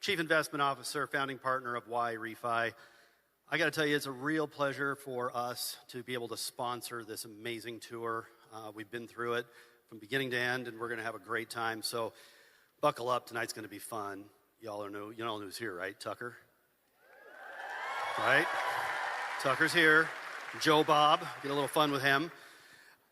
Chief Investment Officer, founding partner of YRefi. I got to tell you, it's a real pleasure for us to be able to sponsor this amazing tour. We've been through it from beginning to end, and we're going to have a great time. So buckle up. Tonight's going to be fun. You all know who's here, right? Tucker? Right? Tucker's here. Joe Bob. Get a little fun with him.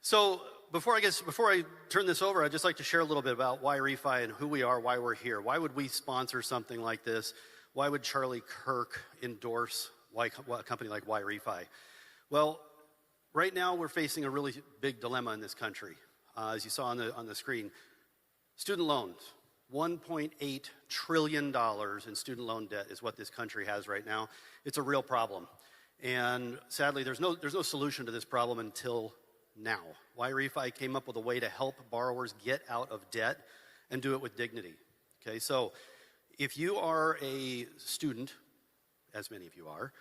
So before I turn this over, I'd just like to share a little bit about YRefi and who we are, why we're here. Why would we sponsor something like this? Why would Charlie Kirk endorse a company like YRefi? Well, right now we're facing a really big dilemma in this country. As you saw on the screen, student loans, $1.8 trillion in student loan debt is what this country has right now. It's a real problem. And sadly, there's no solution to this problem until now. YRefi came up with a way to help borrowers get out of debt and do it with dignity. Okay, so if you are a student, as many of you are,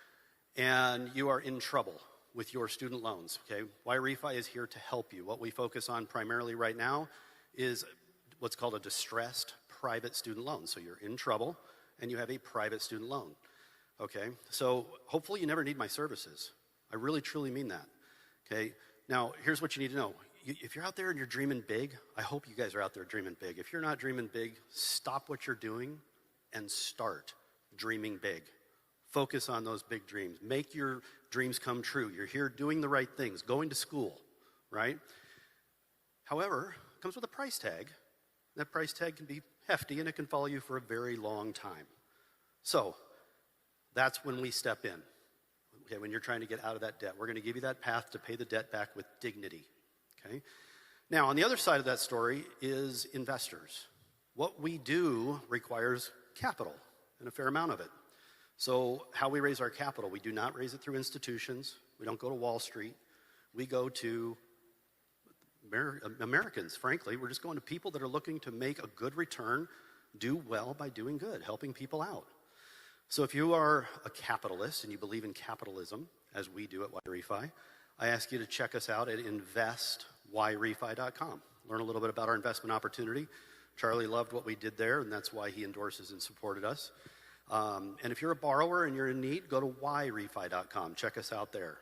and you are in trouble with your student loans, okay, YRefi is here to help you. What we focus on primarily right now is what's called a distressed private student loan. So you're in trouble and you have a private student loan, okay? So hopefully you never need my services. I really, truly mean that, okay? Now, here's what you need to know. If you're out there and you're dreaming big, I hope you guys are out there dreaming big. If you're not dreaming big, stop what you're doing and start dreaming big. Focus on those big dreams. Make your dreams come true. You're here doing the right things, going to school, right? However, it comes with a price tag. That price tag can be hefty and it can follow you for a very long time. So that's when we step in. Okay, when you're trying to get out of that debt, we're going to give you that path to pay the debt back with dignity. Okay? Now, on the other side of that story is investors. What we do requires capital and a fair amount of it. So how we raise our capital, we do not raise it through institutions. We don't go to Wall Street. We go to Americans, frankly. We're just going to people that are looking to make a good return, do well by doing good, helping people out. So if you are a capitalist and you believe in capitalism, as we do at YRefi, I ask you to check us out at investYRefi.com. Learn a little bit about our investment opportunity. Charlie loved what we did there, and that's why he endorses and supported us. And if you're a borrower and you're in need, go to YRefi.com. Check us out there.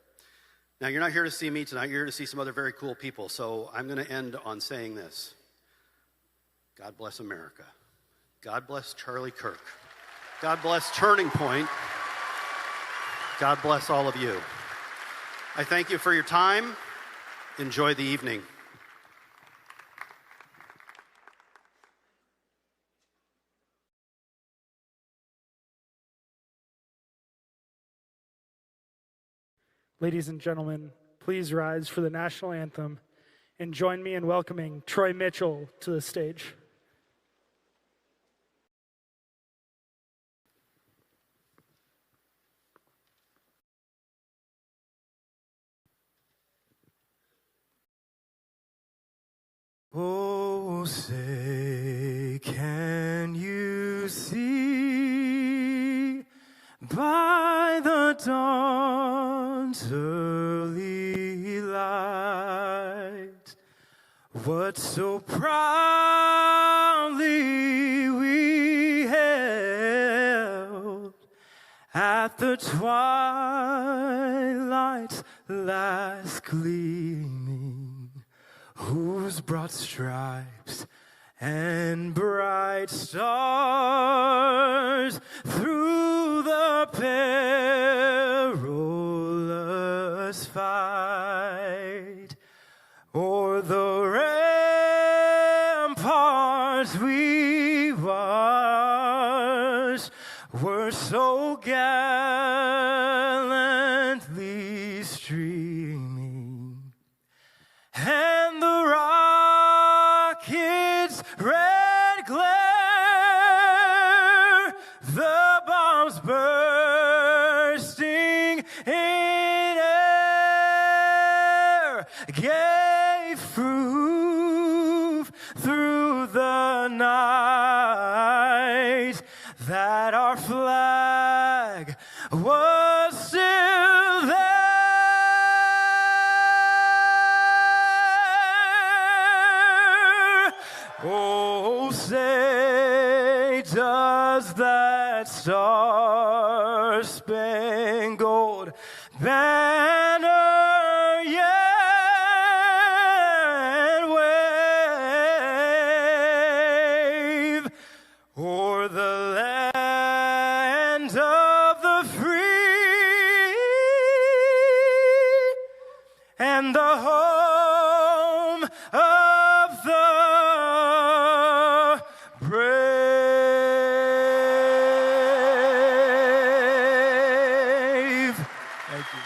Now, you're not here to see me tonight. You're here to see some other very cool people. So I'm going to end on saying this. God bless America. God bless Charlie Kirk. God bless Turning Point. God bless all of you. I thank you for your time. Enjoy the evening. Ladies and gentlemen, please rise for the national anthem and join me in welcoming Troy Mitchell to the stage. Oh, say, can you see by the dawn's early light what so proudly we held at the twilight's last gleaming, whose broad stripes and bright stars through the perilous fight o'er the ramparts we watched were so gallantly streaming, and the rocket's red glare, the bombs bursting in air, gave proof through the night that our flag was still there. Oh, say, does that that star-spangled banner yet wave o'er the land of the free and the home of the brave. Thank you.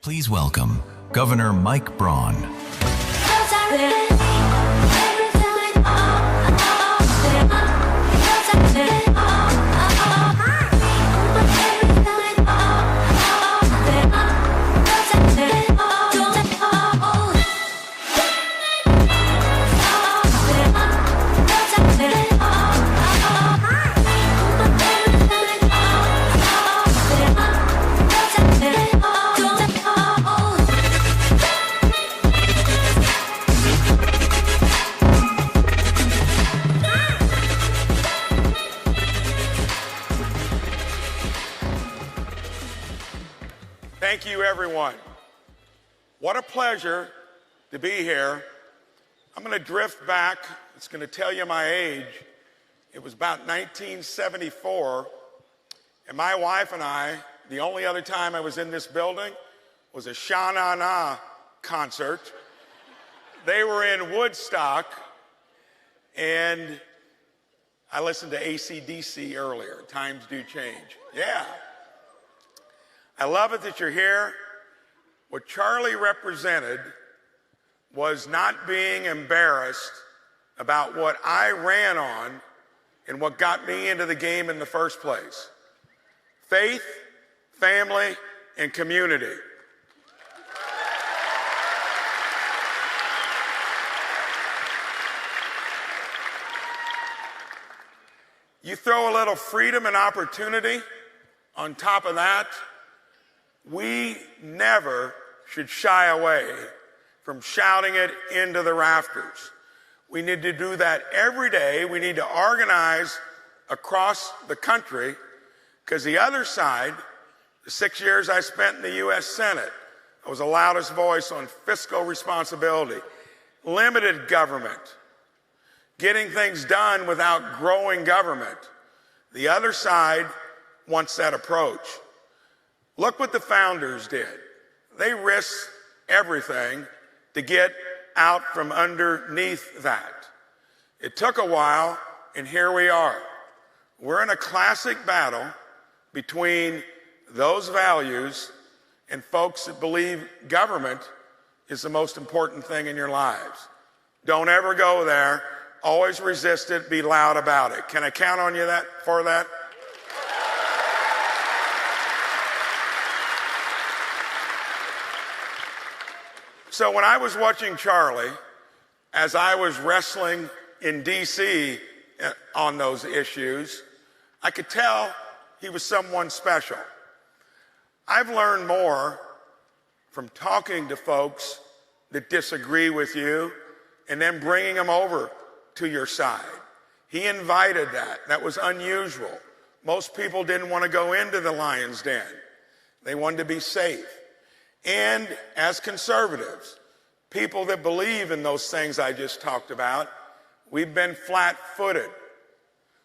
Please welcome Governor Mike Braun. Thank you, everyone. What a pleasure to be here. I'm going to drift back. It's going to tell you my age. It was about 1974, and my wife and I, the only other time I was in this building was a Sha-Na-Na concert. They were in Woodstock, and I listened to AC/DC earlier. Times do change. Yeah. I love it that you're here. What Charlie represented was not being embarrassed about what I ran on and what got me into the game in the first place. Faith, family, and community. You throw a little freedom and opportunity on top of that, we never should shy away from shouting it into the rafters. We need to do that every day. We need to organize across the country, because the other side, the 6 years I spent in the U.S. Senate, I was the loudest voice on fiscal responsibility, limited government, getting things done without growing government. The other side wants that approach. Look what the founders did. They risked everything to get out from underneath that. It took a while, and here we are. We're in a classic battle between those values and folks that believe government is the most important thing in your lives. Don't ever go there. Always resist it. Be loud about it. Can I count on you for that? So when I was watching Charlie, as I was wrestling in D.C. on those issues, I could tell he was someone special. I've learned more from talking to folks that disagree with you and then bringing them over to your side. He invited that. That was unusual. Most people didn't want to go into the lion's den. They wanted to be safe. And as conservatives, people that believe in those things I just talked about, we've been flat-footed.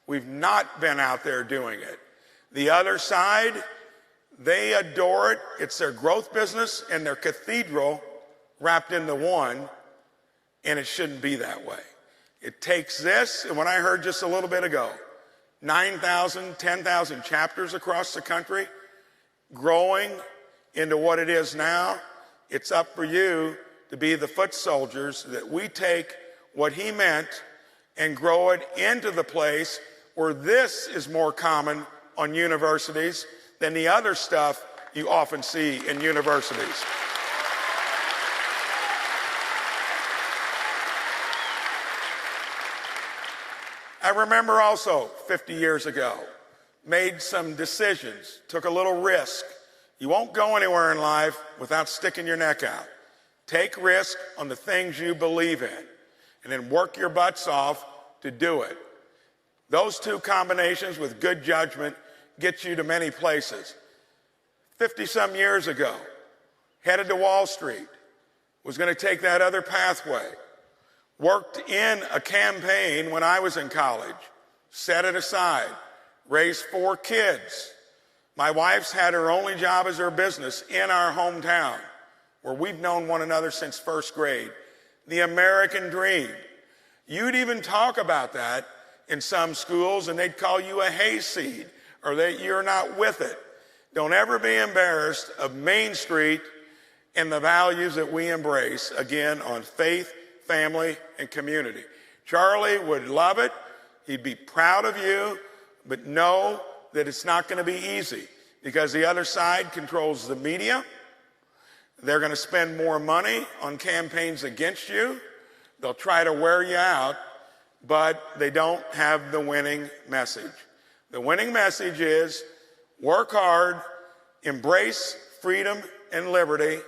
We've not been out there doing it. The other side, they adore it. It's their growth business and their cathedral wrapped into one, and it shouldn't be that way. It takes this, and what I heard just a little bit ago, 9,000, 10,000 chapters across the country, growing into what it is now. It's up for you to be the foot soldiers that we take what he meant and grow it into the place where this is more common on universities than the other stuff you often see in universities. I remember also 50 years ago, made some decisions, took a little risk. You won't go anywhere in life without sticking your neck out. Take risk on the things you believe in, and then work your butts off to do it. Those two combinations with good judgment get you to many places. 50-some years ago, headed to Wall Street, was going to take that other pathway. Worked in a campaign when I was in college, set it aside, raised 4 kids. My wife's had her only job as her business in our hometown, where we've known one another since first grade. The American dream. You'd even talk about that in some schools, and they'd call you a hayseed, or that you're not with it. Don't ever be embarrassed of Main Street and the values that we embrace, again, on faith, family, and community. Charlie would love it. He'd be proud of you, but know that it's not going to be easy, because the other side controls the media. They're going to spend more money on campaigns against you. They'll try to wear you out, but they don't have the winning message. The winning message is work hard, embrace freedom and liberty,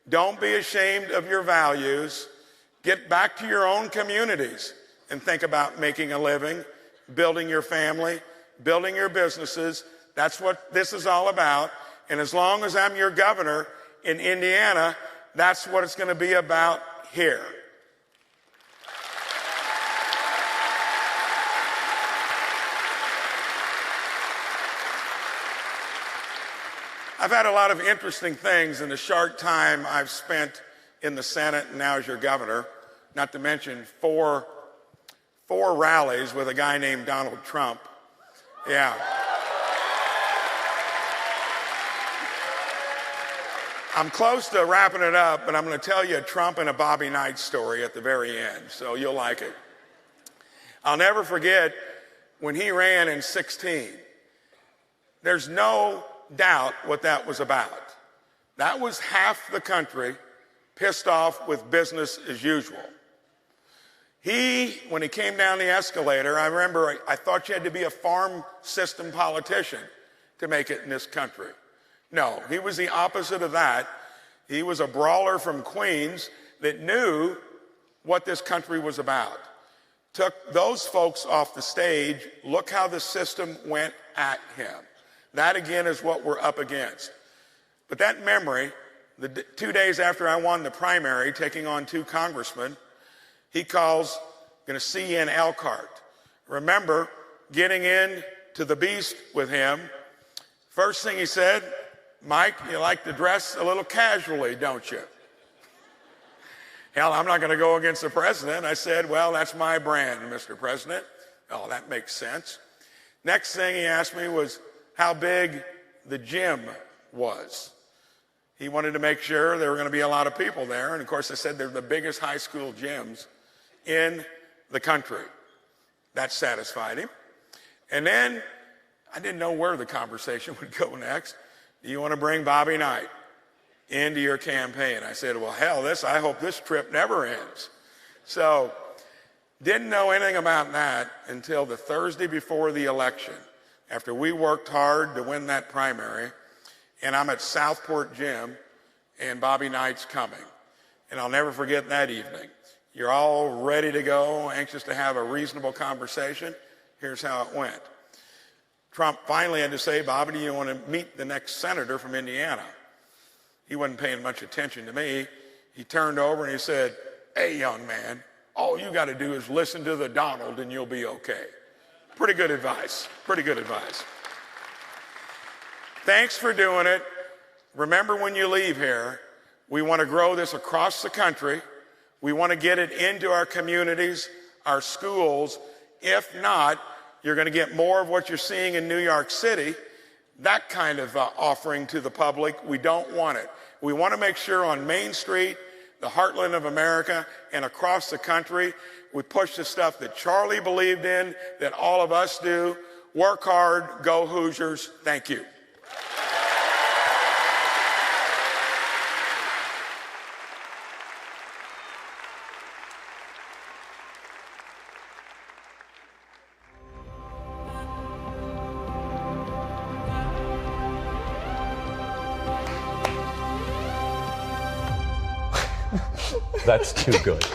don't be ashamed of your values, get back to your own communities and think about making a living, building your family, building your businesses. That's what this is all about. And as long as I'm your governor in Indiana, that's what it's going to be about here. I've had a lot of interesting things in the short time I've spent in the Senate and now as your governor, not to mention four rallies with a guy named Donald Trump. Yeah. I'm close to wrapping it up, but I'm going to tell you a Trump and a Bobby Knight story at the very end, so you'll like it. I'll never forget when he ran in 2016. There's no doubt what that was about. That was half the country pissed off with business as usual. When he came down the escalator, I remember I thought you had to be a farm system politician to make it in this country. No, he was the opposite of that. He was a brawler from Queens that knew what this country was about. Took those folks off the stage. Look how the system went at him. That, again, is what we're up against. But that memory, 2 days after I won the primary, taking on 2 congressmen, he calls, going to see you in Elkhart. Remember getting in to the beast with him. First thing he said, Mike, you like to dress a little casually, don't you? Hell, I'm not going to go against the president. I said, well, that's my brand, Mr. President. Oh, that makes sense. Next thing he asked me was how big the gym was. He wanted to make sure there were going to be a lot of people there. And of course, I said they're the biggest high school gyms in the country. That satisfied him. And then I didn't know where the conversation would go next. Do you want to bring Bobby Knight into your campaign? I said, well, hell, I hope this trip never ends. So didn't know anything about that until the Thursday before the election, after we worked hard to win that primary. And I'm at Southport Gym, and Bobby Knight's coming. And I'll never forget that evening. You're all ready to go, anxious to have a reasonable conversation. Here's how it went. Trump finally had to say, Bobby, do you want to meet the next senator from Indiana? He wasn't paying much attention to me. He turned over and he said, hey, young man, all you got to do is listen to the Donald and you'll be okay. Pretty good advice. Pretty good advice. Thanks for doing it. Remember, when you leave here, we want to grow this across the country. We want to get it into our communities, our schools. If not, you're going to get more of what you're seeing in New York City, that kind of offering to the public. We don't want it. We want to make sure on Main Street, the heartland of America, and across the country, we push the stuff that Charlie believed in, that all of us do. Work hard, go Hoosiers. Thank you. That's too good.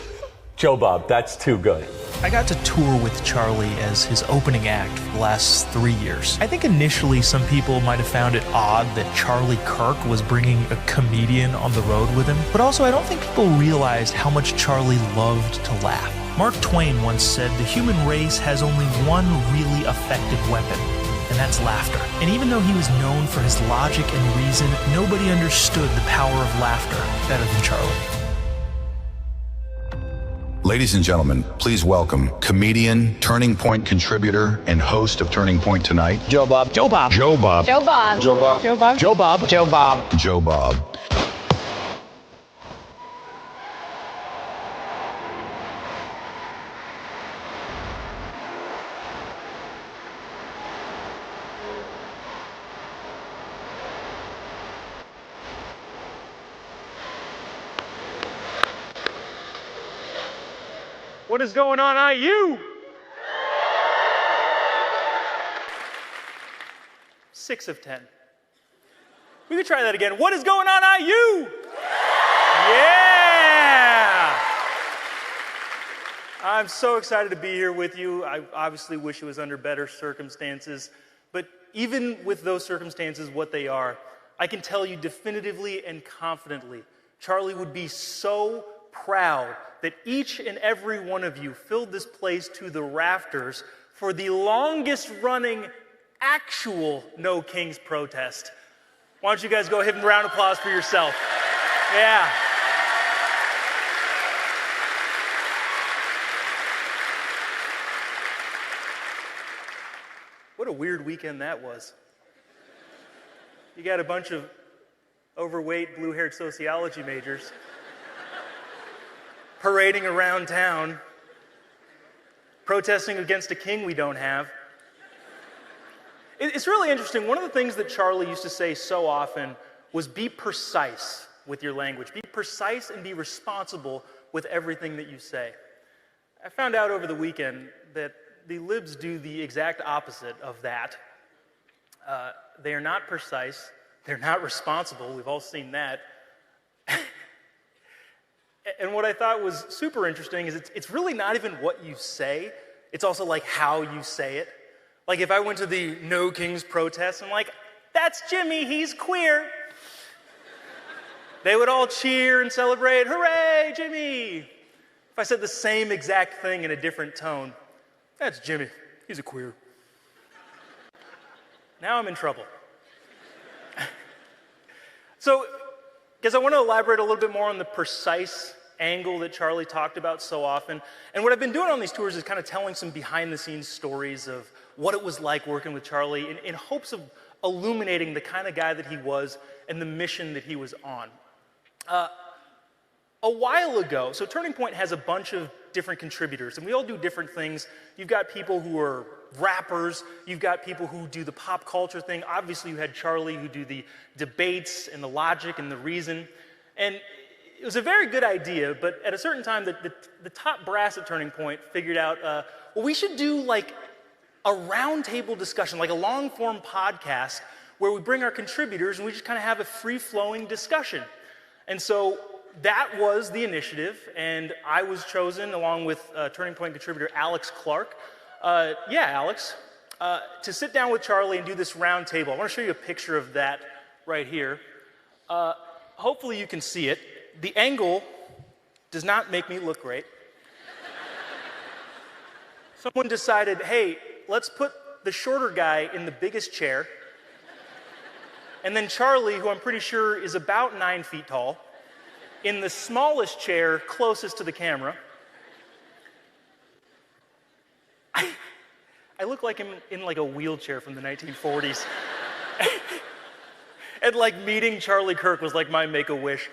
Joe Bob, that's too good. I got to tour with Charlie as his opening act for the last 3 years. I think initially some people might have found it odd that Charlie Kirk was bringing a comedian on the road with him, but also I don't think people realized how much Charlie loved to laugh. Mark Twain once said the human race has only one really effective weapon, and that's laughter. And even though he was known for his logic and reason, nobody understood the power of laughter better than Charlie. Ladies and gentlemen, please welcome comedian, Turning Point contributor, and host of Turning Point Tonight, Joe Bob. Joe Bob. Joe Bob. Joe Bob. Joe Bob. Joe Bob. Joe Bob. Joe Bob. Joe Bob. What is going on, IU? 6 of 10. We could try that again. What is going on, IU? Yeah! I'm so excited to be here with you. I obviously wish it was under better circumstances, but even with those circumstances, what they are, I can tell you definitively and confidently, Charlie would be so proud that each and every one of you filled this place to the rafters for the longest running actual No Kings protest. Why don't you guys go ahead and round of applause for yourself? Yeah. What a weird weekend that was. You got a bunch of overweight, blue-haired sociology majors parading around town, protesting against a king we don't have. It's really interesting. One of the things that Charlie used to say so often was be precise with your language. Be precise and be responsible with everything that you say. I found out over the weekend that the libs do the exact opposite of that. They are not precise. They're not responsible. We've all seen that. And what I thought was super interesting is it's really not even what you say. It's also like how you say it. Like if I went to the No Kings protest, I'm like, that's Jimmy, he's queer. They would all cheer and celebrate, hooray, Jimmy. If I said the same exact thing in a different tone, that's Jimmy, he's a queer. Now I'm in trouble. So, because I want to elaborate a little bit more on the precise angle that Charlie talked about so often. And what I've been doing on these tours is kind of telling some behind-the-scenes stories of what it was like working with Charlie in hopes of illuminating the kind of guy that he was and the mission that he was on. A while ago, so Turning Point has a bunch of different contributors, and we all do different things. You've got people who are rappers, you've got people who do the pop culture thing. Obviously, you had Charlie who do the debates and the logic and the reason. And it was a very good idea, but at a certain time, the top brass at Turning Point figured out, well, we should do like a roundtable discussion, like a long-form podcast where we bring our contributors and we just kind of have a free-flowing discussion. And so that was the initiative, and I was chosen along with Turning Point contributor Alex Clark. Alex, to sit down with Charlie and do this roundtable. I want to show you a picture of that right here. Hopefully you can see it. The angle does not make me look great. Someone decided, hey, let's put the shorter guy in the biggest chair, and then Charlie, who I'm pretty sure is about 9 feet tall, in the smallest chair closest to the camera. I look like I'm in like a wheelchair from the 1940s. And like meeting Charlie Kirk was like my make-a-wish.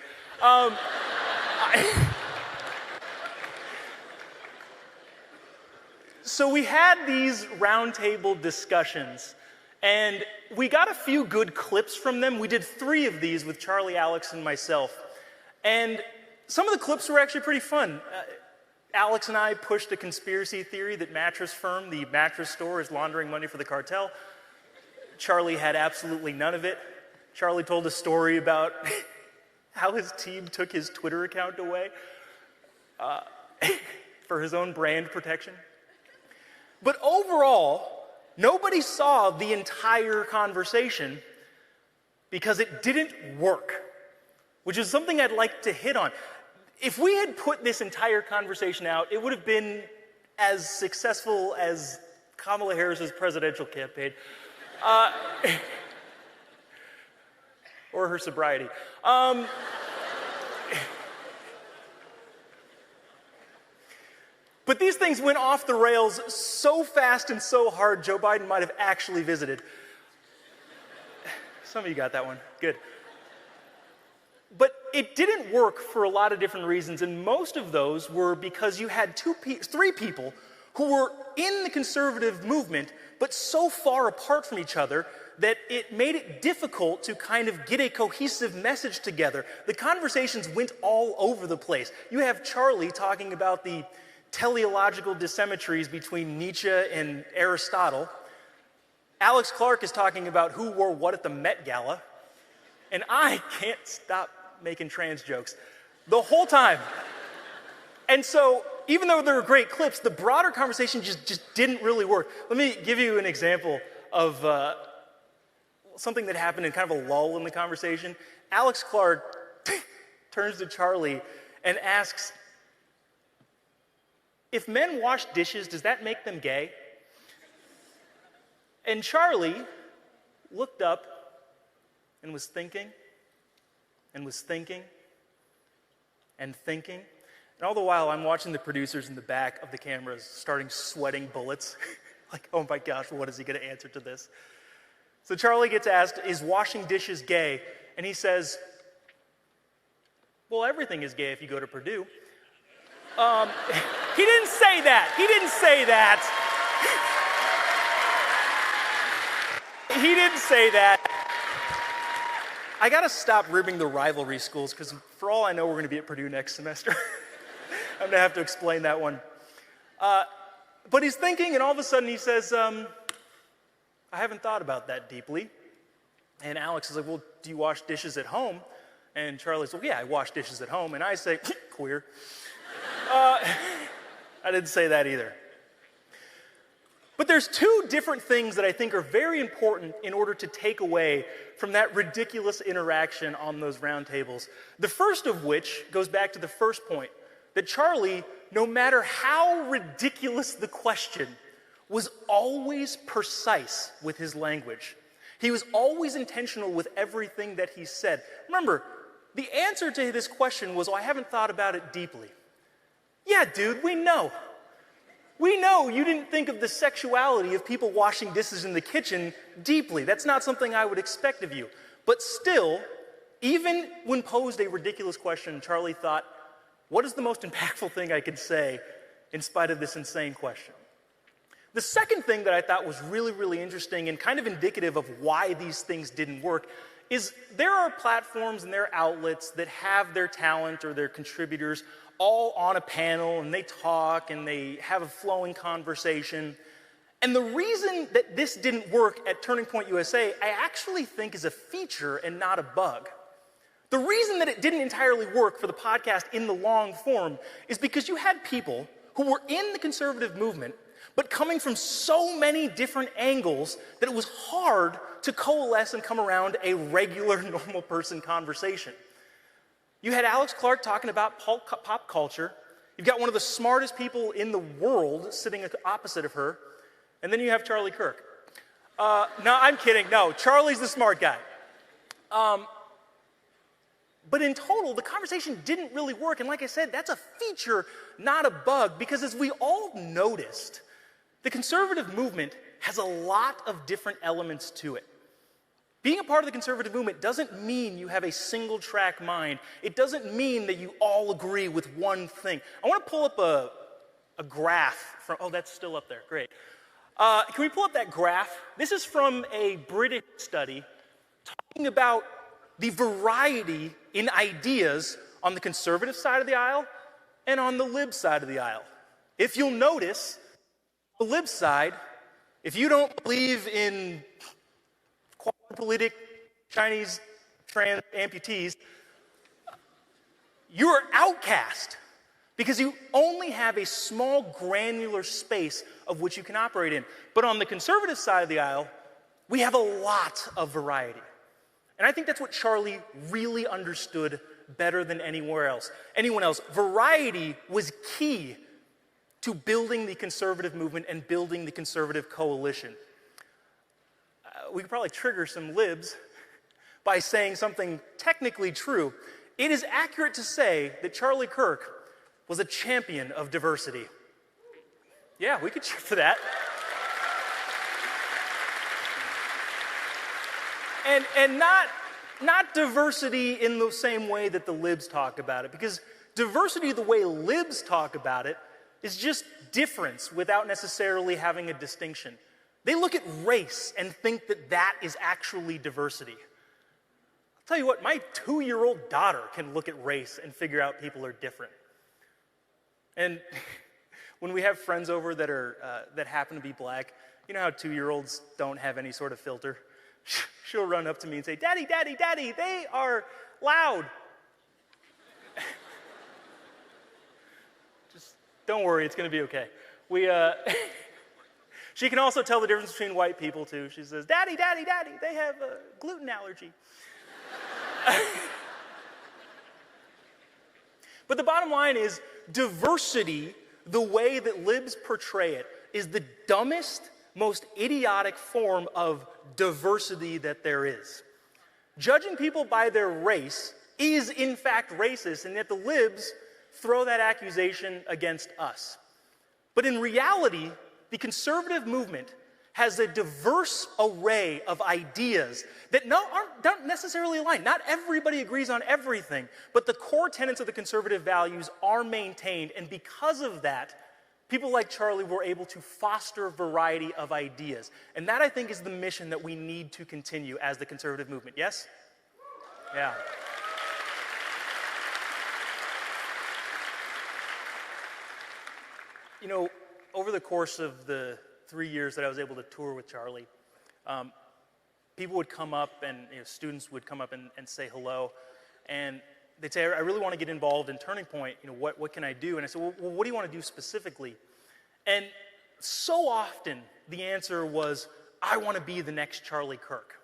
So we had these roundtable discussions, and we got a few good clips from them. We did 3 of these with Charlie, Alex, and myself. And some of the clips were actually pretty fun. Alex and I pushed a conspiracy theory that mattress firm, the mattress store, is laundering money for the cartel. Charlie had absolutely none of it. Charlie told a story about how his team took his Twitter account away for his own brand protection. But overall, nobody saw the entire conversation because it didn't work, which is something I'd like to hit on. If we had put this entire conversation out, it would have been as successful as Kamala Harris's presidential campaign. Or her sobriety. But these things went off the rails so fast and so hard, Joe Biden might have actually visited. Some of you got that one. Good. But it didn't work for a lot of different reasons, and most of those were because you had 3 people who were in the conservative movement, but so far apart from each other that it made it difficult to kind of get a cohesive message together. The conversations went all over the place. You have Charlie talking about the teleological dissymmetries between Nietzsche and Aristotle. Alex Clark is talking about who wore what at the Met Gala. And I can't stop making trans jokes the whole time. And so, even though there were great clips, the broader conversation just didn't really work. Let me give you an example of something that happened in kind of a lull in the conversation. Alex Clark turns to Charlie and asks, if men wash dishes, does that make them gay? And Charlie looked up and was thinking, and was thinking, and thinking. And all the while, I'm watching the producers in the back of the cameras starting sweating bullets. Like, oh my gosh, what is he going to answer to this? So Charlie gets asked, is washing dishes gay? And he says, well, everything is gay if you go to Purdue. He didn't say that. He didn't say that. He didn't say that. I gotta stop ribbing the rivalry schools, because for all I know, we're gonna be at Purdue next semester. I'm gonna have to explain that one. But he's thinking, and all of a sudden he says, I haven't thought about that deeply. And Alex is like, well, do you wash dishes at home? And Charlie's like, yeah, I wash dishes at home. And I say, queer. I didn't say that either. But there's 2 different things that I think are very important in order to take away from that ridiculous interaction on those roundtables. The first of which goes back to the first point, that Charlie, no matter how ridiculous the question, was always precise with his language. He was always intentional with everything that he said. Remember, the answer to this question was, oh, I haven't thought about it deeply. Yeah, dude, we know. We know you didn't think of the sexuality of people washing dishes in the kitchen deeply. That's not something I would expect of you. But still, Even when posed a ridiculous question, Charlie thought, what is the most impactful thing I could say in spite of this insane question? The second thing that I thought was really, really interesting and kind of indicative of why these things didn't work is there are platforms and there are outlets that have their talent or their contributors all on a panel, and they talk and they have a flowing conversation. And the reason that this didn't work at Turning Point USA, I actually think is a feature and not a bug. The reason that it didn't entirely work for the podcast in the long form is because you had people who were in the conservative movement, but coming from so many different angles that it was hard to coalesce and come around a regular, normal person conversation. You had Alex Clark talking about pop culture. You've got one of the smartest people in the world sitting opposite of her. And then you have Charlie Kirk. No, I'm kidding. No, Charlie's the smart guy. But in total, the conversation didn't really work. And like I said, that's a feature, not a bug, because as we all noticed, the conservative movement has a lot of different elements to it. Being a part of the conservative movement doesn't mean you have a single track mind. It doesn't mean that you all agree with one thing. I want to pull up a graph from, oh, that's still up there, great. Can we pull up that graph? This is from a British study talking about the variety in ideas on the conservative side of the aisle and on the lib side of the aisle. If you'll notice, the lib side, if you don't believe in quadriplegic Chinese trans amputees, you're outcast because you only have a small granular space of which you can operate in. But on the conservative side of the aisle, we have a lot of variety. And I think that's what Charlie really understood better than anyone else. Variety was key to building the conservative movement and building the conservative coalition. We could probably trigger some libs by saying something technically true. It is accurate to say that Charlie Kirk was a champion of diversity. Yeah, we could cheer for that. And not diversity in the same way that the libs talk about it, because diversity the way libs talk about it is just difference without necessarily having a distinction. They look at race and think that that is actually diversity. I'll tell you what, my 2-year-old daughter can look at race and figure out people are different. And when we have friends over that happen to be black, you know how 2-year-olds don't have any sort of filter? She'll run up to me and say, "Daddy, Daddy, Daddy, they are loud." Just don't worry, it's going to be okay. She can also tell the difference between white people, too. She says, "Daddy, Daddy, Daddy, they have a gluten allergy." But the bottom line is, diversity, the way that libs portray it, is the dumbest, most idiotic form of diversity that there is. Judging people by their race is in fact racist, and yet the libs throw that accusation against us. But in reality, the conservative movement has a diverse array of ideas that don't necessarily align. Not everybody agrees on everything, but the core tenets of the conservative values are maintained, and because of that, people like Charlie were able to foster variety of ideas. And that, I think, is the mission that we need to continue as the conservative movement. Yes? Yeah. You know, over the course of the 3 years that I was able to tour with Charlie, people would come up and students would come up and say hello. And they'd say, "I really want to get involved in Turning Point. What can I do?" And I said, well, what do you want to do specifically? And so often the answer was, "I want to be the next Charlie Kirk."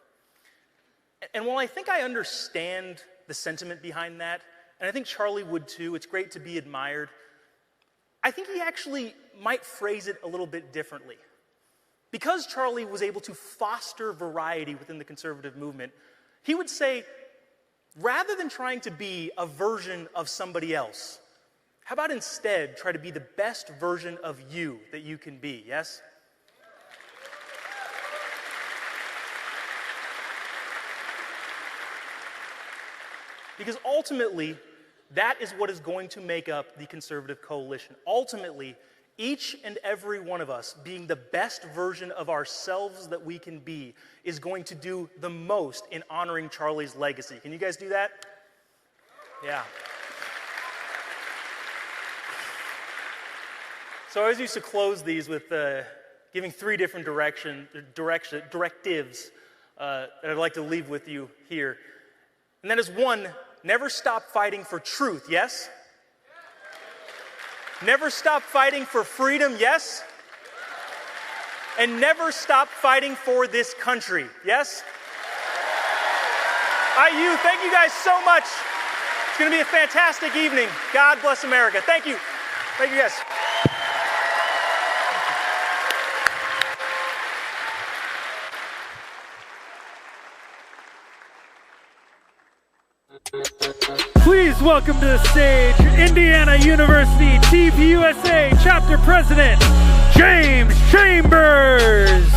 And while I think I understand the sentiment behind that, and I think Charlie would too, it's great to be admired, I think he actually might phrase it a little bit differently. Because Charlie was able to foster variety within the conservative movement, he would say, rather than trying to be a version of somebody else, how about instead try to be the best version of you that you can be, yes? Because ultimately, that is what is going to make up the conservative coalition. Ultimately, each and every one of us being the best version of ourselves that we can be is going to do the most in honoring Charlie's legacy. Can you guys do that? Yeah. So I always used to close these with giving 3 different directives that I'd like to leave with you here. And that is 1, never stop fighting for truth, yes? Never stop fighting for freedom, yes? And never stop fighting for this country, yes? IU, thank you guys so much. It's going to be a fantastic evening. God bless America. Thank you. Thank you, guys. Please welcome to the stage Indiana University TPUSA Chapter President, James Chambers.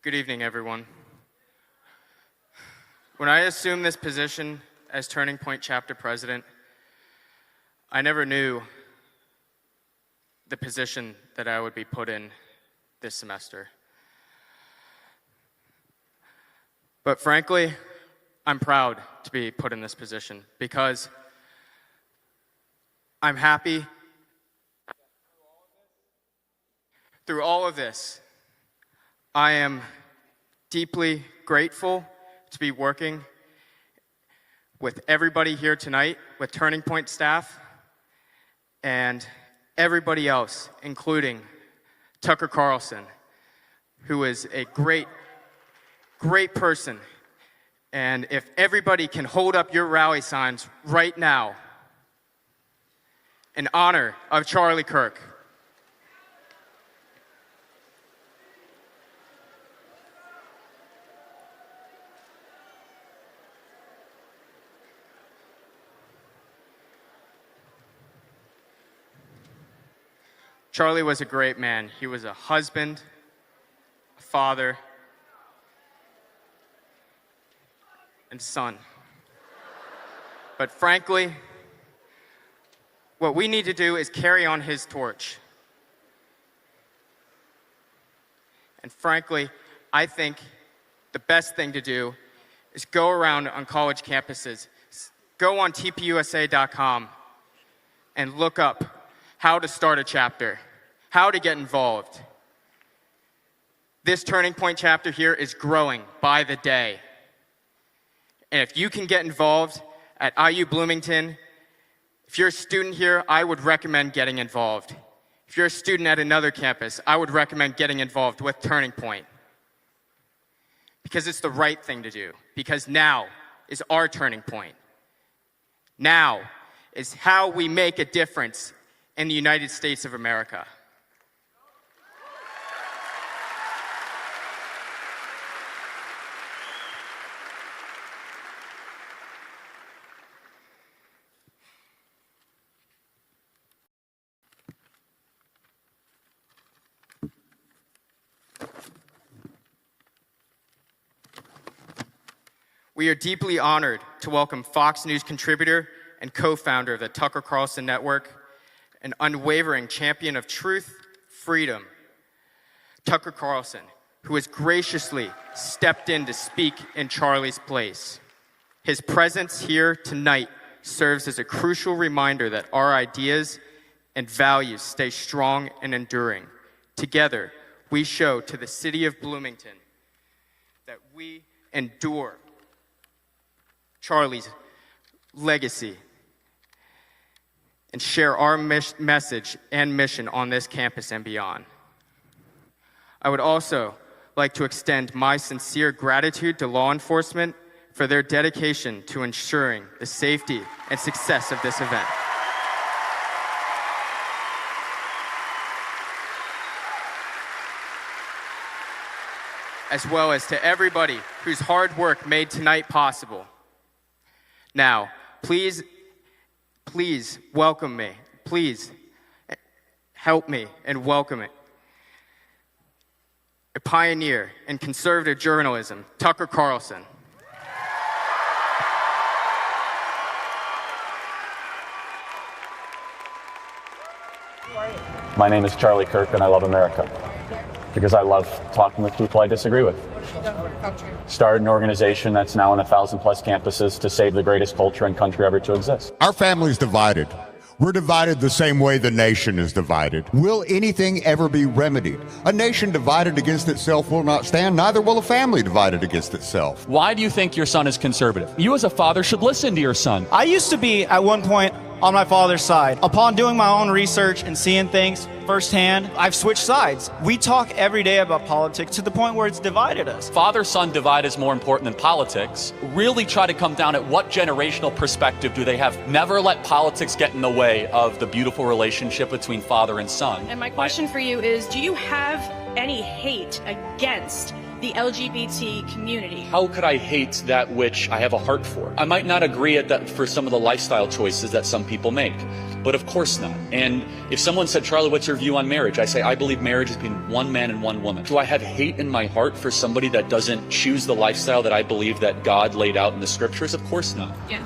Good evening, everyone. When I assumed this position as Turning Point Chapter President, I never knew the position that I would be put in this semester. But frankly, I'm proud to be put in this position because I'm happy through all of this. I am deeply grateful to be working with everybody here tonight, with Turning Point staff, and everybody else, including Tucker Carlson, who is a great, great person. And if everybody can hold up your rally signs right now in honor of Charlie Kirk. Charlie was a great man. He was a husband, a father, and son. But frankly, what we need to do is carry on his torch. And frankly, I think the best thing to do is go around on college campuses, go on TPUSA.com and look up how to start a chapter, how to get involved. This Turning Point chapter here is growing by the day. And if you can get involved at IU Bloomington, if you're a student here, I would recommend getting involved. If you're a student at another campus, I would recommend getting involved with Turning Point. Because it's the right thing to do. Because now is our turning point. Now is how we make a difference in the United States of America. We are deeply honored to welcome Fox News contributor and co-founder of the Tucker Carlson Network, an unwavering champion of truth, freedom, Tucker Carlson, who has graciously stepped in to speak in Charlie's place. His presence here tonight serves as a crucial reminder that our ideas and values stay strong and enduring. Together, we show to the city of Bloomington that we endure Charlie's legacy and share our message and mission on this campus and beyond. I would also like to extend my sincere gratitude to law enforcement for their dedication to ensuring the safety and success of this event. as well as to everybody whose hard work made tonight possible. Now, please welcome me. Please help me and welcome it. A pioneer in conservative journalism, Tucker Carlson. My name is Charlie Kirk, and I love America because I love talking with people I disagree with. Started an organization that's now on 1,000+ campuses to save the greatest culture and country ever to exist. Our family's divided. We're divided the same way the nation is divided. Will anything ever be remedied? A nation divided against itself will not stand, neither will a family divided against itself. Why do you think your son is conservative? You as a father should listen to your son. I used to be, at one point, on my father's side. Upon doing my own research and seeing things firsthand, I've switched sides. We talk every day about politics to the point where it's divided us. Father-son divide is more important than politics. Really try to come down at what generational perspective do they have. Never let politics get in the way of the beautiful relationship between father and son. And my question for you is, do you have any hate against the LGBT community? How could I hate that which I have a heart for? I might not agree for some of the lifestyle choices that some people make, but of course not. And if someone said, Charlie, what's your view on marriage? I say, I believe marriage is between one man and one woman. Do I have hate in my heart for somebody that doesn't choose the lifestyle that I believe that God laid out in the scriptures? Of course not. Yeah.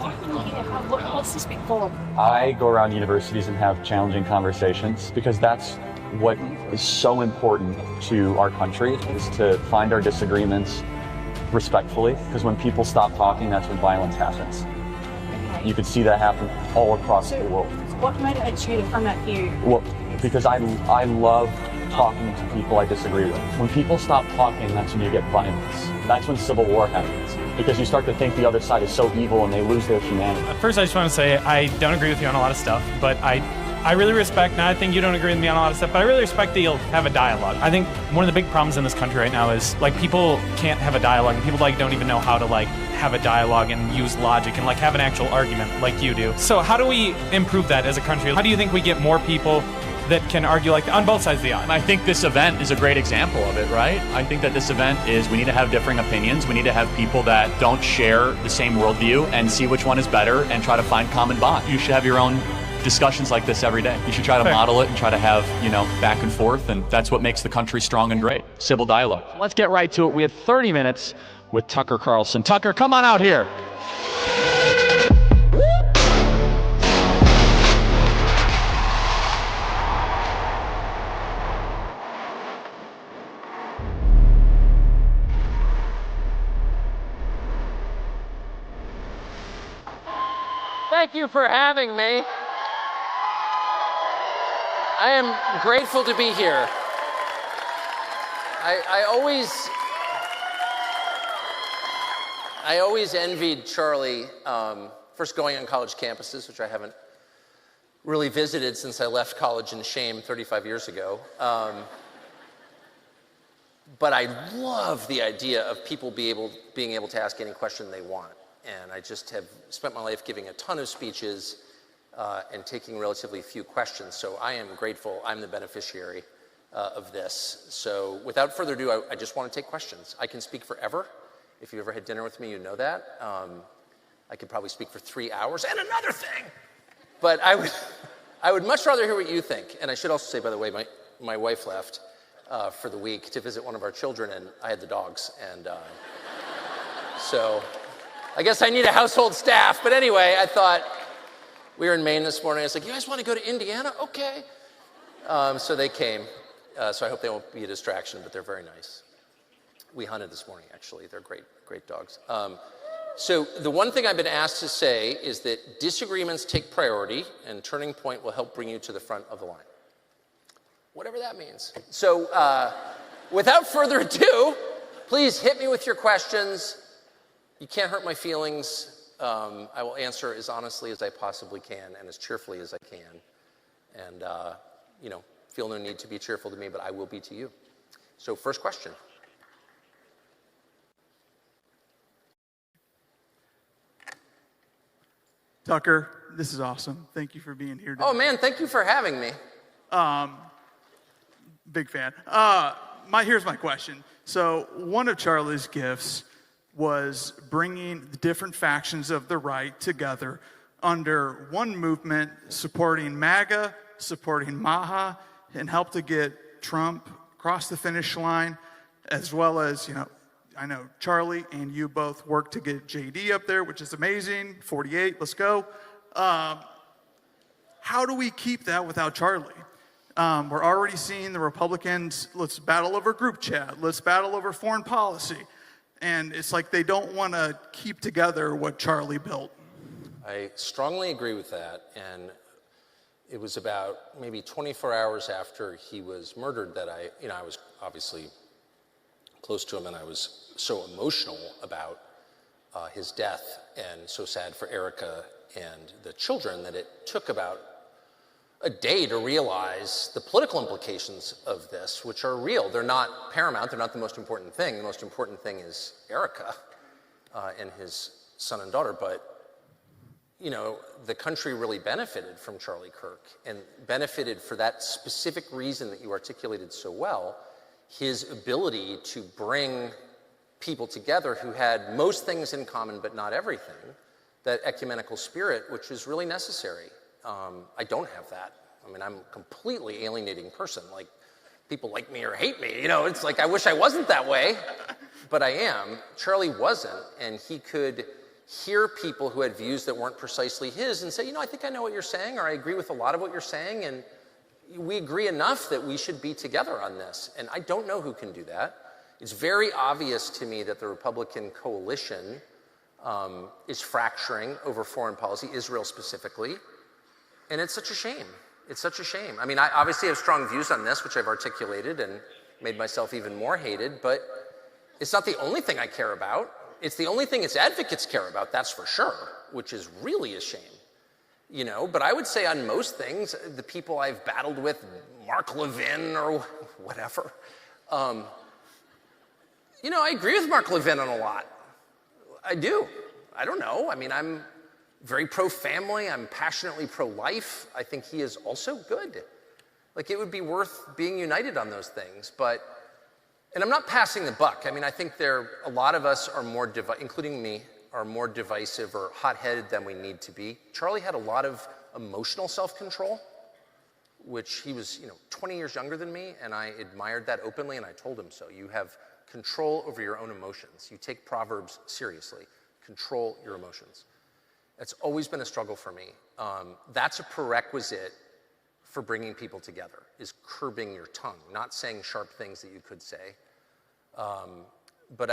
What's this speak for? I go around universities and have challenging conversations because that's what is so important to our country, is to find our disagreements respectfully, because when people stop talking, that's when violence happens. Okay. You could see that happen all across the world. What motivates you to come at you? Well, because I love talking to people I disagree with. When people stop talking, that's when you get violence. That's when civil war happens, because you start to think the other side is so evil and they lose their humanity. First, I just want to say I don't agree with you on a lot of stuff, but I really respect, and I think you don't agree with me on a lot of stuff, but I really respect that you'll have a dialogue. I think one of the big problems in this country right now is, like, people can't have a dialogue, and people, like, don't even know how to, like, have a dialogue and use logic and, like, have an actual argument like you do. So how do we improve that as a country? How do you think we get more people that can argue, like, on both sides of the aisle? I think this event is a great example of it, right? I think that this event is, we need to have differing opinions. We need to have people that don't share the same worldview and see which one is better and try to find common bond. You should have your own discussions like this every day. You should try to model it and try to have, back and forth, and that's what makes the country strong and great. Civil dialogue. Let's get right to it. We have 30 minutes with Tucker Carlson. Tucker, come on out here. Thank you for having me. I am grateful to be here. I always envied Charlie, first going on college campuses, which I haven't really visited since I left college in shame 35 years ago. But I love the idea of people being able to ask any question they want. And I just have spent my life giving a ton of speeches and taking relatively few questions. So I am grateful I'm the beneficiary of this. So without further ado, I just want to take questions. I can speak forever. If you've ever had dinner with me, you know that. I could probably speak for 3 hours and another thing. But I would much rather hear what you think. And I should also say, by the way, my wife left for the week to visit one of our children, and I had the dogs. And so I guess I need a household staff. But anyway, I thought, we were in Maine this morning. I was like, you guys want to go to Indiana? Okay. So they came. So I hope they won't be a distraction, but they're very nice. We hunted this morning, actually. They're great, great dogs. So the one thing I've been asked to say is that disagreements take priority, and Turning Point will help bring you to the front of the line. Whatever that means. So without further ado, please hit me with your questions. You can't hurt my feelings. I will answer as honestly as I possibly can and as cheerfully as I can. And, feel no need to be cheerful to me, but I will be to you. So first question. Tucker, this is awesome. Thank you for being here today. Oh man, thank you for having me. Big fan. Here's my question. So one of Charlie's gifts was bringing the different factions of the right together under one movement, supporting MAGA, supporting MAHA, and help to get Trump across the finish line, as well as, I know Charlie and you both worked to get JD up there, which is amazing. 48, let's go. How do we keep that without Charlie? We're already seeing the Republicans, let's battle over group chat, let's battle over foreign policy. And it's like they don't want to keep together what Charlie built. I strongly agree with that. And it was about maybe 24 hours after he was murdered that I was obviously close to him, and I was so emotional about his death and so sad for Erica and the children that it took about a day to realize the political implications of this, which are real. They're not paramount. They're not the most important thing. The most important thing is Erica and his son and daughter. But, the country really benefited from Charlie Kirk, and benefited for that specific reason that you articulated so well, his ability to bring people together who had most things in common but not everything, that ecumenical spirit, which is really necessary. I don't have that. I mean, I'm a completely alienating person. Like, people like me or hate me. It's like I wish I wasn't that way, but I am. Charlie wasn't, and he could hear people who had views that weren't precisely his and say, I think I know what you're saying, or I agree with a lot of what you're saying, and we agree enough that we should be together on this. And I don't know who can do that. It's very obvious to me that the Republican coalition is fracturing over foreign policy, Israel specifically, and it's such a shame. It's such a shame. I mean, I obviously have strong views on this, which I've articulated and made myself even more hated, but it's not the only thing I care about. It's the only thing its advocates care about, that's for sure, which is really a shame. But I would say on most things, the people I've battled with, Mark Levin or whatever, I agree with Mark Levin on a lot. I do. I don't know. I mean, I'm very pro-family. I'm passionately pro-life. I think he is also good. Like, it would be worth being united on those things. And I'm not passing the buck. I mean, I think a lot of us are more, including me, are more divisive or hot-headed than we need to be. Charlie had a lot of emotional self-control, which he was, 20 years younger than me, and I admired that openly, and I told him so. You have control over your own emotions. You take Proverbs seriously. Control your emotions. That's always been a struggle for me. That's a prerequisite for bringing people together, is curbing your tongue, not saying sharp things that you could say. But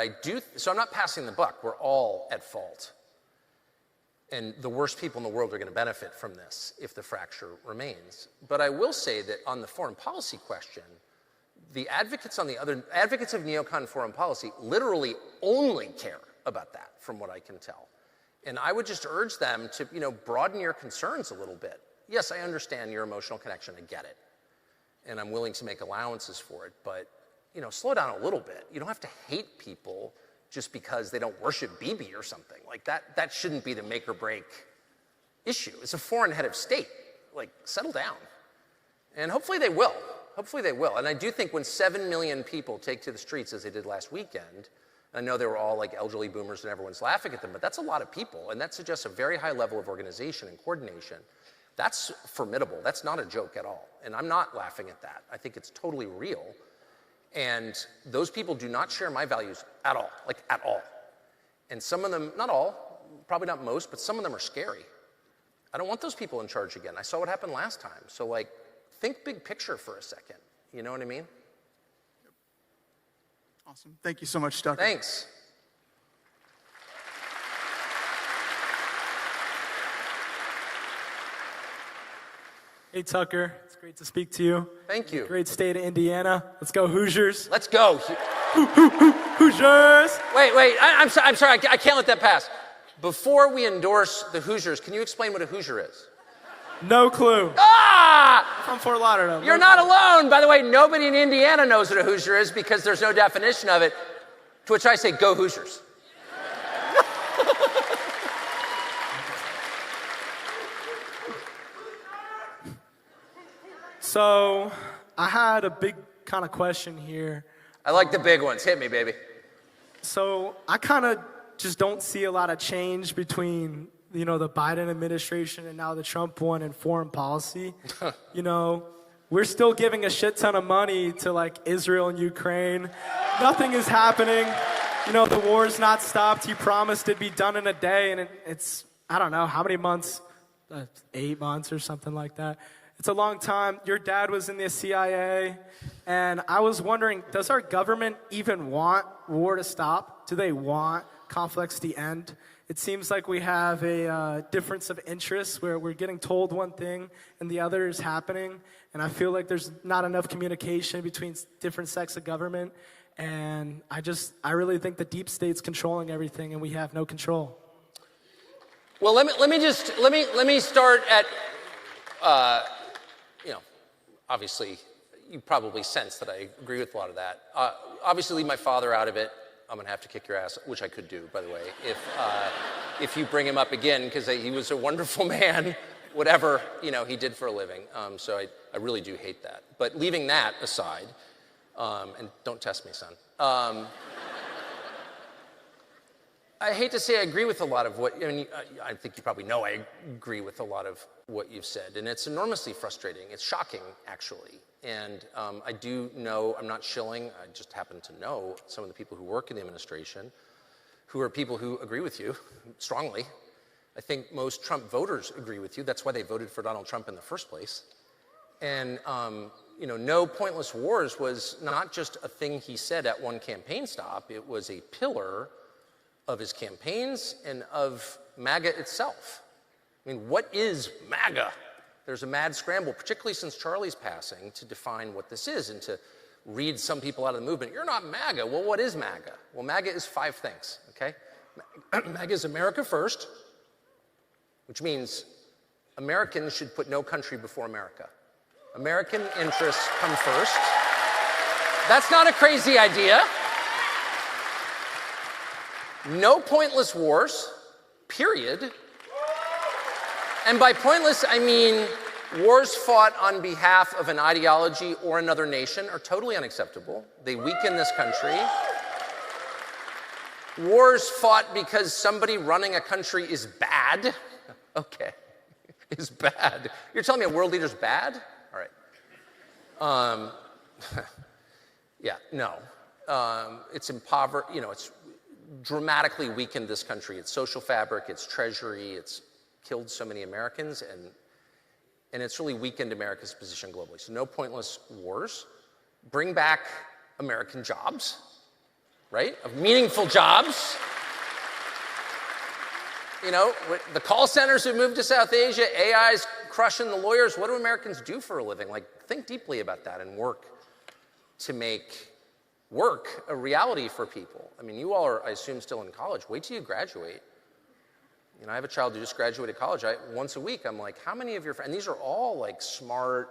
so I'm not passing the buck. We're all at fault. And the worst people in the world are going to benefit from this if the fracture remains. But I will say that on the foreign policy question, the advocates of neocon foreign policy literally only care about that, from what I can tell. And I would just urge them to, broaden your concerns a little bit. Yes, I understand your emotional connection. I get it. And I'm willing to make allowances for it. But, slow down a little bit. You don't have to hate people just because they don't worship Bibi or something. Like, that shouldn't be the make or break issue. It's a foreign head of state. Like, settle down. And hopefully they will. Hopefully they will. And I do think when 7 million people take to the streets, as they did last weekend, I know they were all like elderly boomers and everyone's laughing at them, but that's a lot of people. And that suggests a very high level of organization and coordination. That's formidable. That's not a joke at all. And I'm not laughing at that. I think it's totally real. And those people do not share my values at all, like at all. And some of them, not all, probably not most, but some of them are scary. I don't want those people in charge again. I saw what happened last time. So think big picture for a second. You know what I mean? Awesome. Thank you so much, Tucker. Thanks. Hey, Tucker. It's great to speak to you. Thank you. Great state of Indiana. Let's go Hoosiers. Let's go. Hoosiers. Wait. I'm sorry. I can't let that pass. Before we endorse the Hoosiers, can you explain what a Hoosier is? No clue. Ah! From Fort Lauderdale. You're not alone. By the way, nobody in Indiana knows what a Hoosier is because there's no definition of it. To which I say, go Hoosiers. So I had a big kind of question here. I like the big ones. Hit me, baby. So I kind of just don't see a lot of change between, the Biden administration and now the Trump one in foreign policy. We're still giving a shit ton of money to Israel and Ukraine. Nothing is happening. The war's not stopped. He promised it'd be done in a day, and it's, I don't know, how many months? 8 months or something like that. It's a long time. Your dad was in the CIA, and I was wondering, does our government even want war to stop? Do they want conflicts to end? It seems like we have a difference of interests where we're getting told one thing and the other is happening, and I feel like there's not enough communication between different sects of government, and I really think the deep state's controlling everything, and we have no control. Well, let me start at, obviously, you probably sense that I agree with a lot of that. Obviously, leave my father out of it. I'm gonna have to kick your ass, which I could do, by the way, if you bring him up again, because he was a wonderful man, whatever he did for a living. So I really do hate that. But leaving that aside, and don't test me, son. I hate to say I agree with a lot of what, I think you probably know I agree with a lot of what you've said, and it's enormously frustrating. It's shocking, actually. And I do know, I'm not shilling, I just happen to know some of the people who work in the administration who are people who agree with you strongly. I think most Trump voters agree with you. That's why they voted for Donald Trump in the first place. And, no pointless wars was not just a thing he said at one campaign stop. It was a pillar of his campaigns and of MAGA itself. I mean, what is MAGA? There's a mad scramble, particularly since Charlie's passing, to define what this is and to read some people out of the movement. You're not MAGA. Well, what is MAGA? Well, MAGA is 5 things, okay? MAGA is America first, which means Americans should put no country before America. American interests come first. That's not a crazy idea. No pointless wars, period. And by pointless, I mean wars fought on behalf of an ideology or another nation are totally unacceptable. They weaken this country. Wars fought because somebody running a country is bad. Okay, is bad. You're telling me a world leader's bad? All right. Yeah, no. It's impoverished, it's dramatically weakened this country, its social fabric, its treasury, it's killed so many Americans, and it's really weakened America's position globally. So no pointless wars. Bring back American jobs, right? Of meaningful jobs. The call centers who moved to South Asia, AI's crushing the lawyers. What do Americans do for a living? Think deeply about that and work to make work a reality for people. I mean, you all are, I assume, still in college. Wait till you graduate. I have a child who just graduated college. Once a week, I'm like, how many of your friends, and these are all smart,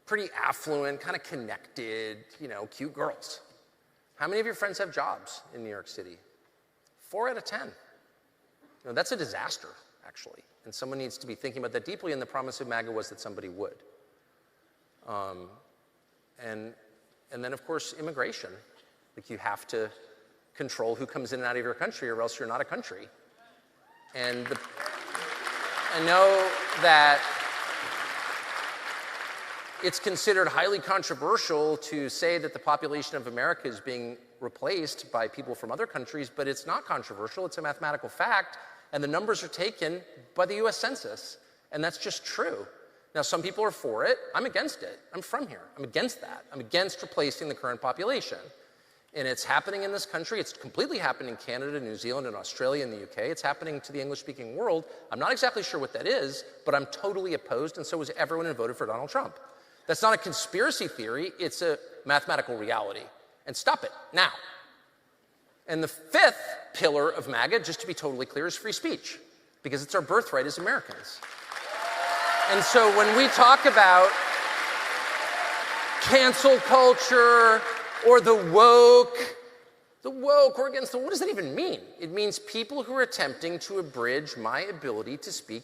pretty affluent, kind of connected, cute girls. How many of your friends have jobs in New York City? 4 out of 10. That's a disaster, actually. And someone needs to be thinking about that deeply, and the promise of MAGA was that somebody would. And then, of course, immigration. You have to control who comes in and out of your country, or else you're not a country. And I know that it's considered highly controversial to say that the population of America is being replaced by people from other countries, but it's not controversial. It's a mathematical fact, and the numbers are taken by the US Census, and that's just true. Now, some people are for it. I'm against it. I'm from here. I'm against that. I'm against replacing the current population. And it's happening in this country. It's completely happened in Canada, New Zealand, and Australia, and the UK. It's happening to the English-speaking world. I'm not exactly sure what that is, but I'm totally opposed, and so is everyone who voted for Donald Trump. That's not a conspiracy theory. It's a mathematical reality. And stop it now. And the 5th pillar of MAGA, just to be totally clear, is free speech, because it's our birthright as Americans. And so when we talk about cancel culture or the woke or against the, what does that even mean? It means people who are attempting to abridge my ability to speak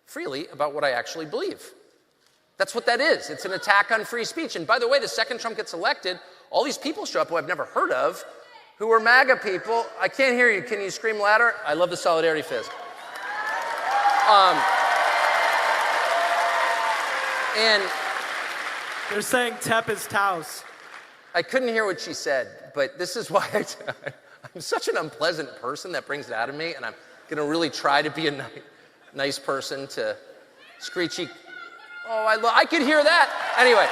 freely about what I actually believe. That's what that is. It's an attack on free speech. And by the way, the second Trump gets elected, all these people show up who I've never heard of, who are MAGA people. I can't hear you. Can you scream louder? I love the solidarity fist. And they're saying Tep is Taos. I couldn't hear what she said, but this is why I'm such an unpleasant person that brings it out of me, and I'm going to really try to be a nice person to screechy. Oh, I could hear that. Anyway.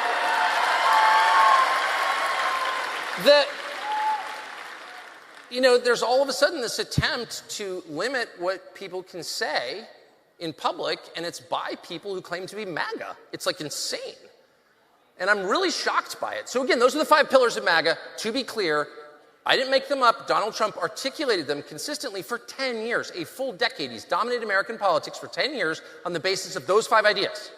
There's all of a sudden this attempt to limit what people can say in public, and it's by people who claim to be MAGA. It's like insane. And I'm really shocked by it. So again, those are the 5 pillars of MAGA. To be clear, I didn't make them up. Donald Trump articulated them consistently for 10 years, a full decade. He's dominated American politics for 10 years on the basis of those 5 ideas.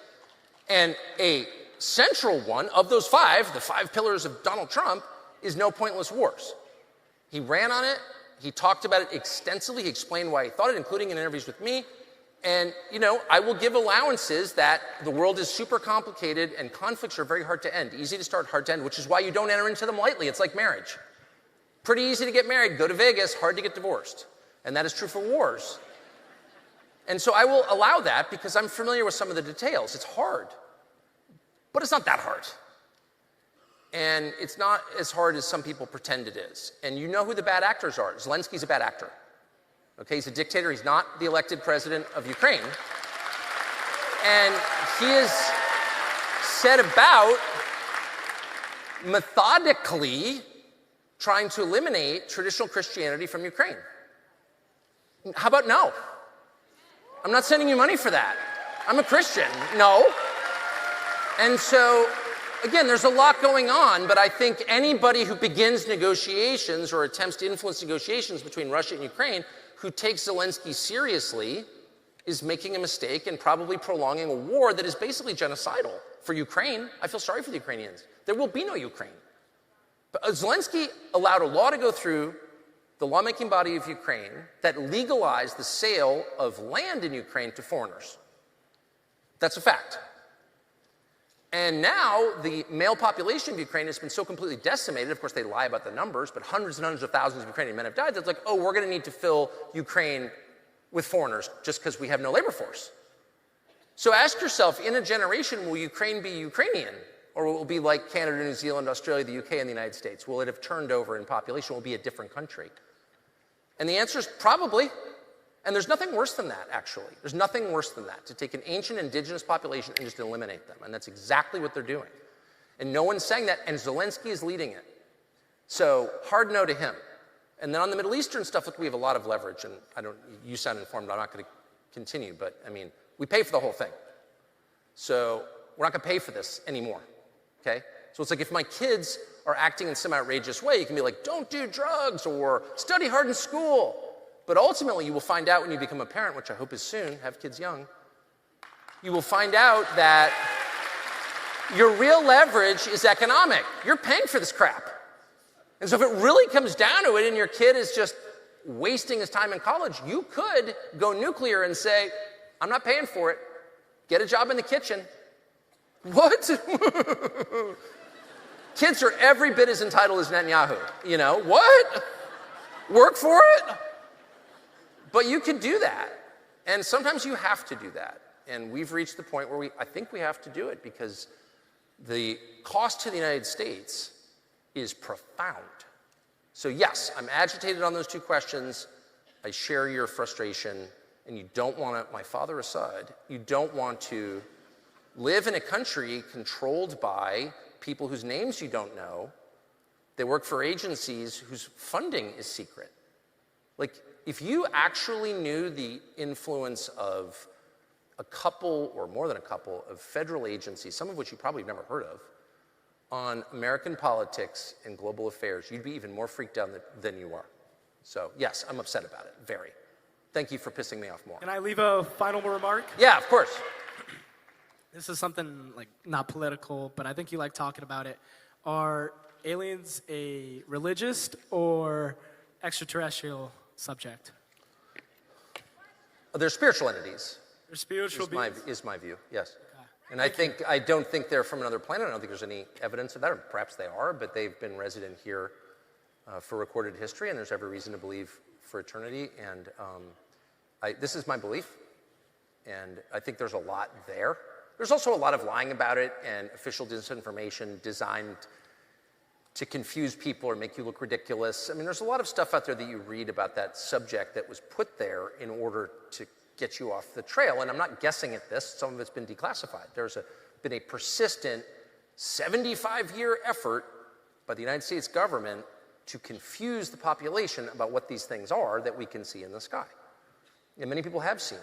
And a central one of those 5, the 5 pillars of Donald Trump, is no pointless wars. He ran on it. He talked about it extensively. He explained why he thought it, including in interviews with me. And, I will give allowances that the world is super complicated and conflicts are very hard to end. Easy to start, hard to end, which is why you don't enter into them lightly. It's like marriage. Pretty easy to get married, go to Vegas, hard to get divorced. And that is true for wars. And so I will allow that because I'm familiar with some of the details. It's hard, but it's not that hard. And it's not as hard as some people pretend it is. And you know who the bad actors are. Zelensky's a bad actor. Okay, he's a dictator. He's not the elected president of Ukraine. And he is set about methodically trying to eliminate traditional Christianity from Ukraine. How about no? I'm not sending you money for that. I'm a Christian. No. And so, again, there's a lot going on, but I think anybody who begins negotiations or attempts to influence negotiations between Russia and Ukraine who takes Zelensky seriously is making a mistake and probably prolonging a war that is basically genocidal for Ukraine. I feel sorry for the Ukrainians. There will be no Ukraine. But Zelensky allowed a law to go through the lawmaking body of Ukraine that legalized the sale of land in Ukraine to foreigners. That's a fact. And now the male population of Ukraine has been so completely decimated. Of course, they lie about the numbers, but hundreds and hundreds of thousands of Ukrainian men have died. It's like, oh, we're going to need to fill Ukraine with foreigners just because we have no labor force. So ask yourself, in a generation, will Ukraine be Ukrainian? Or will it be like Canada, New Zealand, Australia, the UK, and the United States? Will it have turned over in population? Will it be a different country? And the answer is probably. And there's nothing worse than that, actually. There's nothing worse than that, to take an ancient indigenous population and just eliminate them. And that's exactly what they're doing. And no one's saying that, and Zelensky is leading it. So hard no to him. And then on the Middle Eastern stuff, look, we have a lot of leverage. And you sound informed, I'm not going to continue, but we pay for the whole thing. So we're not going to pay for this anymore, okay? So it's like if my kids are acting in some outrageous way, you can be like, don't do drugs or study hard in school. But ultimately, you will find out when you become a parent, which I hope is soon, have kids young, you will find out that your real leverage is economic. You're paying for this crap. And so if it really comes down to it and your kid is just wasting his time in college, you could go nuclear and say, I'm not paying for it. Get a job in the kitchen. What? Kids are every bit as entitled as Netanyahu. What? Work for it? But you can do that. And sometimes you have to do that. And we've reached the point where I think we have to do it because the cost to the United States is profound. So yes, I'm agitated on those 2 questions. I share your frustration. And you don't want to, my father aside, you don't want to live in a country controlled by people whose names you don't know. They work for agencies whose funding is secret. Like, if you actually knew the influence of a couple or more than a couple of federal agencies, some of which you probably never heard of, on American politics and global affairs, you'd be even more freaked out than you are. So yes, I'm upset about it, very. Thank you for pissing me off more. Can I leave a final remark? Yeah, of course. This is something not political, but I think you like talking about it. Are aliens a religious or extraterrestrial subject? They're spiritual entities. They're spiritual beings? Is my view, yes. And I don't think they're from another planet. I don't think there's any evidence of that, or perhaps they are, but they've been resident here for recorded history, and there's every reason to believe for eternity. And this is my belief, and I think there's a lot there. There's also a lot of lying about it and official disinformation designed to confuse people or make you look ridiculous. I mean, there's a lot of stuff out there that you read about that subject that was put there in order to get you off the trail. And I'm not guessing at this. Some of it's been declassified. There's been a persistent 75-year effort by the United States government to confuse the population about what these things are that we can see in the sky. And many people have seen.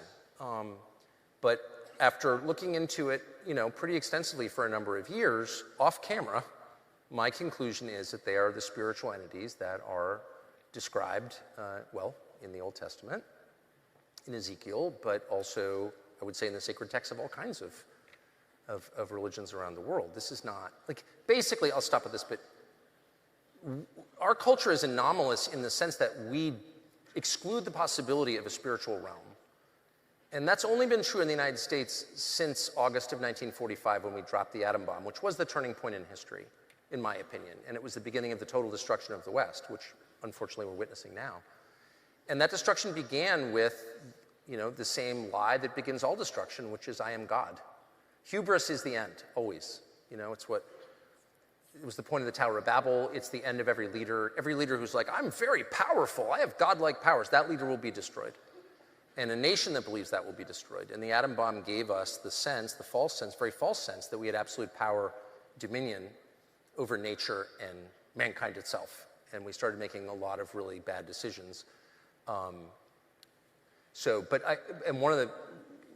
But after looking into it, pretty extensively for a number of years, off camera, my conclusion is that they are the spiritual entities that are described, in the Old Testament, in Ezekiel, but also, I would say, in the sacred texts of all kinds of religions around the world. This is not, basically, I'll stop at this, but our culture is anomalous in the sense that we exclude the possibility of a spiritual realm. And that's only been true in the United States since August of 1945 when we dropped the atom bomb, which was the turning point in history, in my opinion. And it was the beginning of the total destruction of the West, which unfortunately we're witnessing now. And that destruction began with, the same lie that begins all destruction, which is, I am God. Hubris is the end, always. It was the point of the Tower of Babel. It's the end of every leader. Every leader who's like, I'm very powerful, I have godlike powers, that leader will be destroyed. And a nation that believes that will be destroyed. And the atom bomb gave us the sense, very false sense, that we had absolute power, dominion over nature and mankind itself. And we started making a lot of really bad decisions. And one of the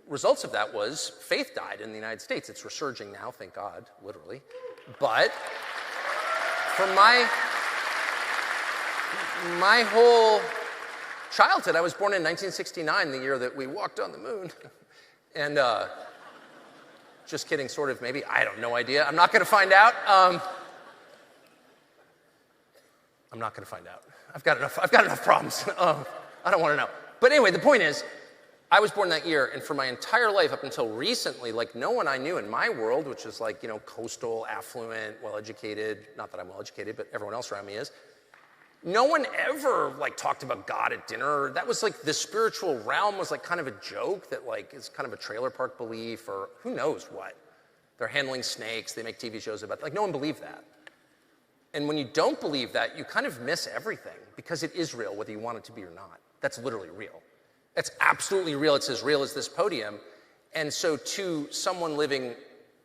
results of that was faith died in the United States. It's resurging now, thank God, literally. But from my whole childhood, I was born in 1969, the year that we walked on the moon. And just kidding, sort of, maybe. I have no idea. I'm not going to find out. I'm not going to find out. I've got enough problems. I don't want to know. But anyway, the point is, I was born that year, and for my entire life up until recently, no one I knew in my world, which is coastal, affluent, well-educated, not that I'm well-educated, but everyone else around me is, no one ever talked about God at dinner. That was the spiritual realm was kind of a joke that is kind of a trailer park belief or who knows what. They're handling snakes, they make TV shows about no one believed that. And when you don't believe that, you kind of miss everything because it is real, whether you want it to be or not. That's literally real. It's absolutely real. It's as real as this podium. And so to someone living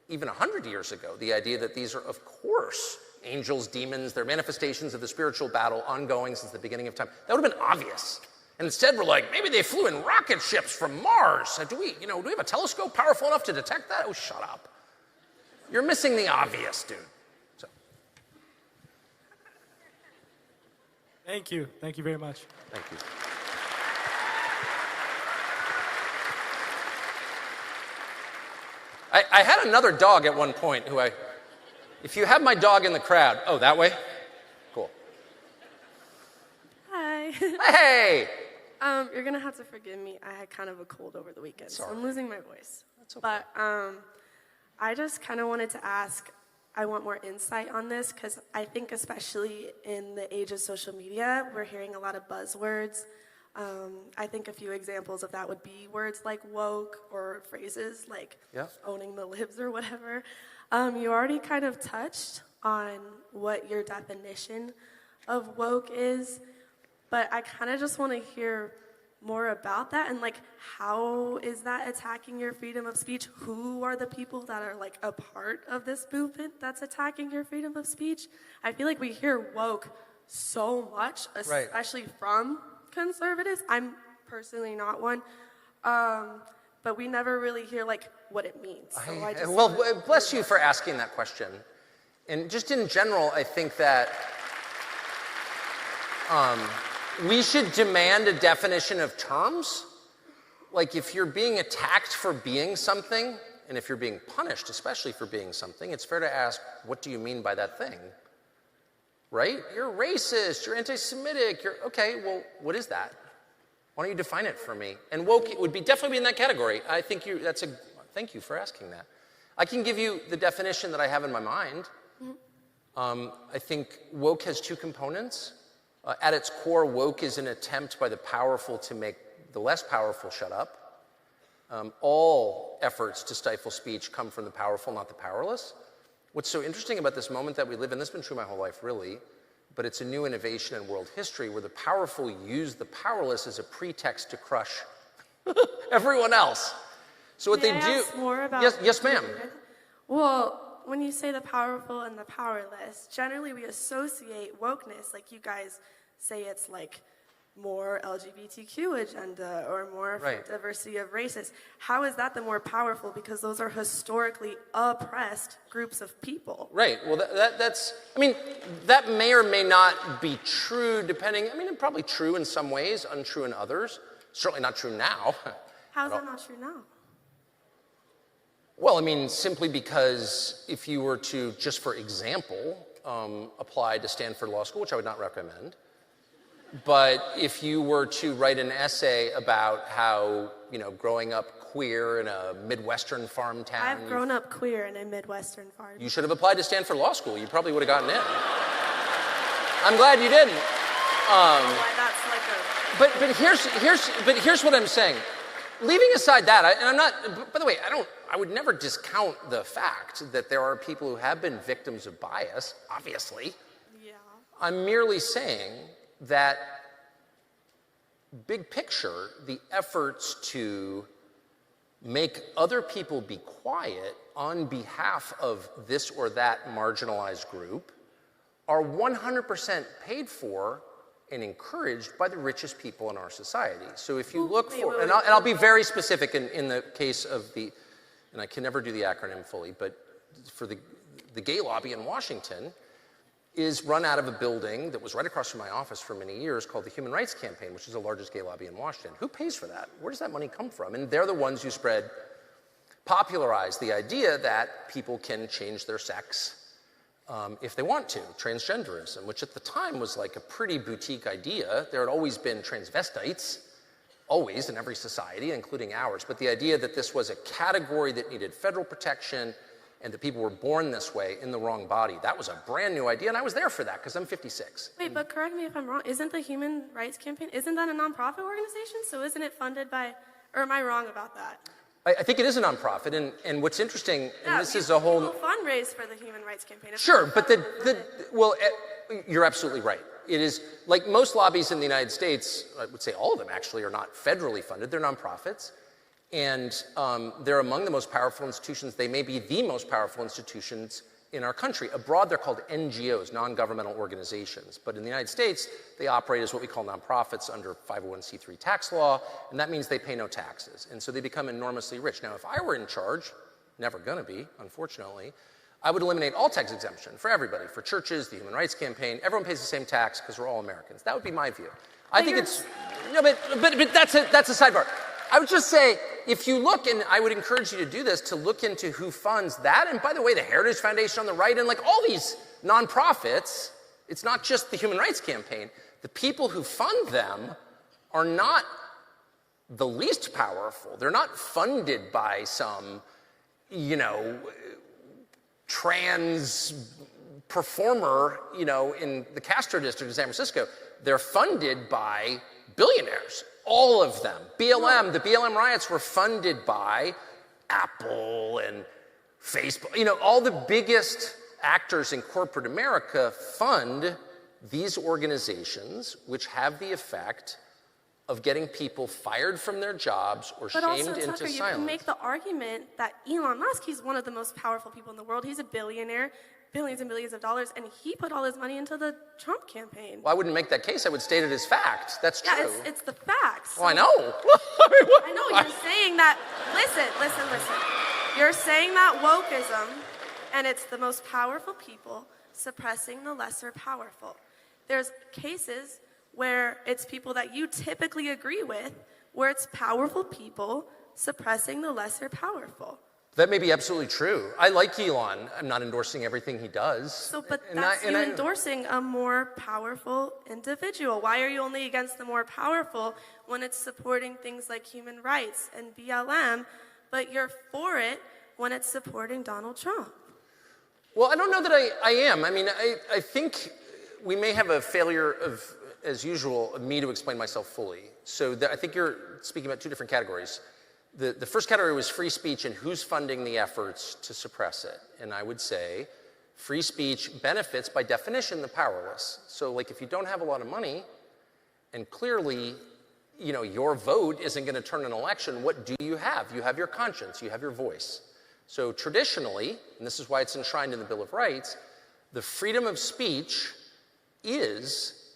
even 100 years ago, the idea that these are, of course, angels, demons, they're manifestations of the spiritual battle ongoing since the beginning of time, that would have been obvious. And instead we're maybe they flew in rocket ships from Mars. Do we have a telescope powerful enough to detect that? Oh, shut up. You're missing the obvious, dude. Thank you. Thank you very much. Thank you. I had another dog at one point if you have my dog in the crowd, oh, that way? Cool. Hi. Hey! You're going to have to forgive me. I had kind of a cold over the weekend, so I'm losing my voice. That's okay. But I just kind of wanted to ask, I want more insight on this because I think especially in the age of social media, we're hearing a lot of buzzwords. I think a few examples of that would be words like woke or phrases like owning the libs or whatever. You already kind of touched on what your definition of woke is, but I kind of just want to hear more about that and how is that attacking your freedom of speech? Who are the people that are a part of this movement that's attacking your freedom of speech? I feel like we hear woke so much, especially from conservatives. I'm personally not one, but we never really hear what it means. So bless you for asking that question. And just in general, I think that we should demand a definition of terms. If you're being attacked for being something, and if you're being punished, especially for being something, it's fair to ask, what do you mean by that thing? Right? You're racist, you're anti-Semitic, okay, well, what is that? Why don't you define it for me? And woke would definitely be in that category. I think thank you for asking that. I can give you the definition that I have in my mind. I think woke has two components. At its core, woke is an attempt by the powerful to make the less powerful shut up. All efforts to stifle speech come from the powerful, not the powerless. What's so interesting about this moment that we live in, this has been true my whole life, really, but it's a new innovation in world history where the powerful use the powerless as a pretext to crush everyone else. So what May they I do... ask more about Yes, ma'am. Well, when you say the powerful and the powerless, generally we associate wokeness, like you guys say it's like more LGBTQ agenda or more Right. diversity of races. How is that the more powerful? Because those are historically oppressed groups of people. Right. Well, that's, I mean, that may or may not be true depending, I mean, it's probably true in some ways, untrue in others. Certainly not true now. How is that not true now? Well, I mean, simply because if you were to, just for example, apply to Stanford Law School, which I would not recommend, but if you were to write an essay about how, you know, growing up queer in a Midwestern farm town. I've grown up queer in a Midwestern farm. You should have applied to Stanford Law School. You probably would have gotten in. I'm glad you didn't. But here's what I'm saying. Leaving aside that, and I'm not, by the way, I would never discount the fact that there are people who have been victims of bias, obviously. Yeah. I'm merely saying that big picture, the efforts to make other people be quiet on behalf of this or that marginalized group are 100% paid for and encouraged by the richest people in our society. So if you look for, and I'll be very specific in the case of the, and I can never do the acronym fully, but for the gay lobby in Washington is run out of a building that was right across from my office for many years called the Human Rights Campaign, which is the largest gay lobby in Washington. Who pays for that? Where does that money come from? And they're the ones who popularize the idea that people can change their sex if they want to, transgenderism, which at the time was like a pretty boutique idea. There had always been transvestites, always in every society, including ours, but the idea that this was a category that needed federal protection and that people were born this way in the wrong body, that was a brand new idea, and I was there for that because I'm 56. Wait, but correct me if I'm wrong, isn't the Human Rights Campaign, isn't that a nonprofit organization? So isn't it funded by, or am I wrong about that? I think it is a nonprofit, and what's interesting, and this is a whole... People fundraise for the Human Rights Campaign. Sure, but you're absolutely right. It is, like most lobbies in the United States, I would say all of them actually are not federally funded, they're nonprofits, and they're among the most powerful institutions. They may be the most powerful institutions in our country. Abroad, they're called NGOs, non-governmental organizations. But in the United States, they operate as what we call nonprofits under 501c3 tax law, and that means they pay no taxes. And so they become enormously rich. Now, if I were in charge, never gonna be, unfortunately, I would eliminate all tax exemption for everybody, for churches, the Human Rights Campaign. Everyone pays the same tax because we're all Americans. That would be my view. I think it's, no, but that's a sidebar. I would just say, if you look, and I would encourage you to do this, to look into who funds that, and by the way, the Heritage Foundation on the right, and like all these nonprofits, it's not just the Human Rights Campaign, the people who fund them are not the least powerful. They're not funded by some, you know, trans performer, you know, in the Castro district of San Francisco. They're funded by billionaires. All of them. BLM, the BLM riots were funded by Apple and Facebook. You know, all the biggest actors in corporate America fund these organizations, which have the effect of getting people fired from their jobs or shamed into silence. But also, Tucker, you can make the argument that Elon Musk, he's one of the most powerful people in the world. He's a billionaire, billions and billions of dollars, and he put all his money into the Trump campaign. Well, I wouldn't make that case. I would state it as fact. That's true. Yeah, it's the facts. Well, I know. I know, you're saying that, listen. You're saying that wokeism, and it's the most powerful people suppressing the lesser powerful. There's cases where it's people that you typically agree with, where it's powerful people suppressing the lesser powerful. That may be absolutely true. I like Elon. I'm not endorsing everything he does. So, but that's you endorsing a more powerful individual. Why are you only against the more powerful when it's supporting things like human rights and BLM, but you're for it when it's supporting Donald Trump? Well, I don't know that I am. I mean, I think we may have a failure of, as usual, of me to explain myself fully. So I think you're speaking about two different categories. The first category was free speech and who's funding the efforts to suppress it. And I would say free speech benefits, by definition, the powerless. So like if you don't have a lot of money and clearly, you know, your vote isn't going to turn an election, what do you have? You have your conscience, you have your voice. So traditionally, and this is why it's enshrined in the Bill of Rights, the freedom of speech is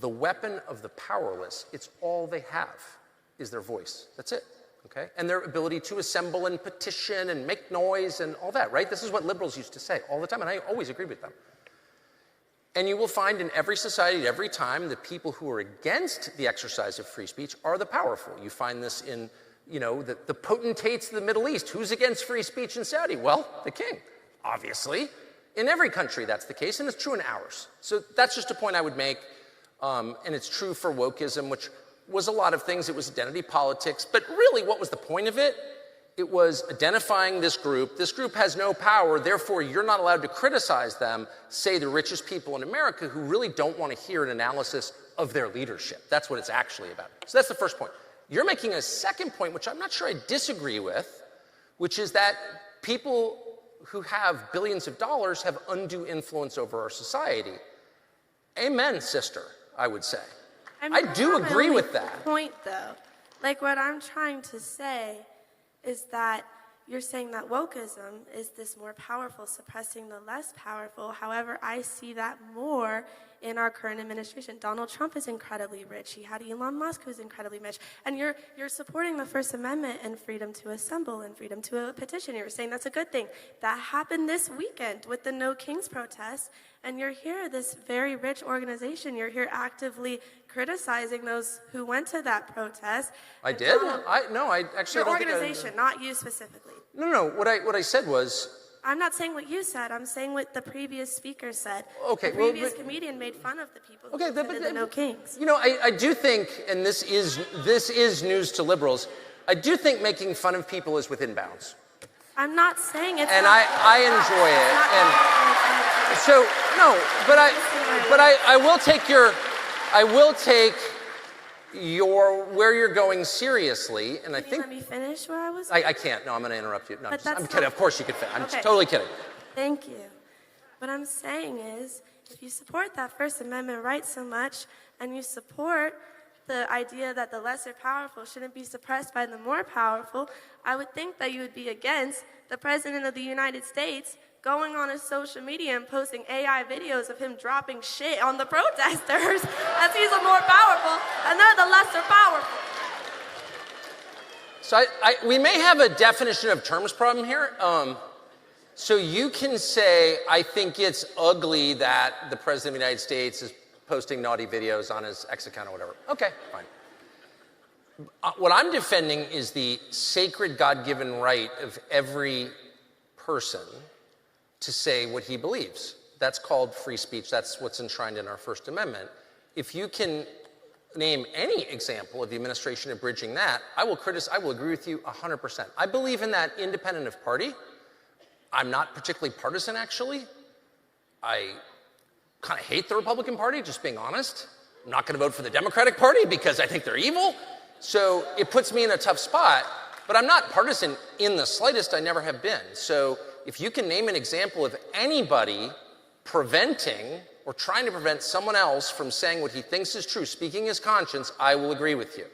the weapon of the powerless. It's all they have is their voice. That's it. Okay? And their ability to assemble and petition and make noise and all that, right? This is what liberals used to say all the time, and I always agree with them. And you will find in every society, at every time, the people who are against the exercise of free speech are the powerful. You find this in, you know, the potentates of the Middle East. Who's against free speech in Saudi? Well, the king, obviously. In every country, that's the case, and it's true in ours. So that's just a point I would make, and it's true for wokeism, which was a lot of things. It was identity politics, but really what was the point of it? It was identifying this group. This group has no power, therefore you're not allowed to criticize them, say the richest people in America who really don't want to hear an analysis of their leadership. That's what it's actually about. So that's the first point. You're making a second point, which I'm not sure I disagree with, which is that people who have billions of dollars have undue influence over our society. Amen, sister, I would say. I do agree with that. Point though, like what I'm trying to say is that you're saying that wokeism is this more powerful, suppressing the less powerful. However, I see that more in our current administration. Donald Trump is incredibly rich. He had Elon Musk, who's incredibly rich. And you're supporting the First Amendment and freedom to assemble and freedom to petition. You're saying that's a good thing. That happened this weekend with the No Kings protest. And you're here, this very rich organization, you're here actively criticizing those who went to that protest. I did? I actually don't think your organization, not you specifically. No. What I said was, I'm not saying what you said. I'm saying what the previous speaker said. Okay, the previous comedian made fun of the people who defended the No Kings. You know, I do think, and this is news to liberals, I do think making fun of people is within bounds. I'm not saying it's. And not I enjoy it. And so no, but I will take your where you're going seriously, and I think. Let me finish where I was. I can't. No, I'm going to interrupt you. No, I'm kidding. Not, of course you could. I'm okay. Totally kidding. Thank you. What I'm saying is, if you support that First Amendment right so much, and you support the idea that the lesser powerful shouldn't be suppressed by the more powerful, I would think that you would be against the President of the United States going on his social media and posting AI videos of him dropping shit on the protesters as he's the more powerful and they're the lesser powerful. So we may have a definition of terms problem here. So you can say, I think it's ugly that the President of the United States is posting naughty videos on his X account or whatever. Okay, fine. What I'm defending is the sacred God-given right of every person to say what he believes. That's called free speech. That's what's enshrined in our First Amendment. If you can name any example of the administration abridging that, I will agree with you 100%. I believe in that independent of party. I'm not particularly partisan, actually. I kind of hate the Republican Party, just being honest. I'm not going to vote for the Democratic Party because I think they're evil. So it puts me in a tough spot, but I'm not partisan in the slightest. I never have been. So if you can name an example of anybody preventing or trying to prevent someone else from saying what he thinks is true, speaking his conscience, I will agree with you.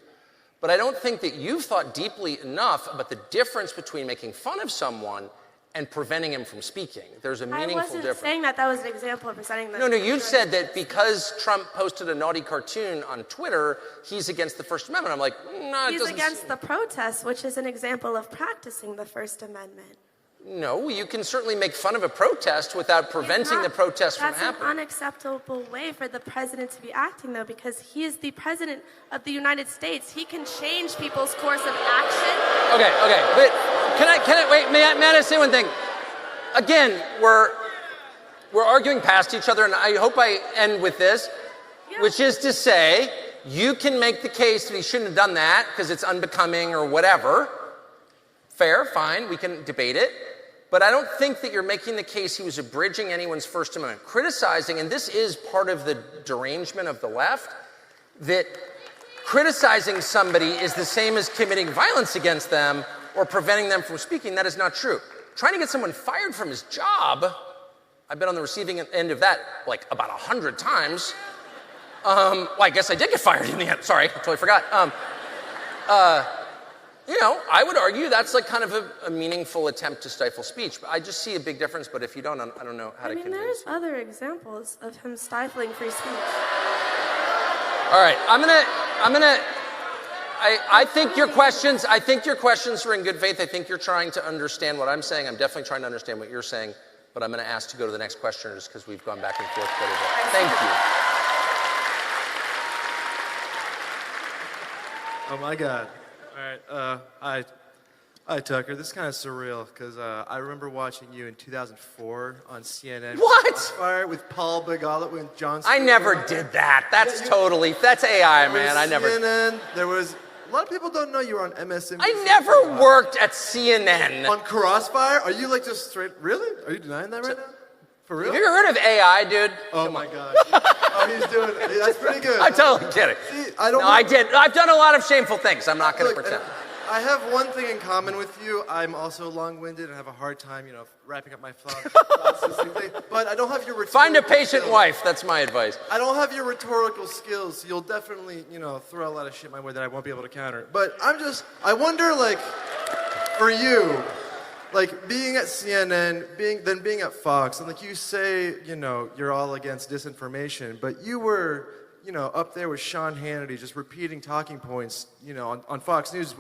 But I don't think that you've thought deeply enough about the difference between making fun of someone and preventing him from speaking. There's a meaningful difference. I wasn't saying that was an example of presenting the... No, you've said that because Trump posted a naughty cartoon on Twitter, he's against the First Amendment. I'm like, no, He's against the protests, which is an example of practicing the First Amendment. No, you can certainly make fun of a protest without preventing the protest from happening. That's an unacceptable way for the president to be acting, though, because he is the president of the United States. He can change people's course of action. Okay, but wait, may I say one thing? Again, we're arguing past each other, and I hope I end with this, which is to say, you can make the case that he shouldn't have done that because it's unbecoming or whatever. Fair, fine, we can debate it. But I don't think that you're making the case he was abridging anyone's First Amendment. Criticizing, and this is part of the derangement of the left, that criticizing somebody is the same as committing violence against them or preventing them from speaking. That is not true. Trying to get someone fired from his job, I've been on the receiving end of that like about 100 times. Well, I guess I did get fired in the end. Sorry, I totally forgot. You know, I would argue that's like kind of a meaningful attempt to stifle speech. I just see a big difference, but if you don't, I don't know how to convince you. There's other examples of him stifling free speech. All right, I think your questions were in good faith. I think you're trying to understand what I'm saying. I'm definitely trying to understand what you're saying, but I'm going to ask to go to the next questioner just because we've gone back and forth quite a bit. Thank you. Oh my God. All right. Hi, Tucker. This is kind of surreal because I remember watching you in 2004 on CNN. What? Fire with Paul Begala with John. I never did that. That's AI, man. I never. CNN. There was a lot of people don't know you were on MSNBC. I never worked at CNN. On Crossfire? Are you like just straight? Really? Are you denying that right now? For real? Have you heard of AI, dude? Oh my God. Oh, he's doing it. That's pretty good. I'm totally kidding. See, I don't. No, I did. I've done a lot of shameful things. I'm not going to pretend. I have one thing in common with you. I'm also long-winded and have a hard time, wrapping up my thoughts. But I don't have your rhetorical Find a patient skills. wife. That's my advice. I don't have your rhetorical skills, so you'll definitely, throw a lot of shit my way that I won't be able to counter. But I wonder, for you, being at CNN, being at Fox, and you say, you're all against disinformation, but you were, up there with Sean Hannity, just repeating talking points, on Fox News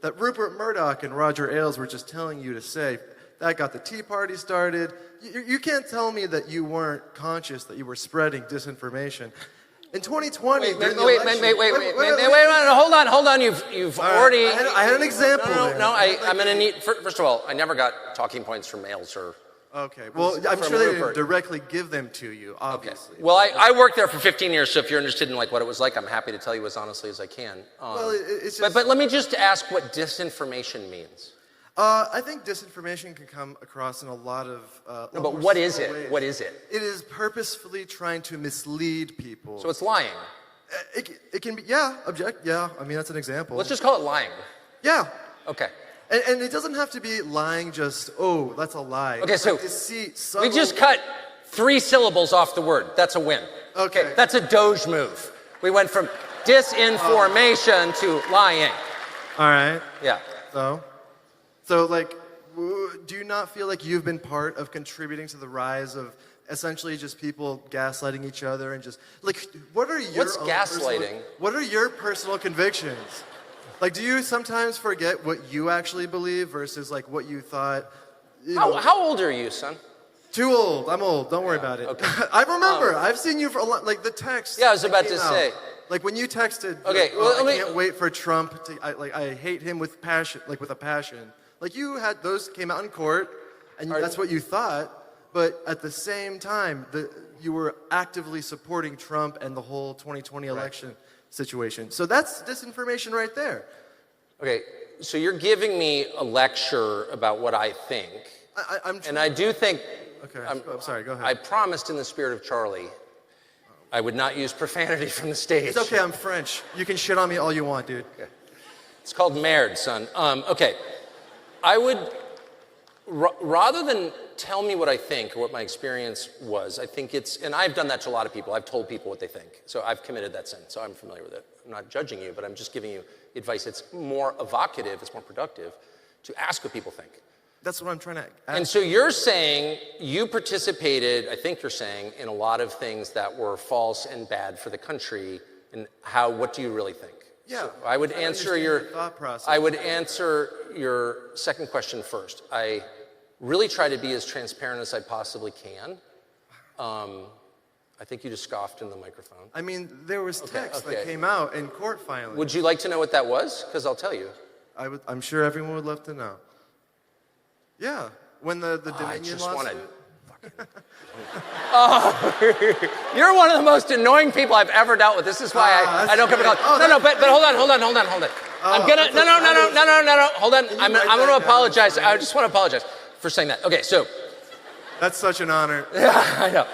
that Rupert Murdoch and Roger Ailes were just telling you to say. That got the Tea Party started. You can't tell me that you weren't conscious that you were spreading disinformation. In 2020, wait, hold on. You've already. I had an example. No. I'm going to need. First of all, I never got talking points from Ailes or. Okay. Well, I'm sure they didn't directly give them to you, obviously. Okay. Well, I worked there for 15 years, so if you're interested in what it was like, I'm happy to tell you as honestly as I can. It's just. But let me just ask what disinformation means. I think disinformation can come across in a lot of. No, but what is it? Ways. What is it? It is purposefully trying to mislead people. So it's lying. It can be, yeah, yeah. I mean, that's an example. Let's just call it lying. Yeah. Okay. And it doesn't have to be lying just, that's a lie. Okay, so deceit, we just cut 3 syllables off the word. That's a win. Okay. That's a Doge move. We went from disinformation to lying. All right. Yeah. So, do you not feel like you've been part of contributing to the rise of essentially just people gaslighting each other and just, what are your What's gaslighting? What are your personal convictions? Do you sometimes forget what you actually believe versus what you thought? How old are you, son? Too old. I'm old. Don't worry about it. Okay. I remember. I've seen you for a lot. The text. Yeah, I was about to say. When you texted. Okay. I can't wait for Trump to. I hate him with passion. With a passion. You had those came out in court, and that's what you thought. But at the same time, you were actively supporting Trump and the whole 2020 election situation. So that's disinformation right there. Okay, so you're giving me a lecture about what I think. And I do think... Okay, I'm sorry, go ahead. I promised in the spirit of Charlie I would not use profanity from the stage. It's okay, I'm French. You can shit on me all you want, dude. Okay. It's called merde, son. Okay, I would... rather than tell me what I think or what my experience was, I think it's, and I've done that to a lot of people. I've told people what they think. So I've committed that sin. So I'm familiar with it. I'm not judging you, but I'm just giving you advice. It's more evocative, it's more productive to ask what people think. That's what I'm trying to ask. And so you're saying you participated, I think you're saying, in a lot of things that were false and bad for the country. And what do you really think? Yeah. So I would answer your thought process. I would answer your second question first. I really try to be as transparent as I possibly can. I think you just scoffed in the microphone. I mean, there was text that came out in court filing. Would you like to know what that was? Because I'll tell you. I'm sure everyone would love to know. Yeah, when the Dominion lawsuit. You're one of the most annoying people I've ever dealt with. This is why I don't come to college. But hold on. I'm gonna, no. Hold on. I'm gonna apologize. I just want to apologize for saying that. Okay, so. That's such an honor. Yeah, I know.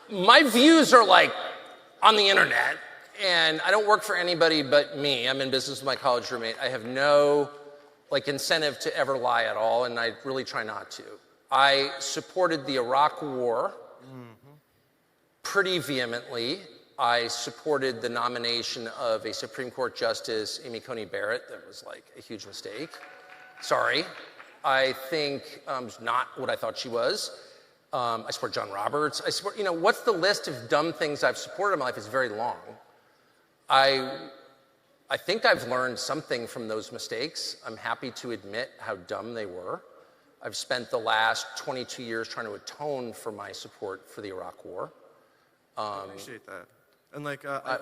My views are like on the internet, and I don't work for anybody but me. I'm in business with my college roommate. I have no incentive to ever lie at all, and I really try not to. I supported the Iraq War pretty vehemently. I supported the nomination of a Supreme Court Justice, Amy Coney Barrett. That was like a huge mistake. Sorry. I think not what I thought she was. I support John Roberts. I support, what's the list of dumb things I've supported in my life is very long. I think I've learned something from those mistakes. I'm happy to admit how dumb they were. I've spent the last 22 years trying to atone for my support for the Iraq War. I appreciate that. And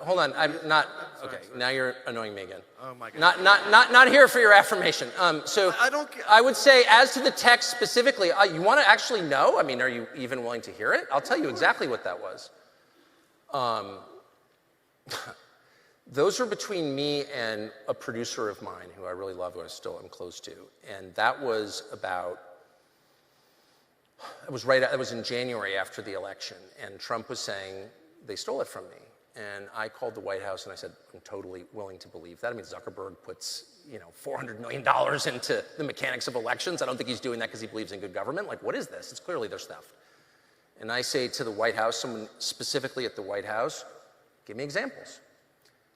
hold on, I'm not, okay, now you're annoying me again. Oh my God. Not here for your affirmation. So I would say, as to the text specifically, you want to actually know? I mean, are you even willing to hear it? I'll tell you exactly what that was. Those were between me and a producer of mine who I really love, who I still am close to. And that was about, it was in January after the election, and Trump was saying, they stole it from me. And I called the White House and I said, I'm totally willing to believe that. I mean, Zuckerberg puts, $400 million into the mechanics of elections. I don't think he's doing that because he believes in good government. Like, what is this? It's clearly their stuff. And I say to the White House, someone specifically at the White House, give me examples.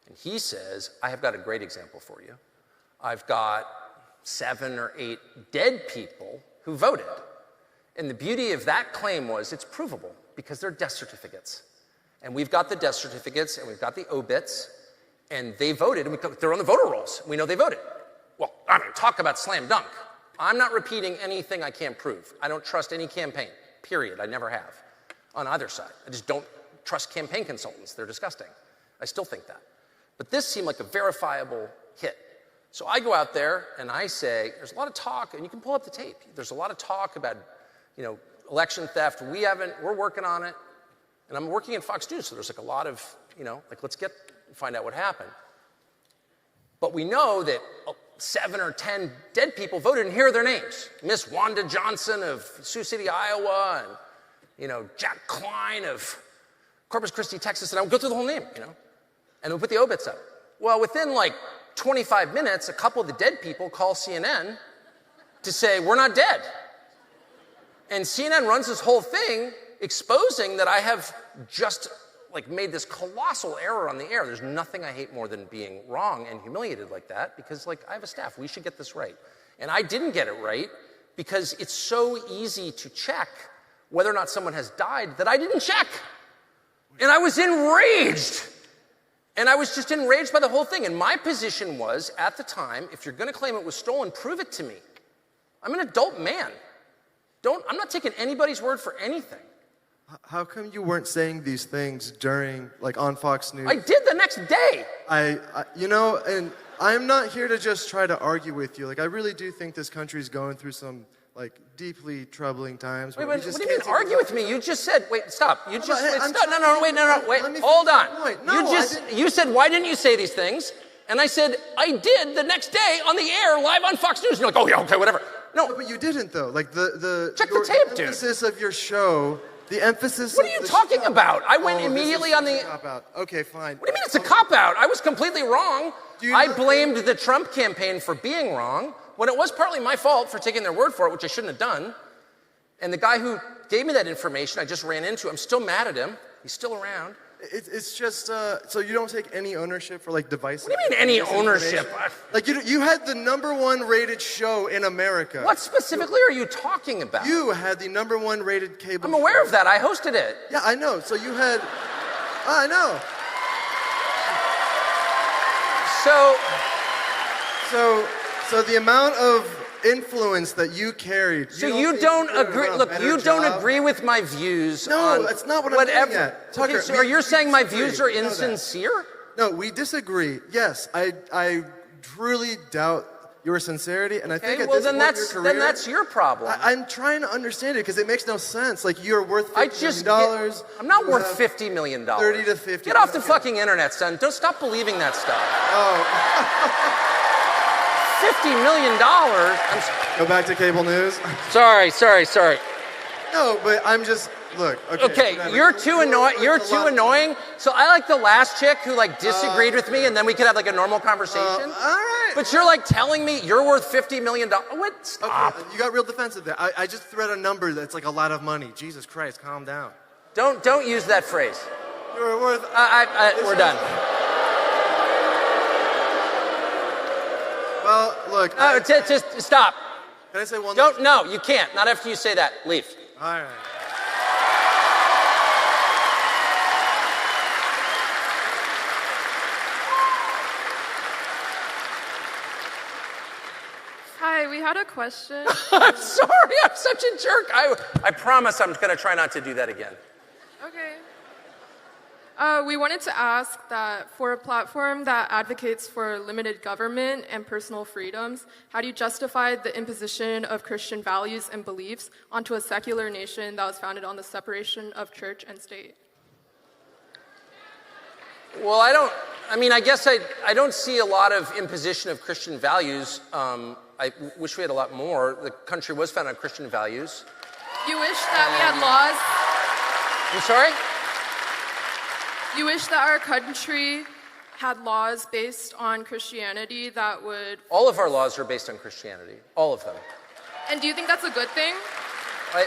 And he says, I have got a great example for you. I've got 7 or 8 dead people who voted. And the beauty of that claim was it's provable because they're death certificates. And we've got the death certificates, and we've got the obits, and they voted, and they're on the voter rolls. We know they voted. Well, I mean, talk about slam dunk. I'm not repeating anything I can't prove. I don't trust any campaign, period. I never have, on either side. I just don't trust campaign consultants. They're disgusting. I still think that. But this seemed like a verifiable hit. So I go out there, and I say, there's a lot of talk, and you can pull up the tape. There's a lot of talk about, election theft. We're working on it. And I'm working at Fox News, so there's a lot of, let's find out what happened. But we know that 7 or 10 dead people voted, and here are their names. Miss Wanda Johnson of Sioux City, Iowa, and, Jack Klein of Corpus Christi, Texas, and I would go through the whole name, and we put the obits up. Well, within 25 minutes, a couple of the dead people call CNN to say, we're not dead. And CNN runs this whole thing exposing that I have just made this colossal error on the air. There's nothing I hate more than being wrong and humiliated like that, because I have a staff. We should get this right. And I didn't get it right because it's so easy to check whether or not someone has died that I didn't check. And I was enraged. And I was just enraged by the whole thing. And my position was, at the time, if you're going to claim it was stolen, prove it to me. I'm an adult man. I'm not taking anybody's word for anything. How come you weren't saying these things during, on Fox News? I did the next day. And I'm not here to just try to argue with you. I really do think this country's going through some, deeply troubling times. Wait, what do you mean argue with me? You just said, wait, stop. You just, stop. Wait, hold on. You said, why didn't you say these things? And I said, I did the next day on the air, live on Fox News. And you're like, oh, yeah, okay, whatever. No, but you didn't, though. Check the tape, dude. The emphasis of your show... The emphasis. What are you talking about? I went immediately on the. Cop-out. Okay, fine. What do you mean it's a cop-out? I was completely wrong. I blamed the Trump campaign for being wrong when it was partly my fault for taking their word for it, which I shouldn't have done. And the guy who gave me that information, I just ran into. I'm still mad at him. He's still around. It's just so you don't take any ownership for devices. What do you mean any ownership? You had the #1 rated show in America. What specifically are you talking about? You had the #1 rated cable. I'm aware of that. I hosted it. Yeah, I know. So you had. I know. So the amount of influence that you carried. So you don't agree. Look, you don't agree with my views. No, that's not what I'm getting at. Tucker, so are you saying my views are insincere? No, we disagree. Yes, I truly doubt your sincerity, and I think at well, this then point in your career, then that's your problem. I'm trying to understand it because it makes no sense. Like, you're worth $50 million. I'm not worth $50 million. 30 to 50. Get off the fucking internet, son. Don't stop believing that stuff. Oh. $50 million? Go back to cable news. Sorry. No, but I'm just, look. Okay, you're too annoying. So I like the last chick who like disagreed with me, and then we could have like a normal conversation. All right. But you're like telling me you're worth $50 million. What? Stop. Okay, you got real defensive there. I just threw out a number that's like a lot of money. Jesus Christ, calm down. Don't use that phrase. You're worth. We're done. Well, look. Just stop. Can I say one? No, you can't. Not after you say that. Leave. All right. Hi, we had a question. I'm sorry, I'm such a jerk. I promise I'm going to try not to do that again. Okay. We wanted to ask that for a platform that advocates for limited government and personal freedoms, how do you justify the imposition of Christian values and beliefs onto a secular nation that was founded on the separation of church and state? Well, I guess I don't see a lot of imposition of Christian values. I wish we had a lot more. The country was founded on Christian values. You wish that we had laws? I'm sorry? You wish that our country had laws based on Christianity that would... All of our laws are based on Christianity. All of them. And do you think that's a good thing?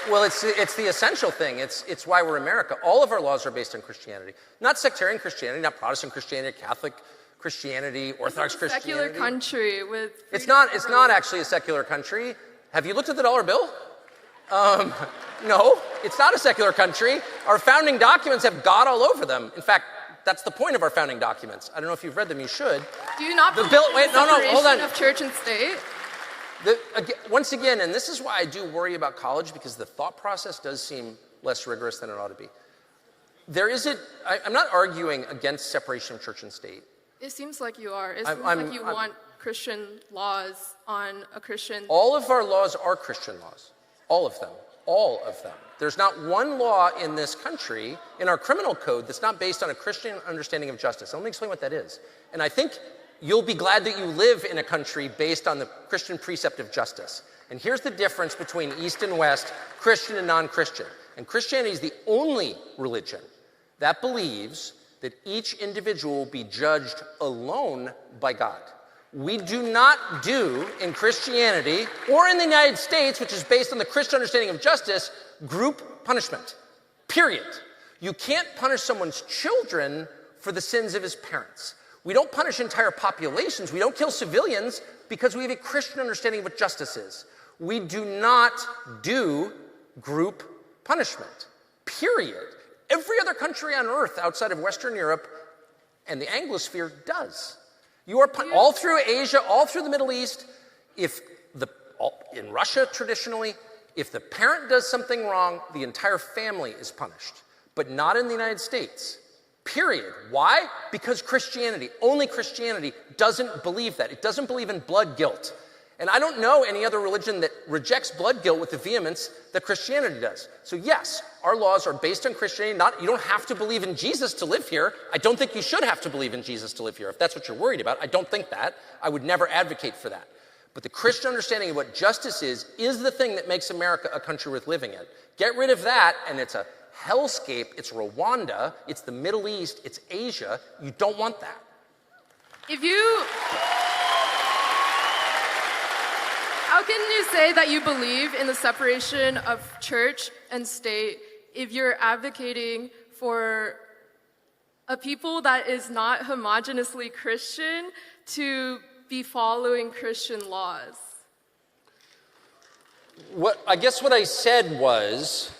Well, it's the essential thing. It's why we're America. All of our laws are based on Christianity. Not sectarian Christianity, not Protestant Christianity, Catholic Christianity, Orthodox Christianity. It's a secular country with... It's not actually a secular country. Have you looked at the dollar bill? No, it's not a secular country. Our founding documents have God all over them. In fact, that's the point of our founding documents. I don't know if you've read them. You should. Do you not believe in the separation of church and state? Once again, and this is why I do worry about college, because the thought process does seem less rigorous than it ought to be. I'm not arguing against separation of church and state. It seems like you are. It seems like you want Christian laws on a Christian... All of our laws are Christian laws. All of them. All of them. There's not one law in this country, in our criminal code, that's not based on a Christian understanding of justice. Let me explain what that is. And I think you'll be glad that you live in a country based on the Christian precept of justice. And here's the difference between East and West, Christian and non-Christian. And Christianity is the only religion that believes that each individual will be judged alone by God. We do not do in Christianity, or in the United States, which is based on the Christian understanding of justice, group punishment. Period. You can't punish someone's children for the sins of his parents. We don't punish entire populations. We don't kill civilians because we have a Christian understanding of what justice is. We do not do group punishment. Period. Every other country on earth outside of Western Europe and the Anglosphere does. You are all through Asia, all through the Middle East. In Russia, traditionally, if the parent does something wrong, the entire family is punished. But not in the United States. Period. Why? Because Christianity, only Christianity, doesn't believe that. It doesn't believe in blood guilt. And I don't know any other religion that rejects blood guilt with the vehemence that Christianity does. So yes, our laws are based on Christianity. You don't have to believe in Jesus to live here. I don't think you should have to believe in Jesus to live here. If that's what you're worried about, I don't think that. I would never advocate for that. But the Christian understanding of what justice is the thing that makes America a country worth living in. Get rid of that, and it's a hellscape. It's Rwanda. It's the Middle East. It's Asia. You don't want that. How can you say that you believe in the separation of church and state if you're advocating for a people that is not homogeneously Christian to be following Christian laws? I guess what I said was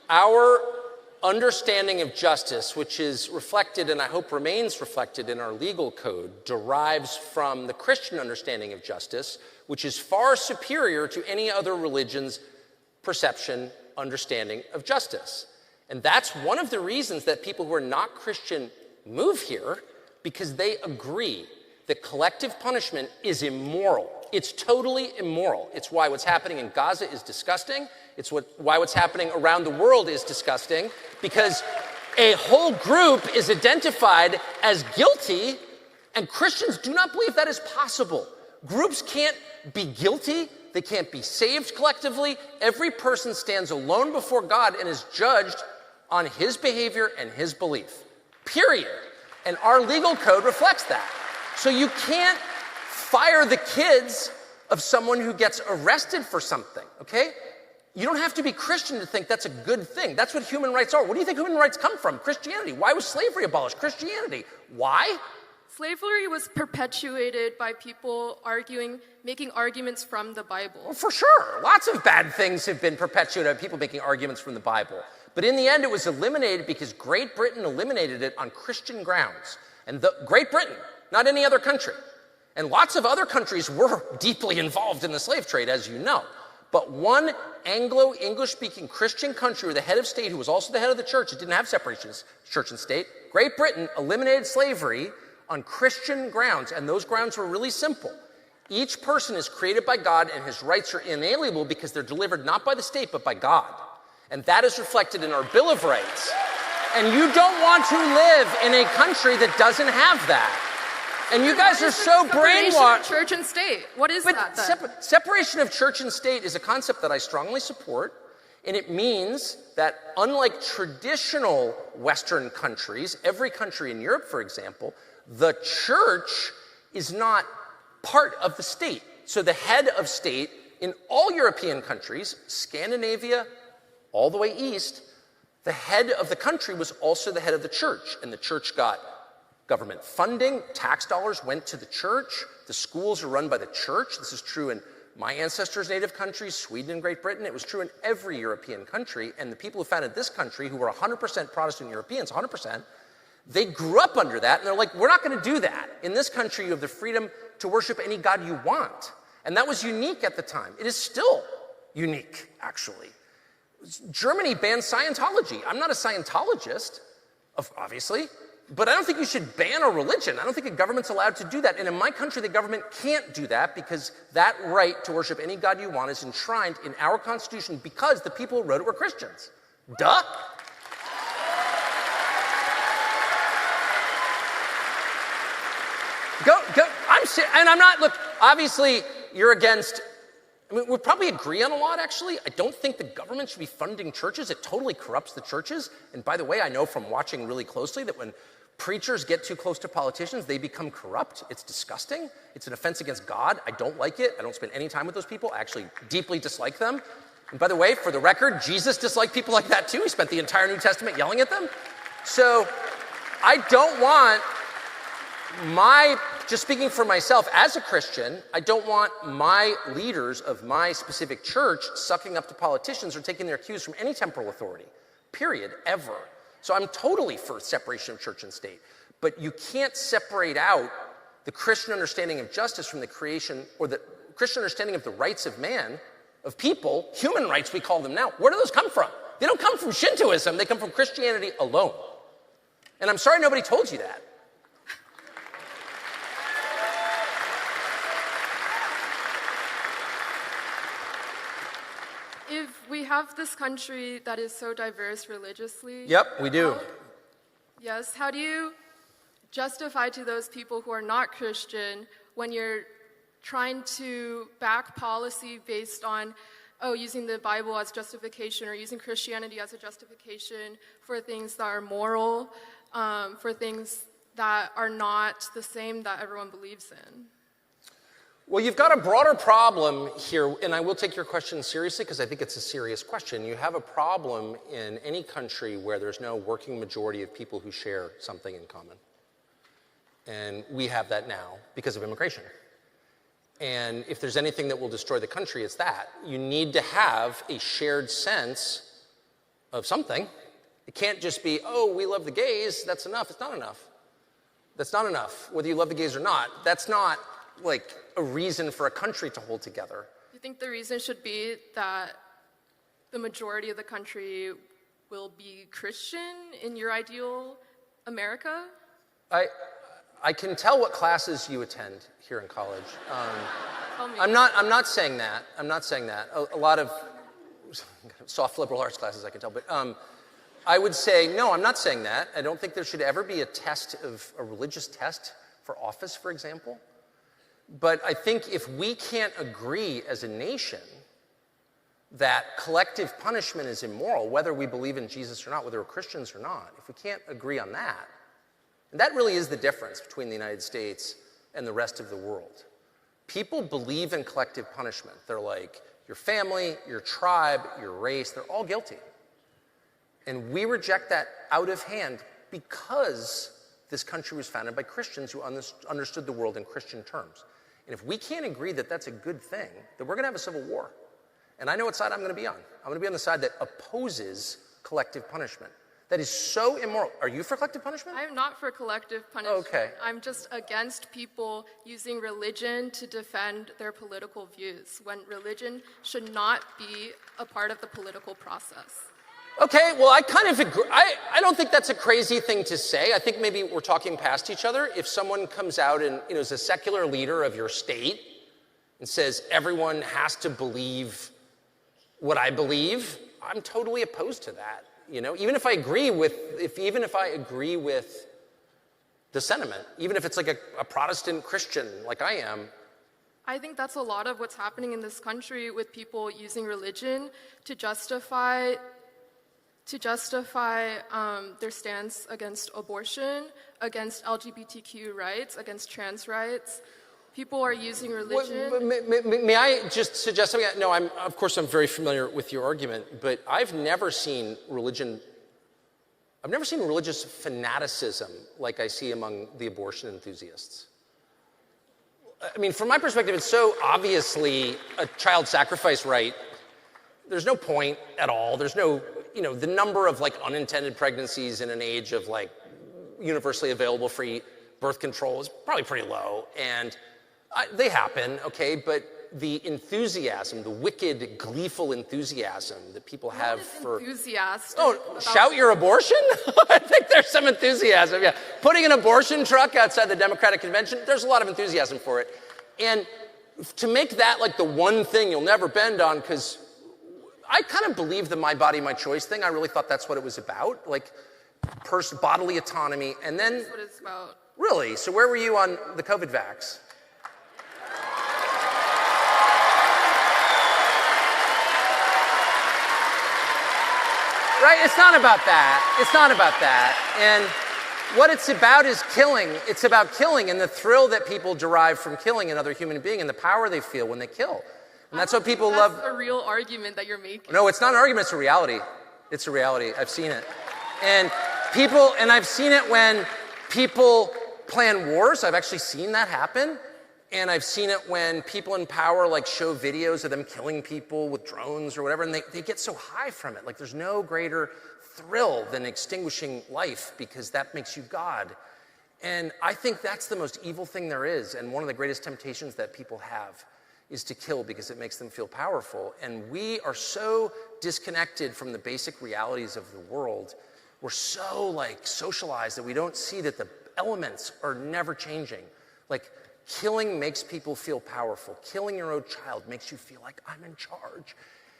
our understanding of justice, which is reflected and I hope remains reflected in our legal code, derives from the Christian understanding of justice, which is far superior to any other religion's perception, understanding of justice. And that's one of the reasons that people who are not Christian move here, because they agree that collective punishment is immoral. It's totally immoral. It's why what's happening in Gaza is disgusting. It's why what's happening around the world is disgusting, because a whole group is identified as guilty, and Christians do not believe that is possible. Groups can't be guilty. They can't be saved collectively. Every person stands alone before God and is judged on his behavior and his belief, period. And our legal code reflects that. So you can't fire the kids of someone who gets arrested for something, okay? You don't have to be Christian to think that's a good thing. That's what human rights are. What do you think human rights come from? Christianity. Why was slavery abolished? Christianity. Why? Slavery was perpetuated by people making arguments from the Bible. Well, for sure. Lots of bad things have been perpetuated by people making arguments from the Bible. But in the end, it was eliminated because Great Britain eliminated it on Christian grounds. And Great Britain, not any other country. And lots of other countries were deeply involved in the slave trade, as you know. But one Anglo-English-speaking Christian country with a head of state who was also the head of the church, it didn't have separation of church and state, Great Britain eliminated slavery on Christian grounds, and those grounds were really simple. Each person is created by God, and his rights are inalienable because they're delivered not by the state, but by God. And that is reflected in our Bill of Rights. And you don't want to live in a country that doesn't have that. And you guys are so brainwashed. Church and state. What is that then? Separation of church and state is a concept that I strongly support. And it means that unlike traditional Western countries, every country in Europe, for example, the church is not part of the state. So the head of state in all European countries, Scandinavia, all the way east, the head of the country was also the head of the church. And the church got government funding, tax dollars went to the church, the schools are run by the church. This is true in my ancestors' native countries, Sweden and Great Britain. It was true in every European country. And the people who founded this country, who were 100% Protestant Europeans, 100%, they grew up under that, and they're like, we're not going to do that. In this country, you have the freedom to worship any God you want. And that was unique at the time. It is still unique, actually. Germany banned Scientology. I'm not a Scientologist, obviously, but I don't think you should ban a religion. I don't think a government's allowed to do that. And in my country, the government can't do that because that right to worship any God you want is enshrined in our Constitution because the people who wrote it were Christians. Duh. Go. I'm not, look, obviously you're against, we'd probably agree on a lot, actually. I don't think the government should be funding churches. It totally corrupts the churches. And by the way, I know from watching really closely that when preachers get too close to politicians, they become corrupt. It's disgusting. It's an offense against God. I don't like it. I don't spend any time with those people. I actually deeply dislike them. And by the way, for the record, Jesus disliked people like that too. He spent the entire New Testament yelling at them. So I don't want just speaking for myself as a Christian, I don't want my leaders of my specific church sucking up to politicians or taking their cues from any temporal authority, period, ever. So I'm totally for separation of church and state. But you can't separate out the Christian understanding of justice from the creation, or the Christian understanding of the rights of man, of people, human rights we call them now. Where do those come from? They don't come from Shintoism, they come from Christianity alone. And I'm sorry nobody told you that. If we have this country that is so diverse religiously. Yep, we do. Yes, how do you justify to those people who are not Christian when you're trying to back policy based on, using the Bible as justification or using Christianity as a justification for things that are moral, for things that are not the same that everyone believes in? Well, you've got a broader problem here, and I will take your question seriously because I think it's a serious question. You have a problem in any country where there's no working majority of people who share something in common. And we have that now because of immigration. And if there's anything that will destroy the country, it's that. You need to have a shared sense of something. It can't just be, we love the gays, that's enough. It's not enough. That's not enough, whether you love the gays or not. That's not like a reason for a country to hold together. You think the reason should be that the majority of the country will be Christian in your ideal America? I I can tell what classes you attend here in college. I'm not saying that. I'm not saying that. A lot of soft liberal arts classes I can tell, but I would say, no, I'm not saying that. I don't think there should ever be a religious test for office, for example. But I think if we can't agree as a nation that collective punishment is immoral, whether we believe in Jesus or not, whether we're Christians or not, if we can't agree on that, and that really is the difference between the United States and the rest of the world. People believe in collective punishment. They're like, your family, your tribe, your race, they're all guilty. And we reject that out of hand because this country was founded by Christians who understood the world in Christian terms. And if we can't agree that that's a good thing, then we're going to have a civil war. And I know what side I'm going to be on. I'm going to be on the side that opposes collective punishment. That is so immoral. Are you for collective punishment? I'm not for collective punishment. Okay. I'm just against people using religion to defend their political views, when religion should not be a part of the political process. Okay, well, I kind of agree. I don't think that's a crazy thing to say. I think maybe we're talking past each other. If someone comes out and is a secular leader of your state and says everyone has to believe what I believe, I'm totally opposed to that. Even if I agree with the sentiment, even if it's like a Protestant Christian like I am. I think that's a lot of what's happening in this country with people using religion to justify their stance against abortion, against LGBTQ rights, against trans rights. People are using religion. May I just suggest something? No, of course I'm very familiar with your argument, but I've never seen religious fanaticism like I see among the abortion enthusiasts. I mean, from my perspective, it's so obviously a child sacrifice right. There's no point at all. There's no, the number of unintended pregnancies in an age of universally available free birth control is probably pretty low. And they happen, okay, but the enthusiasm, the wicked, gleeful enthusiasm that people have for... Enthusiastic. Oh, shout your abortion? I think there's some enthusiasm, yeah. Putting an abortion truck outside the Democratic Convention, there's a lot of enthusiasm for it. And to make that the one thing you'll never bend on, because I kind of believe the my body, my choice thing. I really thought that's what it was about, bodily autonomy. And then... That's what it's about. Really? So where were you on the COVID vax? Right? It's not about that. It's not about that. And what it's about is killing. It's about killing and the thrill that people derive from killing another human being and the power they feel when they kill. And that's what people love. That's a real argument that you're making. No, it's not an argument. It's a reality. It's a reality. I've seen it. And I've seen it when people plan wars. I've actually seen that happen. And I've seen it when people in power show videos of them killing people with drones or whatever, and they get so high from it. There's no greater thrill than extinguishing life because that makes you God. And I think that's the most evil thing there is, and one of the greatest temptations that people have is to kill because it makes them feel powerful. And we are so disconnected from the basic realities of the world. We're so socialized that we don't see that the elements are never changing. Killing makes people feel powerful. Killing your own child makes you feel like I'm in charge.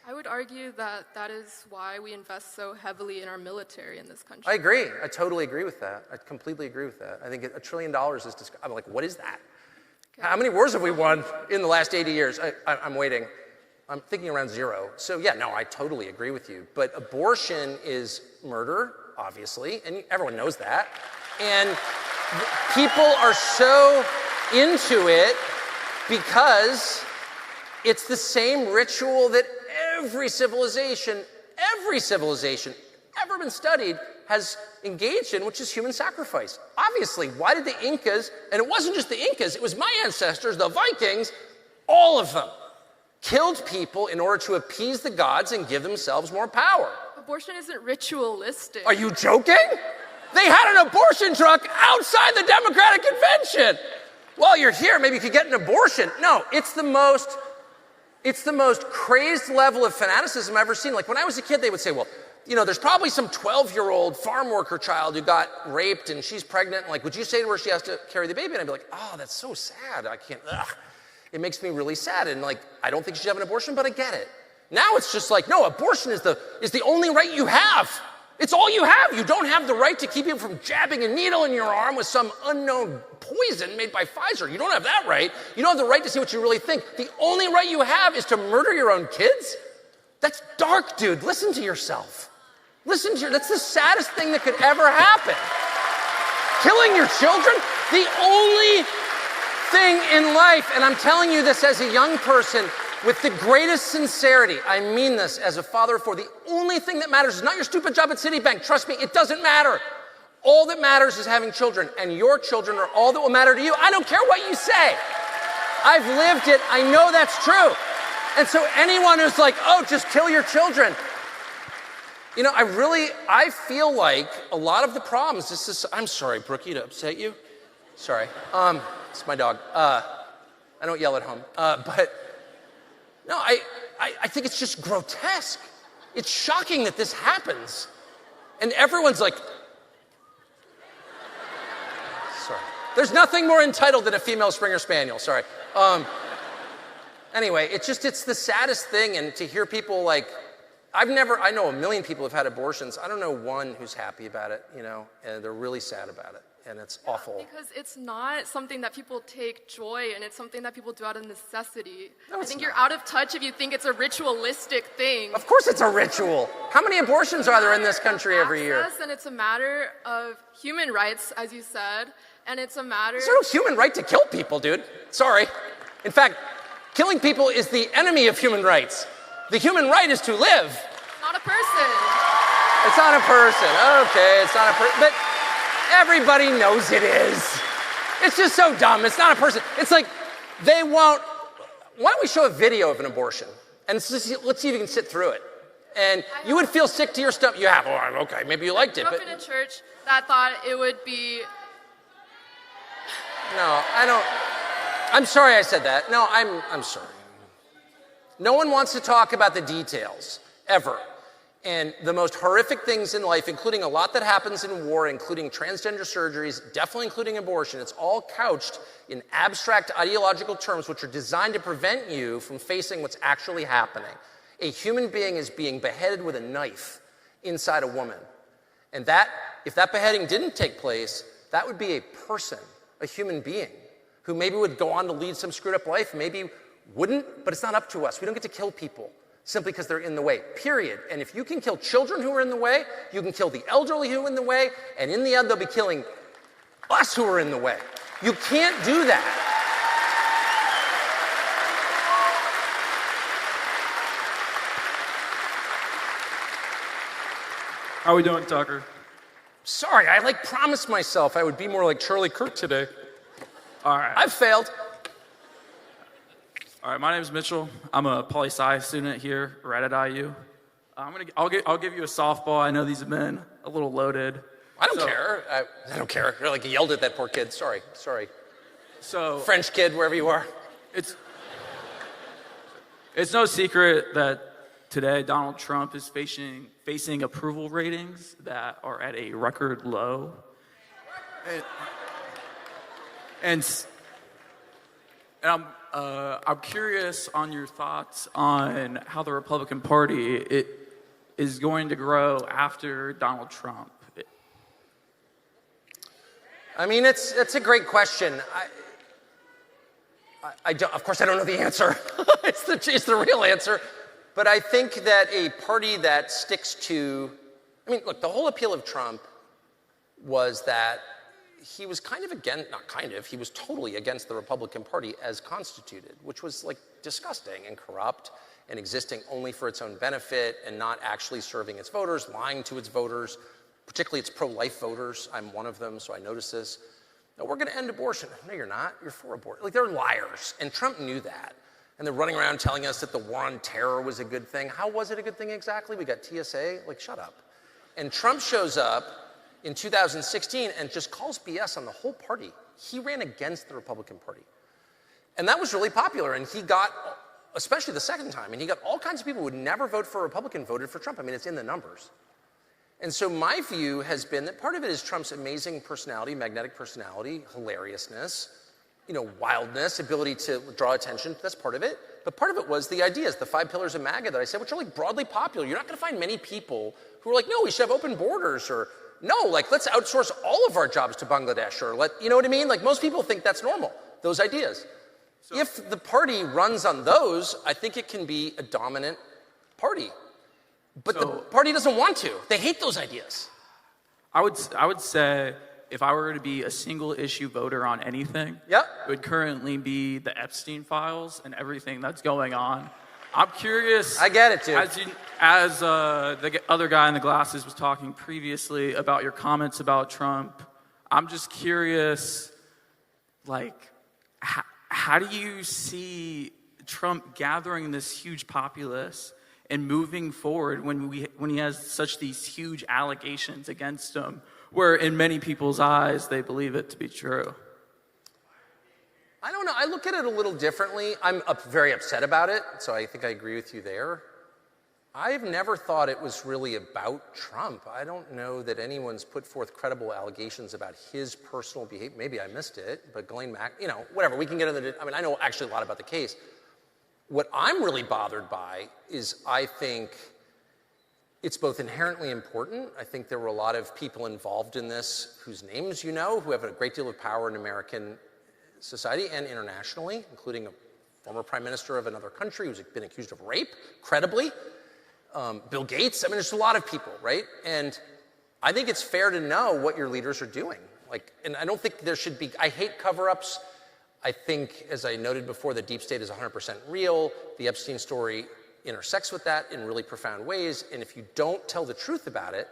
I would argue that is why we invest so heavily in our military in this country. I agree. I totally agree with that. I completely agree with that. I think $1 trillion is I'm like, what is that? Okay. How many wars have we won in the last 80 years? I'm waiting. I'm thinking around 0. So yeah, no, I totally agree with you. But abortion is murder, obviously, and everyone knows that. And people are so into it because it's the same ritual that every civilization ever been studied has engaged in, which is human sacrifice. Obviously, why did the Incas, and it wasn't just the Incas, it was my ancestors, the Vikings, all of them killed people in order to appease the gods and give themselves more power. Abortion isn't ritualistic. Are you joking? They had an abortion truck outside the Democratic Convention. While you're here, maybe you could get an abortion. No, it's the most crazed level of fanaticism I've ever seen. When I was a kid, they would say, well, you know, there's probably some 12-year-old farm worker child who got raped and she's pregnant. And like, would you say to her she has to carry the baby? And I'd be like, oh, that's so sad. I can't, ugh. It makes me really sad. And like, I don't think she should have an abortion, but I get it. Now it's just like, no, abortion is the only right you have. It's all you have. You don't have the right to keep you from jabbing a needle in your arm with some unknown poison made by Pfizer. You don't have that right. You don't have the right to see what you really think. The only right you have is to murder your own kids? That's dark, dude. Listen to yourself. That's the saddest thing that could ever happen. Killing your children? The only thing in life, and I'm telling you this as a young person, with the greatest sincerity, I mean this as a father of four, the only thing that matters is not your stupid job at Citibank. Trust me, it doesn't matter. All that matters is having children, and your children are all that will matter to you. I don't care what you say. I've lived it. I know that's true. And so anyone who's like, oh, just kill your children. You know, I feel like a lot of the problems, I'm sorry, Brookie, to upset you. Sorry. It's my dog. I don't yell at home. But no, I think it's just grotesque. It's shocking that this happens. And everyone's like, sorry. There's nothing more entitled than a female Springer Spaniel, sorry. Anyway, it's the saddest thing, and to hear people like, I know a million people have had abortions. I don't know one who's happy about it, you know, and they're really sad about it, and it's awful. Because it's not something that people take joy in, it's something that people do out of necessity. No, I think you're out of touch if you think it's a ritualistic thing. Of course it's a ritual. How many abortions are there in this country every year? And it's a matter of human rights, as you said, and it's a matter... There's no human right to kill people, dude. Sorry. In fact, killing people is the enemy of human rights. The human right is to live. Not a person. It's not a person. Okay, it's not a person. But everybody knows it is. It's just so dumb. It's not a person. It's like they won't. Why don't we show a video of an abortion? And let's see if you can sit through it. And you would feel sick to your stomach. You have. Oh, okay, maybe you liked it. I grew up in a church that thought it would be... No, I don't. I'm sorry I said that. No, I'm sorry. No one wants to talk about the details, ever. And the most horrific things in life, including a lot that happens in war, including transgender surgeries, definitely including abortion, it's all couched in abstract ideological terms which are designed to prevent you from facing what's actually happening. A human being is being beheaded with a knife inside a woman. And if that beheading didn't take place, that would be a person, a human being, who maybe would go on to lead some screwed up life, maybe wouldn't, but it's not up to us. We don't get to kill people simply because they're in the way, period. And if you can kill children who are in the way, you can kill the elderly who are in the way, and in the end, they'll be killing us who are in the way. You can't do that. How are we doing, Tucker? Sorry, I promised myself I would be more like Charlie Kirk today. All right. I've failed. All right, my name is Mitchell. I'm a poli-sci student here right at IU. I'll give you a softball. I know these have been a little loaded. I don't care. I don't care. You're like you yelled at that poor kid. Sorry. So French kid, wherever you are. It's no secret that today Donald Trump is facing approval ratings that are at a record low. And I'm curious on your thoughts on how the Republican Party is going to grow after Donald Trump. I mean, it's a great question. Of course, I don't know the answer. It's the real answer. But I think that a party that sticks to, I mean, look, the whole appeal of Trump was that he was he was totally against the Republican Party as constituted, which was disgusting and corrupt and existing only for its own benefit and not actually serving its voters, lying to its voters, particularly its pro-life voters. I'm one of them, so I notice this. No, we're going to end abortion. No, you're not. You're for abortion. They're liars, and Trump knew that. And they're running around telling us that the war on terror was a good thing. How was it a good thing exactly? We got TSA? Shut up. And Trump shows up in 2016 and just calls BS on the whole party. He ran against the Republican Party. And that was really popular. And he got, especially the second time, and he got all kinds of people who would never vote for a Republican voted for Trump. I mean, it's in the numbers. And so my view has been that part of it is Trump's amazing personality, magnetic personality, hilariousness, wildness, ability to draw attention. That's part of it. But part of it was the ideas, the 5 pillars of MAGA that I said, which are like broadly popular. You're not going to find many people who are like, no, we should have open borders, or no, like let's outsource all of our jobs to Bangladesh, or you know what I mean? Like most people think that's normal, those ideas. So, if the party runs on those, I think it can be a dominant party. But the party doesn't want to. They hate those ideas. I would say if I were to be a single issue voter on anything, it would currently be the Epstein files and everything that's going on. I'm curious. I get it, dude. As the other guy in the glasses was talking previously about your comments about Trump, I'm just curious, like, how do you see Trump gathering this huge populace and moving forward when he has such these huge allegations against him, where in many people's eyes they believe it to be true? I don't know. I look at it a little differently. I'm very upset about it, so I think I agree with you there. I've never thought it was really about Trump. I don't know that anyone's put forth credible allegations about his personal behavior. Maybe I missed it, but Ghislaine Mack, whatever. We can get into the. I know actually a lot about the case. What I'm really bothered by is I think it's both inherently important. I think there were a lot of people involved in this whose names who have a great deal of power in American society and internationally, including a former prime minister of another country who's been accused of rape, credibly. Bill Gates. There's a lot of people, right? And I think it's fair to know what your leaders are doing. And I don't think there should be. I hate cover-ups. I think, as I noted before, the deep state is 100% real. The Epstein story intersects with that in really profound ways. And if you don't tell the truth about it,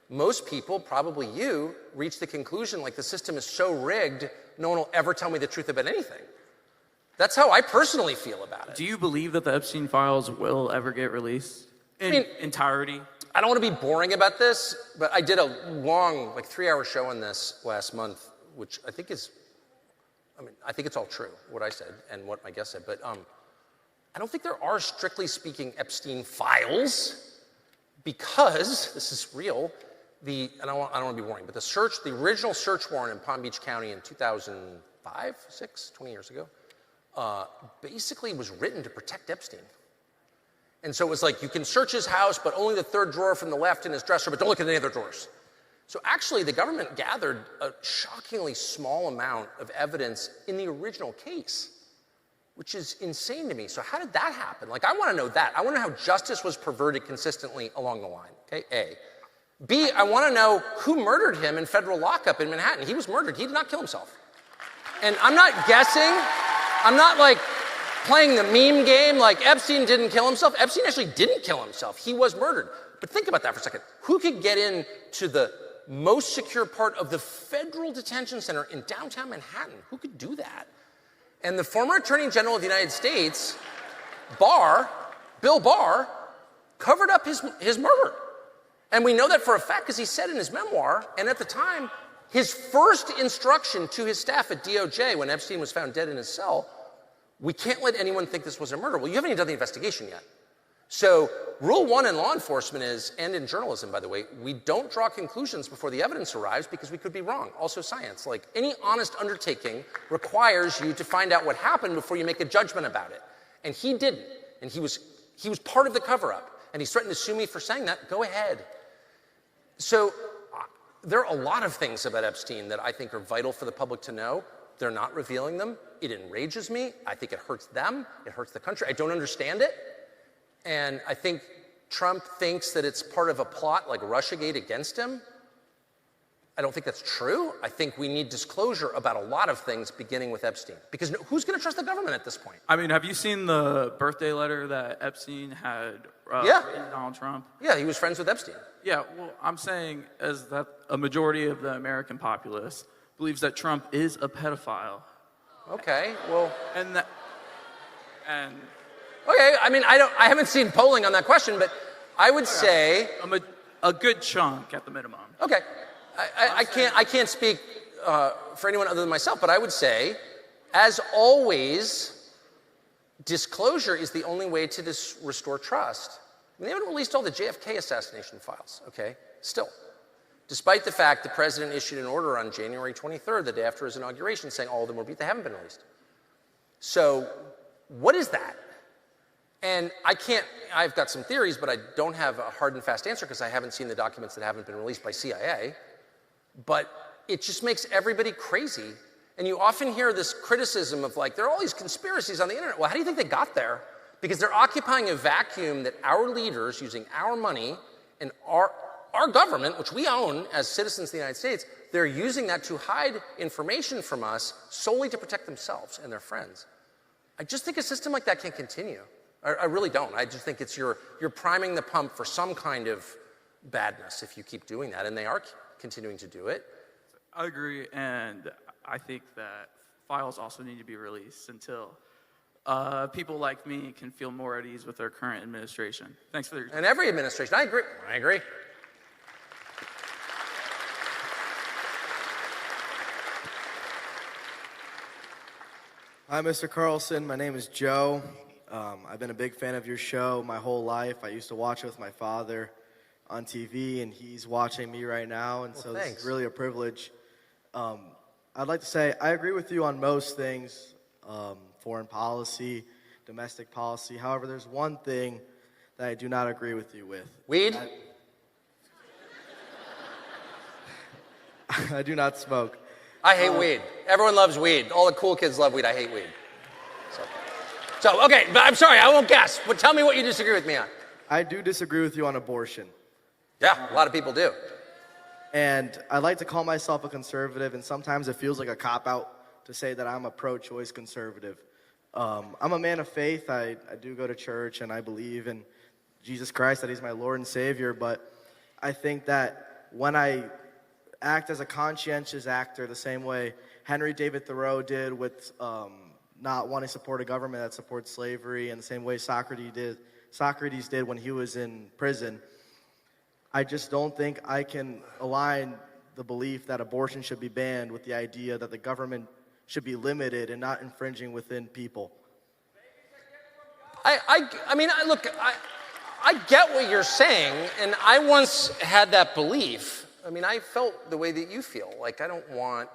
most people, probably you, reach the conclusion like the system is so rigged, no one will ever tell me the truth about anything. That's how I personally feel about it. Do you believe that the Epstein files will ever get released in entirety? I don't want to be boring about this, but I did a long, 3-hour show on this last month, which I think is, I think it's all true, what I said and what my guest said, but I don't think there are, strictly speaking, Epstein files, because, this is real, I don't want to be boring, but the original search warrant in Palm Beach County in 2005, 6, 20 years ago, basically was written to protect Epstein. And so it was like, you can search his house, but only the third drawer from the left in his dresser, but don't look at any other drawers. So actually, the government gathered a shockingly small amount of evidence in the original case, which is insane to me. So how did that happen? I want to know that. I want to know how justice was perverted consistently along the line, okay, A. B, I want to know who murdered him in federal lockup in Manhattan. He was murdered. He did not kill himself. And I'm not guessing. I'm not playing the meme game Epstein didn't kill himself. Epstein actually didn't kill himself. He was murdered. But think about that for a second. Who could get into the most secure part of the federal detention center in downtown Manhattan? Who could do that? And the former Attorney General of the United States, Bill Barr, covered up his murder. And we know that for a fact because he said in his memoir, and at the time, his first instruction to his staff at DOJ when Epstein was found dead in his cell, we can't let anyone think this was a murder. Well, you haven't even done the investigation yet. So rule 1 in law enforcement is, and in journalism, by the way, we don't draw conclusions before the evidence arrives because we could be wrong. Also science. Any honest undertaking requires you to find out what happened before you make a judgment about it. And he didn't. And he was part of the cover-up. And he's threatened to sue me for saying that. Go ahead. So there are a lot of things about Epstein that I think are vital for the public to know. They're not revealing them. It enrages me. I think it hurts them. It hurts the country. I don't understand it. And I think Trump thinks that it's part of a plot like Russiagate against him. I don't think that's true. I think we need disclosure about a lot of things, beginning with Epstein. Because who's going to trust the government at this point? Have you seen the birthday letter that Epstein had written Donald Trump? Yeah, he was friends with Epstein. Yeah, well, I'm saying as that a majority of the American populace believes that Trump is a pedophile. Okay, well... Okay, I haven't seen polling on that question, but I would say... A good chunk at the minimum. Okay. I can't speak for anyone other than myself, but I would say, as always, disclosure is the only way to restore trust. They haven't released all the JFK assassination files, okay? Still. Despite the fact the president issued an order on January 23rd, the day after his inauguration, saying all of them were beat, they haven't been released. So what is that? And I've got some theories, but I don't have a hard and fast answer because I haven't seen the documents that haven't been released by CIA. But it just makes everybody crazy. And you often hear this criticism of like, there are all these conspiracies on the internet. Well, how do you think they got there? Because they're occupying a vacuum that our leaders, using our money and our government, which we own as citizens of the United States, they're using that to hide information from us solely to protect themselves and their friends. I just think a system like that can't continue. I really don't. I just think it's you're priming the pump for some kind of badness if you keep doing that, and they are continuing to do it. I agree, and I think that files also need to be released until people like me can feel more at ease with their current administration. Thanks for your time. And every administration. I agree. Hi, Mr. Carlson. My name is Joe. I've been a big fan of your show my whole life. I used to watch it with my father on TV, and he's watching me right now, and so this is really a privilege. I'd like to say I agree with you on most things, foreign policy, domestic policy. However, there's one thing that I do not agree with you with. Weed? I do not smoke. I hate weed. Everyone loves weed. All the cool kids love weed. I hate weed. So okay, but I'm sorry, I won't guess. But tell me what you disagree with me on. I do disagree with you on abortion. Yeah, a lot of people do. And I like to call myself a conservative, and sometimes it feels like a cop-out to say that I'm a pro-choice conservative. I'm a man of faith. I do go to church, and I believe in Jesus Christ, that he's my Lord and Savior. But I think that when I act as a conscientious actor the same way Henry David Thoreau did with not wanting to support a government that supports slavery, and the same way Socrates did when he was in prison, I just don't think I can align the belief that abortion should be banned with the idea that the government should be limited and not infringing within people. I mean, look, I get what you're saying, and I once had that belief. I mean, I felt the way that you feel. Like, I don't want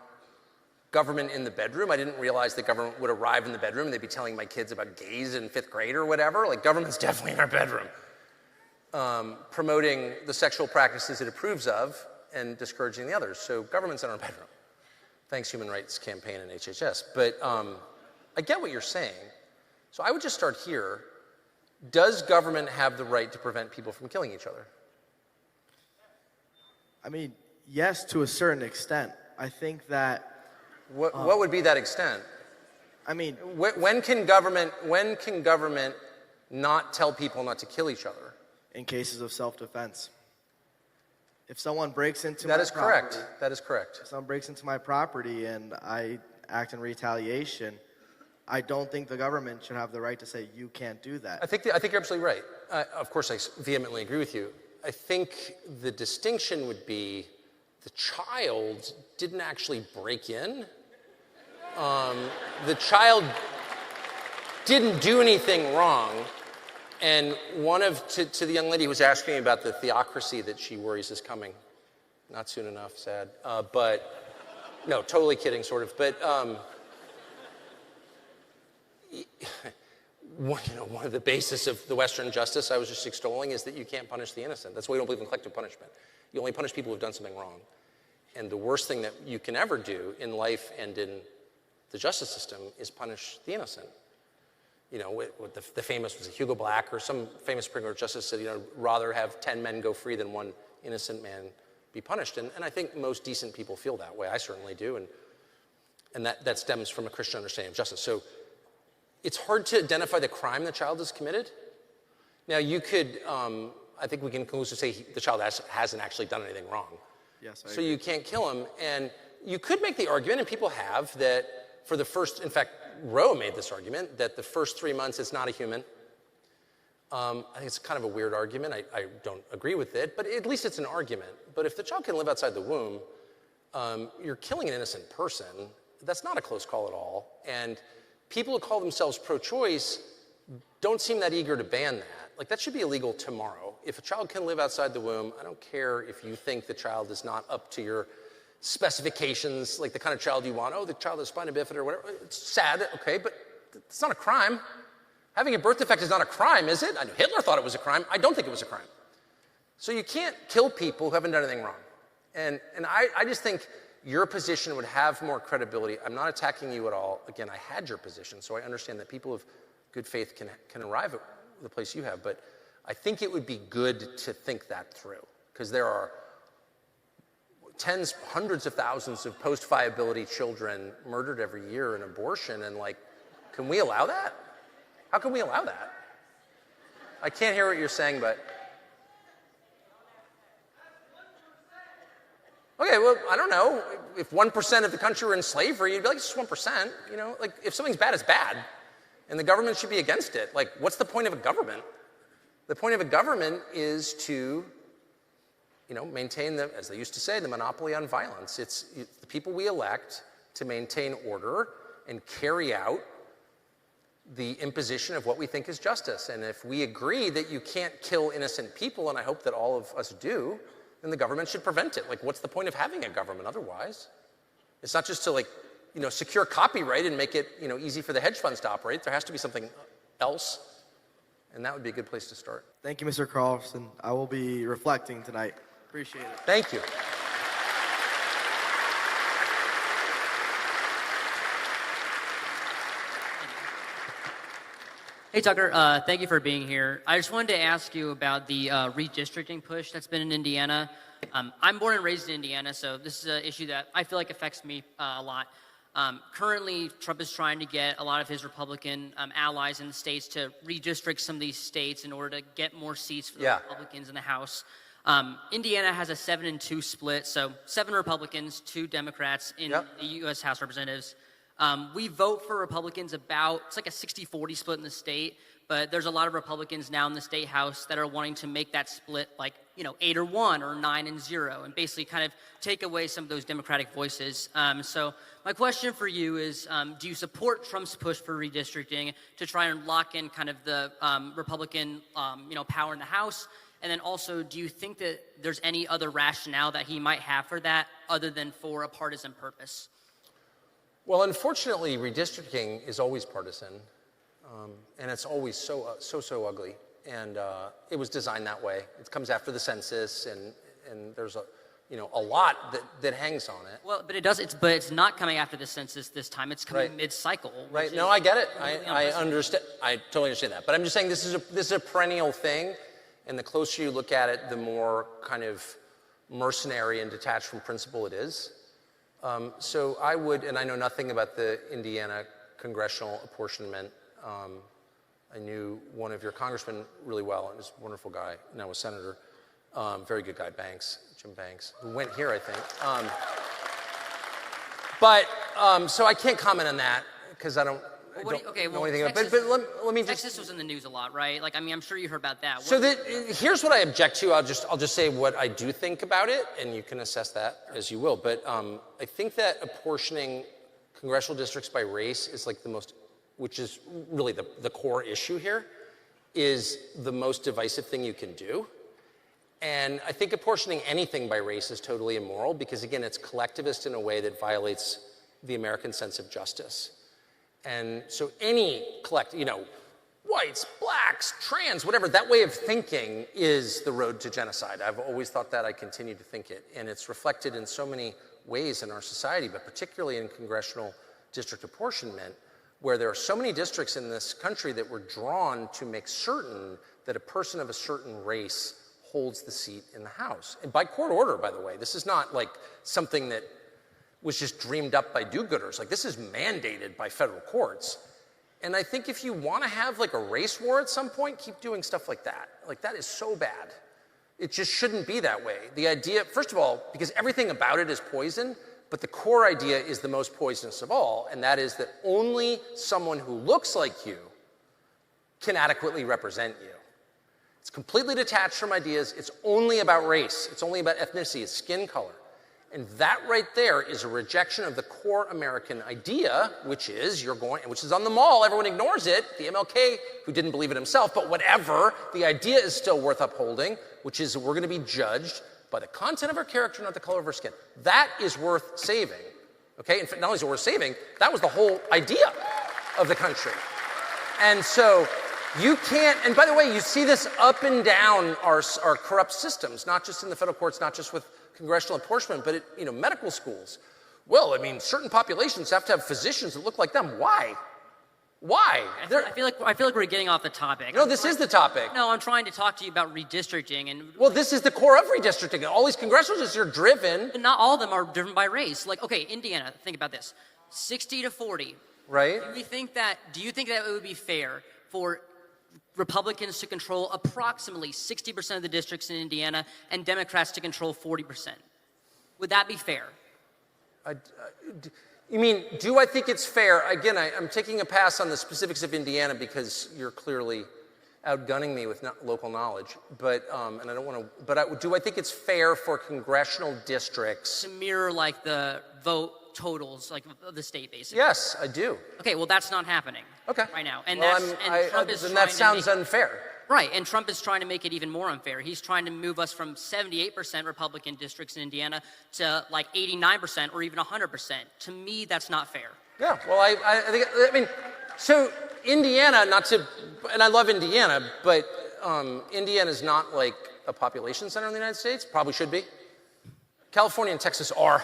government in the bedroom. I didn't realize the government would arrive in the bedroom and they'd be telling my kids about gays in 5th grade or whatever. Like, government's definitely in our bedroom. Promoting the sexual practices it approves of and discouraging the others. So government's in our bedroom. Thanks, Human Rights Campaign and HHS. But I get what you're saying. So I would just start here. Does government have the right to prevent people from killing each other? I mean, yes, to a certain extent. I think that... What would be that extent? I mean... When can government not tell people not to kill each other? In cases of self-defense. If someone breaks into my property... That is correct. If someone breaks into my property and I act in retaliation, I don't think the government should have the right to say, you can't do that. I think you're absolutely right. Of course, I vehemently agree with you. I think the distinction would be the child didn't actually break in. The child didn't do anything wrong. And to the young lady who was asking me about the theocracy that she worries is coming. Not soon enough, sad. But, no, totally kidding, sort of. But, one of the basis of the Western justice I was just extolling is that you can't punish the innocent. That's why we don't believe in collective punishment. You only punish people who've done something wrong. And the worst thing that you can ever do in life and in the justice system is punish the innocent. You know, what the famous, was it Hugo Black or some famous Supreme Court justice said, rather have 10 men go free than one innocent man be punished. And I think most decent people feel that way. I certainly do. And that stems from a Christian understanding of justice. So it's hard to identify the crime the child has committed. Now, you could, I think we can conclusively say the child hasn't actually done anything wrong. Yes, so you can't kill him. And you could make the argument, and people have, that for the first, in fact, Roe made this argument, that the first 3 months it's not a human. I think it's kind of a weird argument. I don't agree with it, but at least it's an argument. But if the child can live outside the womb, you're killing an innocent person. That's not a close call at all. And people who call themselves pro-choice don't seem that eager to ban that. Like, that should be illegal tomorrow. If a child can live outside the womb, I don't care if you think the child is not up to your specifications, like the kind of child you want. Oh, the child has spina bifida or whatever. It's sad, okay, but it's not a crime. Having a birth defect is not a crime, is it? I know Hitler thought it was a crime. I don't think it was a crime. So you can't kill people who haven't done anything wrong. And I just think your position would have more credibility. I'm not attacking you at all. Again, I had your position, so I understand that people of good faith can arrive at the place you have. But I think it would be good to think that through, because there are tens, hundreds of thousands of post-viability children murdered every year in abortion, and like, can we allow that? How can we allow that? I can't hear what you're saying, but... Okay, well, I don't know. If 1% of the country were in slavery, you'd be like, it's just 1%. You know, like, if something's bad, it's bad. And the government should be against it. Like, what's the point of a government? The point of a government is to, you know, maintain the, as they used to say, the monopoly on violence. It's the people we elect to maintain order and carry out the imposition of what we think is justice. And if we agree that you can't kill innocent people, and I hope that all of us do, then the government should prevent it. Like, what's the point of having a government otherwise? It's not just to, like, you know, secure copyright and make it, you know, easy for the hedge funds to operate. There has to be something else, and that would be a good place to start. Thank you, Mr. Carlson. I will be reflecting tonight. Appreciate it. Thank you. Hey, Tucker, thank you for being here. I just wanted to ask you about the redistricting push that's been in Indiana. I'm born and raised in Indiana, so this is an issue that I feel like affects me a lot. Currently, Trump is trying to get a lot of his Republican allies in the states to redistrict some of these states in order to get more seats for the Republicans in the House. Indiana has a 7-2 split, so 7 Republicans, 2 Democrats in the U.S. House of Representatives. We vote for Republicans it's like a 60-40 split in the state, but there's a lot of Republicans now in the state house that are wanting to make that split like, 8-1 or 9-0 and basically kind of take away some of those Democratic voices. So my question for you is, do you support Trump's push for redistricting to try and lock in kind of the Republican, power in the House? And then also, do you think that there's any other rationale that he might have for that other than for a partisan purpose? Well, unfortunately, redistricting is always partisan, and it's always so ugly. And it was designed that way. It comes after the census, and there's a lot that hangs on it. Well, but it's not coming after the census this time. It's coming mid-cycle. Right. No, I get it. I understand. I totally understand that. But I'm just saying this is a perennial thing, and the closer you look at it, the more kind of mercenary and detached from principle it is. So I would, and I know nothing about the Indiana congressional apportionment. I knew one of your congressmen really well, and he's a wonderful guy, now a senator, very good guy, Jim Banks, who went here, I think. So I can't comment on that, because I don't know anything about it. But let me just... Texas was in the news a lot, right? Like, I mean, I'm sure you heard about that. So here's what I object to. I'll just say what I do think about it, and you can assess that as you will. But I think that apportioning congressional districts by race is like which is really the core issue here, is the most divisive thing you can do. And I think apportioning anything by race is totally immoral because, again, it's collectivist in a way that violates the American sense of justice. And so any whites, blacks, trans, whatever, that way of thinking is the road to genocide. I've always thought that. I continue to think it. And it's reflected in so many ways in our society, but particularly in congressional district apportionment, where there are so many districts in this country that were drawn to make certain that a person of a certain race holds the seat in the House. And by court order, by the way. This is not like something that was just dreamed up by do-gooders. Like, this is mandated by federal courts. And I think if you want to have like a race war at some point, keep doing stuff like that. Like, that is so bad. It just shouldn't be that way. The idea, first of all, because everything about it is poison, but the core idea is the most poisonous of all, and that is that only someone who looks like you can adequately represent you. It's completely detached from ideas. It's only about race. It's only about ethnicity. It's skin color. And that right there is a rejection of the core American idea, which is which is on the mall, everyone ignores it, the MLK, who didn't believe it himself, but whatever, the idea is still worth upholding, which is we're gonna be judged by the content of our character, not the color of our skin. That is worth saving, okay? In fact, not only is it worth saving, that was the whole idea of the country. And so you can't, and by the way, you see this up and down our corrupt systems, not just in the federal courts, not just with congressional apportionment, but at medical schools. Well, I mean, certain populations have to have physicians that look like them. Why? Why? I feel like we're getting off the topic. No, this is the topic. No, I'm trying to talk to you about redistricting and. Well, this is the core of redistricting. All these congressional districts are driven. But not all of them are driven by race. Like, okay, Indiana. Think about this: 60 to 40. Right. Do you think that it would be fair for Republicans to control approximately 60% of the districts in Indiana and Democrats to control 40%? Would that be fair? You mean, do I think it's fair? Again, I'm taking a pass on the specifics of Indiana because you're clearly outgunning me with local knowledge. But and I don't want to. But do I think it's fair for congressional districts to mirror like the vote totals, like of the state, basically? Yes, I do. Okay, well, that's not happening. Okay. Right now, and well, Trump is then that sounds unfair. Right, and Trump is trying to make it even more unfair. He's trying to move us from 78% Republican districts in Indiana to like 89% or even 100%. To me, that's not fair. Yeah, well, I mean, so Indiana, and I love Indiana, but Indiana is not like a population center in the United States. Probably should be. California and Texas are.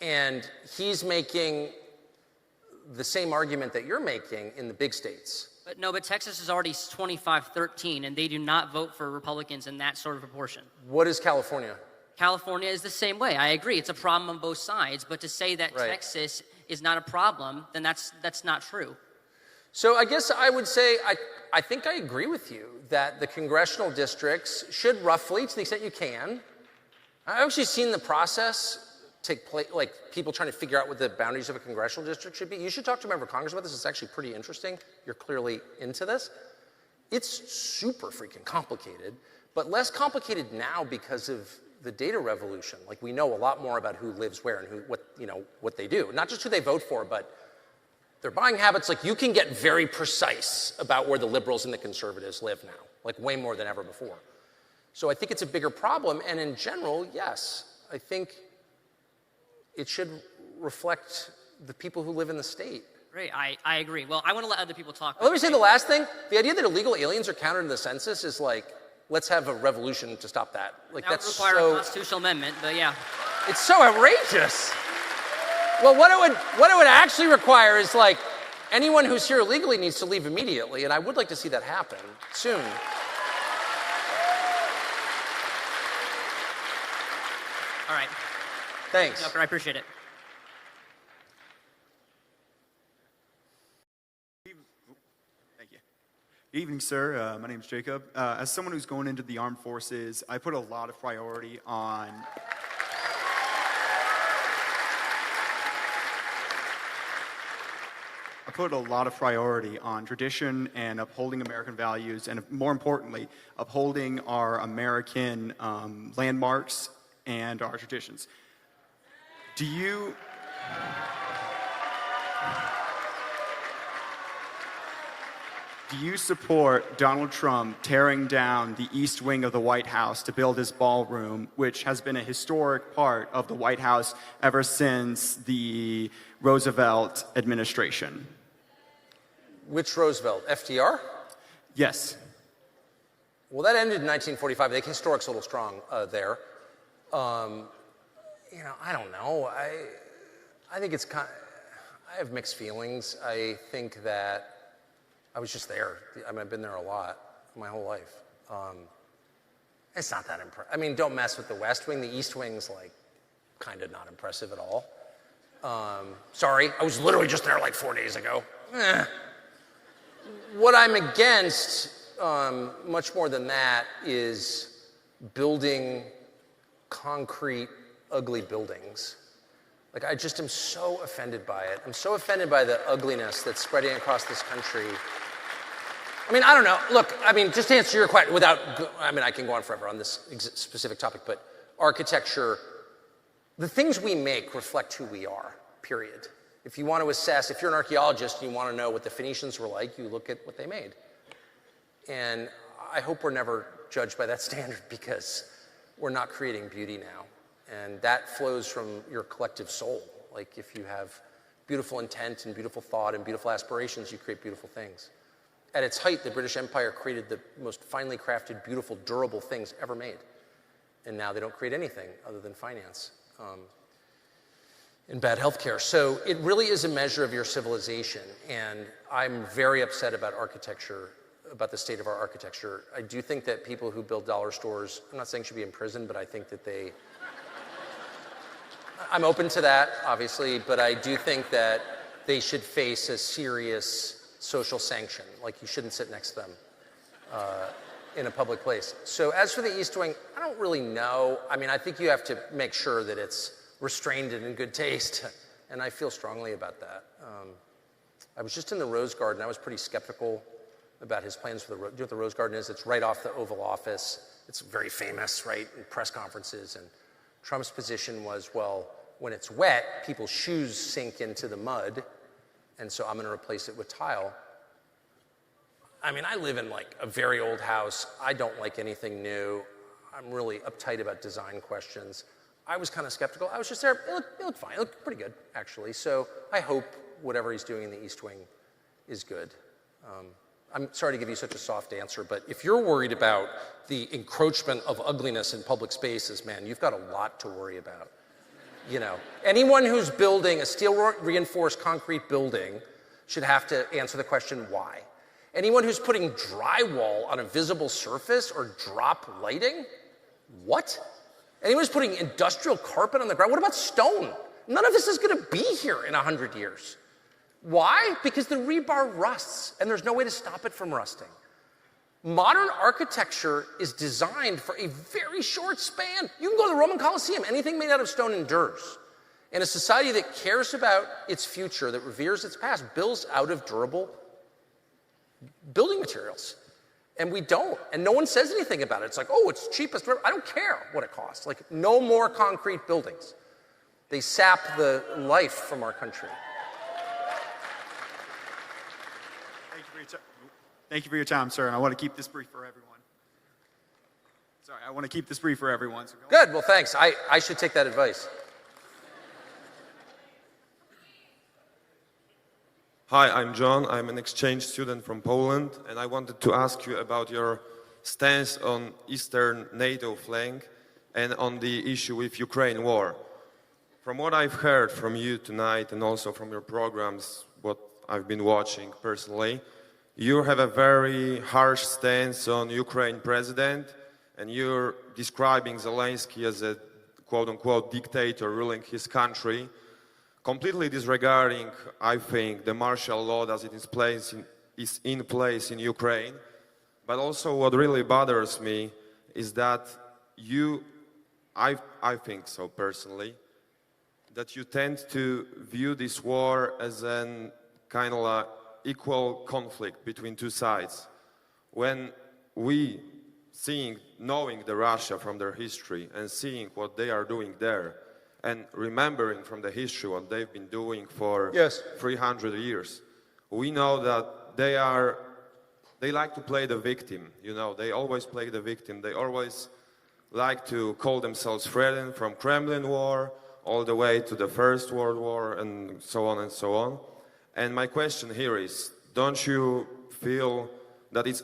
And he's making the same argument that you're making in the big states. But Texas is already 25-13, and they do not vote for Republicans in that sort of proportion. What is California? California is the same way. I agree. It's a problem on both sides. But to say that Texas is not a problem, then that's not true. So I guess I would say I think I agree with you that the congressional districts should roughly, to the extent you can, I've actually seen the process take place, like people trying to figure out what the boundaries of a congressional district should be. You should talk to a member of Congress about this. It's actually pretty interesting. You're clearly into this. It's super freaking complicated, but less complicated now because of the data revolution. Like we know a lot more about who lives where and what they do. Not just who they vote for, but their buying habits. Like you can get very precise about where the liberals and the conservatives live now, like way more than ever before. So I think it's a bigger problem. And in general, yes, I think it should reflect the people who live in the state. Great, I agree. Well, I want to let other people talk. Let me say the last thing. The idea that illegal aliens are counted in the census is like, let's have a revolution to stop that. Like that that's would require so a constitutional amendment, but yeah. It's so outrageous. Well, what it would actually require is like, anyone who's here illegally needs to leave immediately, and I would like to see that happen soon. All right. Thanks. Tucker, I appreciate it. Thank you. Good evening, sir. My name is Jacob. As someone who's going into the armed forces, I put a lot of priority on tradition and upholding American values, and more importantly, upholding our American landmarks and our traditions. Do you support Donald Trump tearing down the East Wing of the White House to build his ballroom, which has been a historic part of the White House ever since the Roosevelt administration? Which Roosevelt? FDR? Yes. Well, that ended in 1945. The historic's a little strong there. I don't know. I think it's I have mixed feelings. I think that I was just there. I mean, I've been there a lot my whole life. It's not that impressive. I mean, don't mess with the West Wing. The East Wing's like kind of not impressive at all. Sorry, I was literally just there like 4 days ago. What I'm against, much more than that, is building concrete, ugly buildings. Like, I just am so offended by it. I'm so offended by the ugliness that's spreading across this country. I mean, I don't know. Look, I mean, just to answer your question I can go on forever on this specific topic, but architecture the things we make reflect who we are, period. If you want to assess, if you're an archaeologist and you want to know what the Phoenicians were like, you look at what they made. And I hope we're never judged by that standard, because we're not creating beauty now. And that flows from your collective soul. Like, if you have beautiful intent and beautiful thought and beautiful aspirations, you create beautiful things. At its height, the British Empire created the most finely crafted, beautiful, durable things ever made. And now they don't create anything other than finance and bad healthcare. So it really is a measure of your civilization. And I'm very upset about architecture, about the state of our architecture. I do think that people who build dollar stores, I'm not saying should be in prison, but I think that I'm open to that, obviously, but I do think that they should face a serious social sanction. Like, you shouldn't sit next to them in a public place. So as for the East Wing, I don't really know. I mean, I think you have to make sure that it's restrained and in good taste, and I feel strongly about that. I was just in the Rose Garden. I was pretty skeptical about his plans for the, do you know what the Rose Garden is? It's right off the Oval Office. It's very famous, right, in press conferences. And Trump's position was, well, when it's wet, people's shoes sink into the mud, and so I'm going to replace it with tile. I mean, I live in like a very old house. I don't like anything new. I'm really uptight about design questions. I was kind of skeptical. I was just there. It looked fine. It looked pretty good, actually. So I hope whatever he's doing in the East Wing is good. I'm sorry to give you such a soft answer, but if you're worried about the encroachment of ugliness in public spaces, man, you've got a lot to worry about. You know, anyone who's building a steel reinforced concrete building should have to answer the question, why? Anyone who's putting drywall on a visible surface or drop lighting, what? Anyone who's putting industrial carpet on the ground, what about stone? None of this is going to be here in 100 years. Why? Because the rebar rusts, and there's no way to stop it from rusting. Modern architecture is designed for a very short span. You can go to the Roman Colosseum. Anything made out of stone endures. And a society that cares about its future, that reveres its past, builds out of durable building materials. And we don't. And no one says anything about it. It's like, oh, it's cheapest. I don't care what it costs. Like, no more concrete buildings. They sap the life from our country. Thank you for your time, sir, and I want to keep this brief for everyone. Sorry, I want to keep this brief for everyone. So good, well, thanks. I should take that advice. Hi, I'm John. I'm an exchange student from Poland, and I wanted to ask you about your stance on Eastern NATO flank and on the issue with Ukraine war. From what I've heard from you tonight and also from your programs, what I've been watching personally, you have a very harsh stance on Ukraine president, and you're describing Zelensky as a quote-unquote dictator ruling his country, completely disregarding, I think, the martial law as it is in place in Ukraine. But also what really bothers me is that I think so personally, that you tend to view this war as an kind of equal conflict between two sides. When we knowing the Russia from their history and seeing what they are doing there and remembering from the history what they've been doing for 300 years, we know that they like to play the victim. You know, they always play the victim. They always like to call themselves freedom from Kremlin war all the way to the First World War and so on and so on. And my question here is, don't you feel that it's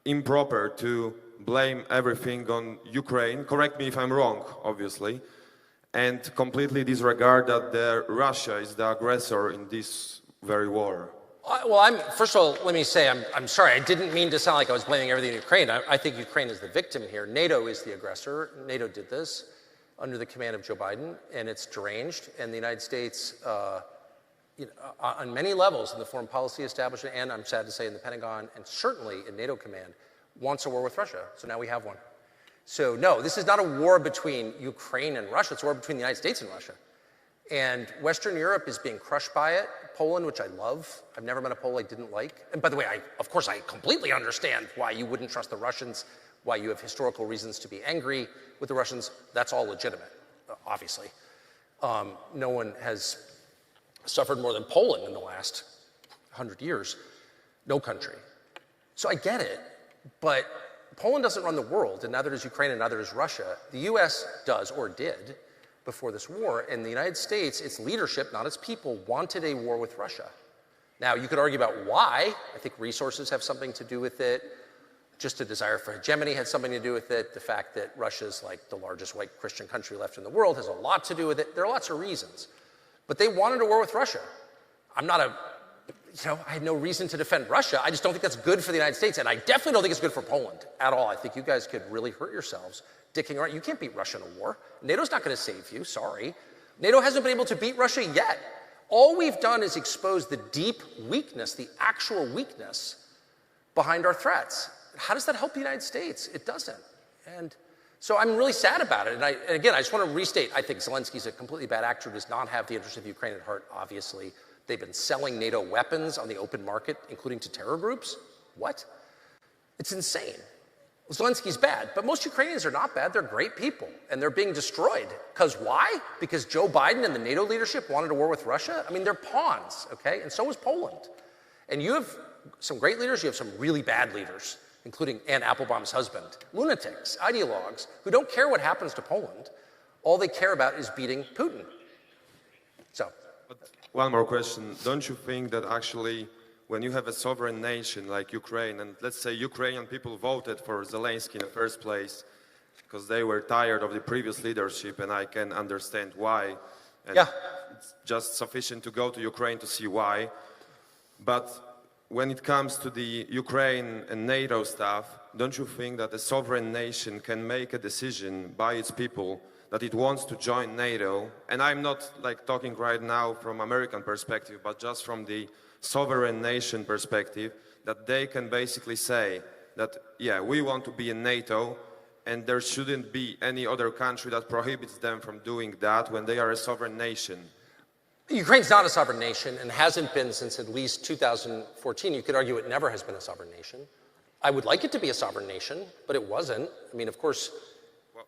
improper to blame everything on Ukraine? Correct me if I'm wrong, obviously, and completely disregard that Russia is the aggressor in this very war. Well, first of all, let me say, I'm sorry. I didn't mean to sound like I was blaming everything on Ukraine. I think Ukraine is the victim here. NATO is the aggressor. NATO did this under the command of Joe Biden, and it's deranged. And the United States, on many levels in the foreign policy establishment, and I'm sad to say in the Pentagon, and certainly in NATO command, wants a war with Russia. So now we have one. So no, this is not a war between Ukraine and Russia. It's a war between the United States and Russia. And Western Europe is being crushed by it. Poland, which I love. I've never met a Pole I didn't like. And by the way, of course, I completely understand why you wouldn't trust the Russians, why you have historical reasons to be angry with the Russians. That's all legitimate. obviously. No one has suffered more than Poland in the last 100 years. No country. So I get it, but Poland doesn't run the world, and neither does Ukraine, and neither does Russia. The US does, or did, before this war. And the United States, its leadership, not its people, wanted a war with Russia. Now, you could argue about why. I think resources have something to do with it. Just a desire for hegemony had something to do with it. The fact that Russia's like the largest white Christian country left in the world has a lot to do with it. There are lots of reasons. But they wanted a war with Russia. I had no reason to defend Russia. I just don't think that's good for the United States. And I definitely don't think it's good for Poland at all. I think you guys could really hurt yourselves dicking around. You can't beat Russia in a war. NATO's not going to save you, sorry. NATO hasn't been able to beat Russia yet. All we've done is expose the deep weakness, the actual weakness behind our threats. How does that help the United States? It doesn't. And so I'm really sad about it. And again, I just want to restate, I think Zelensky's a completely bad actor, does not have the interest of Ukraine at heart, obviously. They've been selling NATO weapons on the open market, including to terror groups. What? It's insane. Zelensky's bad, but most Ukrainians are not bad. They're great people, and they're being destroyed. Because why? Because Joe Biden and the NATO leadership wanted a war with Russia? I mean, they're pawns, okay? And so is Poland. And you have some great leaders, you have some really bad leaders, including Ann Applebaum's husband, lunatics, ideologues, who don't care what happens to Poland. All they care about is beating Putin. So. One more question. Don't you think that actually when you have a sovereign nation like Ukraine, and let's say Ukrainian people voted for Zelensky in the first place because they were tired of the previous leadership, and I can understand why. And it's just sufficient to go to Ukraine to see why. But when it comes to the Ukraine and NATO stuff, don't you think that a sovereign nation can make a decision by its people that it wants to join NATO? And I'm not like talking right now from American perspective, but just from the sovereign nation perspective, that they can basically say that, yeah, we want to be in NATO, and there shouldn't be any other country that prohibits them from doing that when they are a sovereign nation. Ukraine's not a sovereign nation and hasn't been since at least 2014. You could argue it never has been a sovereign nation. I would like it to be a sovereign nation, but it wasn't. I mean, of course,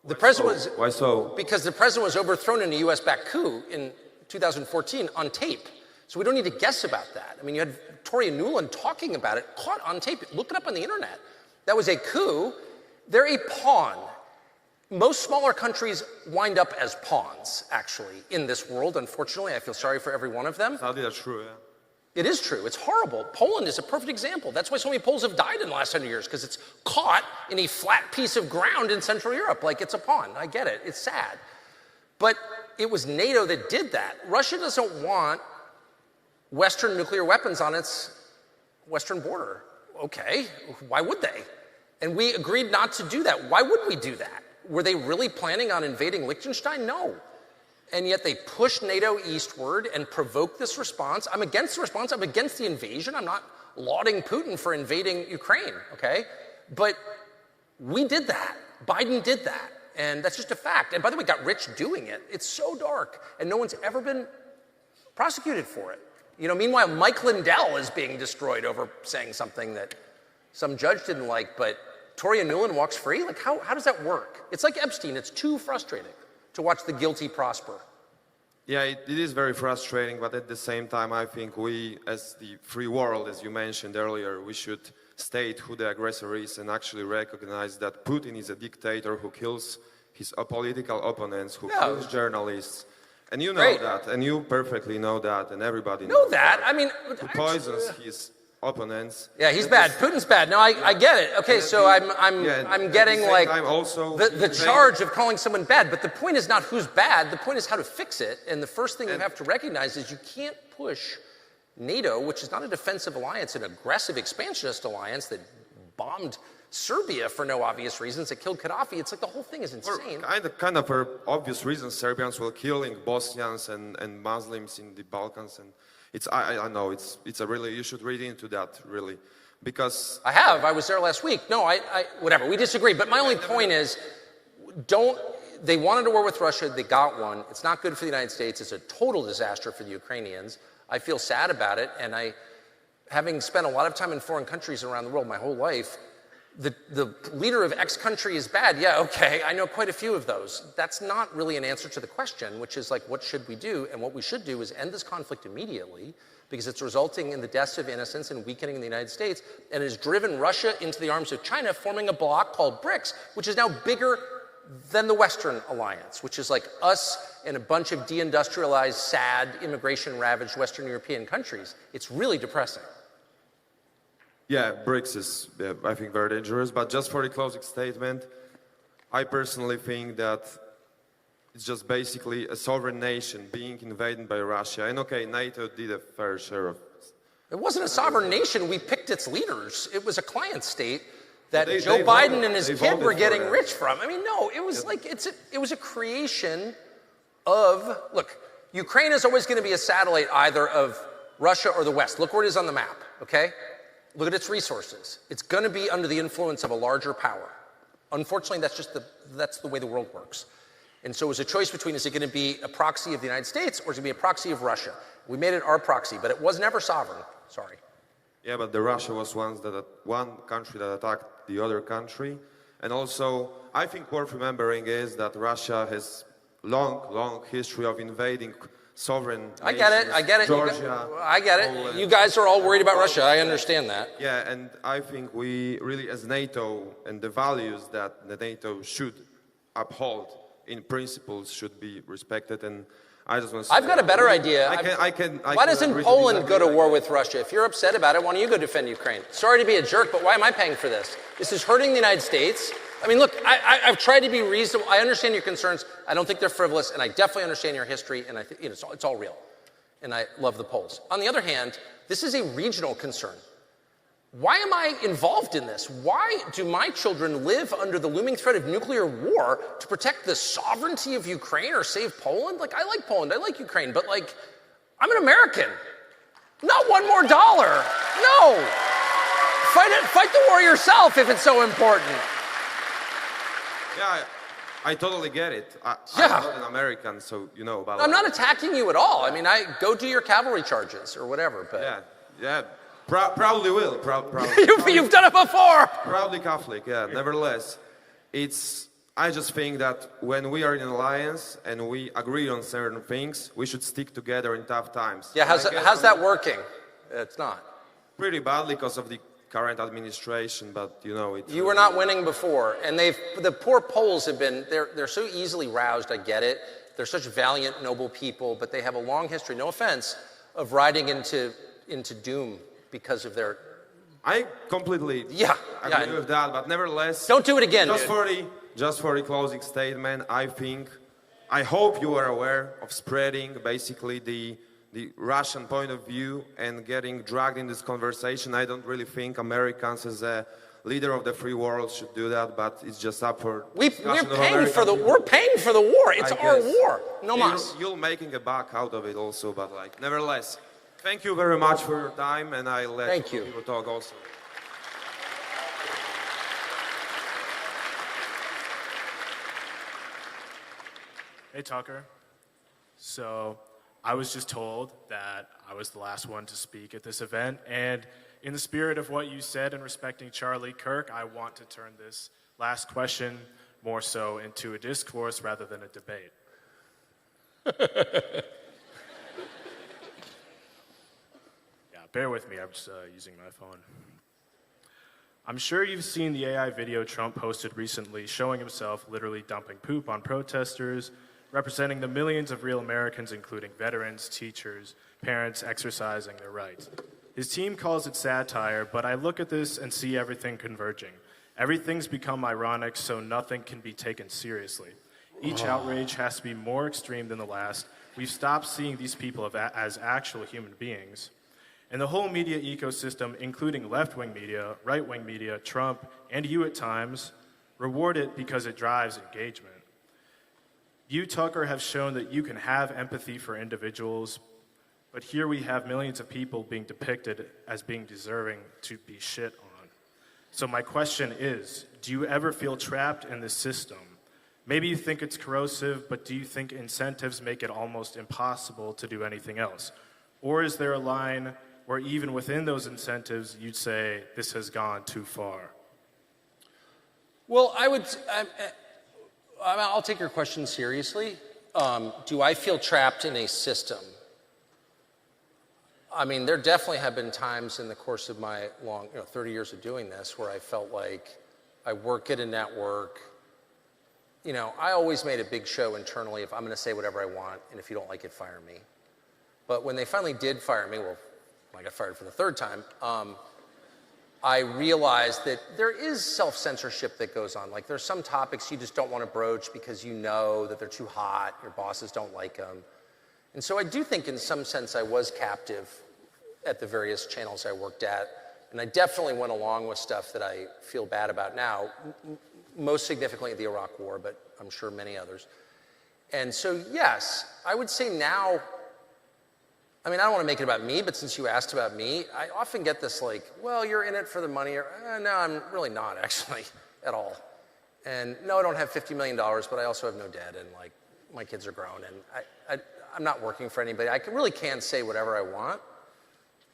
the president was... Why so? Because the president was overthrown in a US-backed coup in 2014 on tape. So we don't need to guess about that. I mean, you had Toria Nuland talking about it, caught on tape. Look it up on the internet. That was a coup. They're a pawn. Most smaller countries wind up as pawns, actually, in this world, unfortunately. I feel sorry for every one of them. That's true, yeah. It is true. It's horrible. Poland is a perfect example. That's why so many Poles have died in the last 100 years, because it's caught in a flat piece of ground in Central Europe like it's a pawn. I get it. It's sad. But it was NATO that did that. Russia doesn't want Western nuclear weapons on its western border. Okay, why would they? And we agreed not to do that. Why would we do that? Were they really planning on invading Liechtenstein? No. And yet they pushed NATO eastward and provoked this response. I'm against the response. I'm against the invasion. I'm not lauding Putin for invading Ukraine, okay? But we did that. Biden did that. And that's just a fact. And by the way, got rich doing it. It's so dark. And no one's ever been prosecuted for it. You know, meanwhile, Mike Lindell is being destroyed over saying something that some judge didn't like, but Toria Nuland walks free? Like, how does that work? It's like Epstein. It's too frustrating to watch the guilty prosper. Yeah, it is very frustrating, but at the same time, I think we, as the free world, as you mentioned earlier, we should state who the aggressor is and actually recognize that Putin is a dictator who kills his political opponents, who kills journalists. And you know that, and you perfectly know that, and everybody knows that. I mean, who poisons his opponents. Yeah, he's bad. Putin's bad. No, I get it. Okay, so I'm getting like the charge of calling someone bad, but the point is not who's bad. The point is how to fix it. And the first thing you have to recognize is you can't push NATO, which is not a defensive alliance, an aggressive expansionist alliance that bombed Serbia for no obvious reasons, that killed Gaddafi. It's like the whole thing is insane. Kind of for obvious reasons, Serbians were killing Bosnians and Muslims in the Balkans, and I know it's a really, you should read into that really, because I was there last week. No, whatever, we disagree. But my only point is, they wanted a war with Russia, they got one. It's not good for the United States. It's a total disaster for the Ukrainians. I feel sad about it, and having spent a lot of time in foreign countries around the world my whole life, the leader of X country is bad. Yeah, okay, I know quite a few of those. That's not really an answer to the question, which is like, what should we do? And what we should do is end this conflict immediately, because it's resulting in the deaths of innocents and weakening the United States, and has driven Russia into the arms of China, forming a bloc called BRICS, which is now bigger than the Western alliance, which is like us and a bunch of deindustrialized, sad, immigration-ravaged Western European countries. It's really depressing. Yeah, BRICS is, I think, very dangerous. But just for the closing statement, I personally think that it's just basically a sovereign nation being invaded by Russia. And okay, NATO did a fair share of... It wasn't a sovereign nation. We picked its leaders. It was a client state that Joe Biden and his kid were getting rich from. I mean, no, it was like, it was a creation of... Look, Ukraine is always going to be a satellite either of Russia or the West. Look where it is on the map, okay? Look at its resources. It's going to be under the influence of a larger power. Unfortunately, that's the way the world works. And so it was a choice between, is it going to be a proxy of the United States or is it going to be a proxy of Russia? We made it our proxy, but it was never sovereign. Sorry. Yeah, but the Russia was one country that attacked the other country. And also, I think worth remembering is that Russia has long history of invading sovereign I get it. Georgia, I get it. Poland. You guys are all worried about Russia. I understand that. Yeah, and I think we really, as NATO, and the values that the NATO should uphold in principles should be respected. And I just want to say, I've got a better idea. Why doesn't Poland go to war with Russia? If you're upset about it, why don't you go defend Ukraine? Sorry to be a jerk, but why am I paying for this? This is hurting the United States. I mean, look, I've tried to be reasonable. I understand your concerns. I don't think they're frivolous, and I definitely understand your history, and I think it's all real. And I love the Poles. On the other hand, this is a regional concern. Why am I involved in this? Why do my children live under the looming threat of nuclear war to protect the sovereignty of Ukraine or save Poland? Like, I like Poland, I like Ukraine, but like, I'm an American. Not one more dollar. No. Fight the war yourself if it's so important. Yeah, I totally get it. I'm not an American, so you know about it. I'm not attacking you at all. I mean, I go do your cavalry charges or whatever, but... Yeah. Proudly will. Proudly. You've done it before! Proudly Catholic, yeah. Nevertheless, I just think that when we are in an alliance and we agree on certain things, we should stick together in tough times. Yeah, how's that working? It's not. Pretty badly because of the current administration, but you know it. You were not winning before, and the poor Poles have been, they're so easily roused, I get it. They're such valiant, noble people, but they have a long history, no offense, of riding into doom because of their... I completely agree with that, but nevertheless... Don't do it again, Just for the closing statement, I hope you are aware of spreading basically the Russian point of view and getting dragged in this conversation. I don't really think Americans as a leader of the free world should do that, but it's just up for we're paying for the war. It's our war. No mas. You're making a buck out of it also, but like, nevertheless, thank you very much for your time, and I'll let people talk also. Hey, Tucker. So I was just told that I was the last one to speak at this event, and in the spirit of what you said and respecting Charlie Kirk, I want to turn this last question more so into a discourse rather than a debate. Yeah, bear with me, I'm just using my phone. I'm sure you've seen the AI video Trump posted recently showing himself literally dumping poop on protesters, representing the millions of real Americans, including veterans, teachers, parents exercising their rights. His team calls it satire, but I look at this and see everything converging. Everything's become ironic, so nothing can be taken seriously. Each outrage has to be more extreme than the last. We've stopped seeing these people as actual human beings. And the whole media ecosystem, including left-wing media, right-wing media, Trump, and you at times, reward it because it drives engagement. You, Tucker, have shown that you can have empathy for individuals, but here we have millions of people being depicted as being deserving to be shit on. So my question is, do you ever feel trapped in this system? Maybe you think it's corrosive, but do you think incentives make it almost impossible to do anything else? Or is there a line where even within those incentives, you'd say, this has gone too far? Well, I'll take your question seriously. Do I feel trapped in a system? I mean, there definitely have been times in the course of my long, 30 years of doing this where I felt like I work at a network. I always made a big show internally if I'm going to say whatever I want, and if you don't like it, fire me. But when they finally did fire me, well, I got fired for the third time, I realized that there is self-censorship that goes on. Like, there's some topics you just don't want to broach because you know that they're too hot, your bosses don't like them. And so I do think in some sense I was captive at the various channels I worked at. And I definitely went along with stuff that I feel bad about now, most significantly the Iraq War, but I'm sure many others. And so, yes, I would say now, I mean, I don't want to make it about me, but since you asked about me, I often get this like, well, you're in it for the money, or no, I'm really not actually at all. And no, I don't have $50 million, but I also have no debt, and like my kids are grown, and I'm not working for anybody. I really can say whatever I want,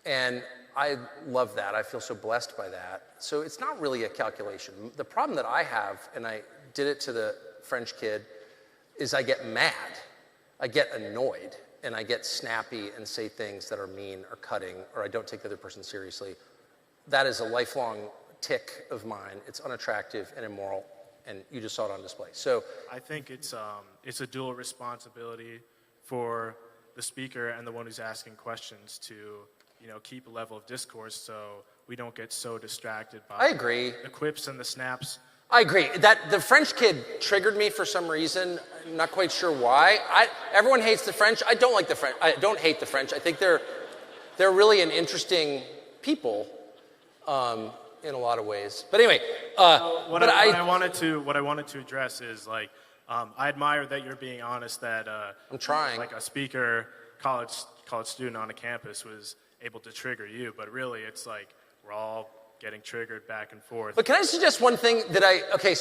and I love that. I feel so blessed by that. So it's not really a calculation. The problem that I have, and I did it to the French kid, is I get mad, I get annoyed, and I get snappy and say things that are mean or cutting, or I don't take the other person seriously. That is a lifelong tick of mine. It's unattractive and immoral, and you just saw it on display. So I think it's a dual responsibility for the speaker and the one who's asking questions to, keep a level of discourse so we don't get so distracted by I agree. The quips and the snaps. I agree. That the French kid triggered me for some reason. I'm not quite sure why. Everyone hates the French. I don't like the French. I don't hate the French. I think they're really an interesting people in a lot of ways. But anyway, what I wanted to address is like I admire that you're being honest. That I'm trying. Like a speaker, college student on a campus was able to trigger you, but really it's like we're all getting triggered back and forth. But can I suggest one thing that I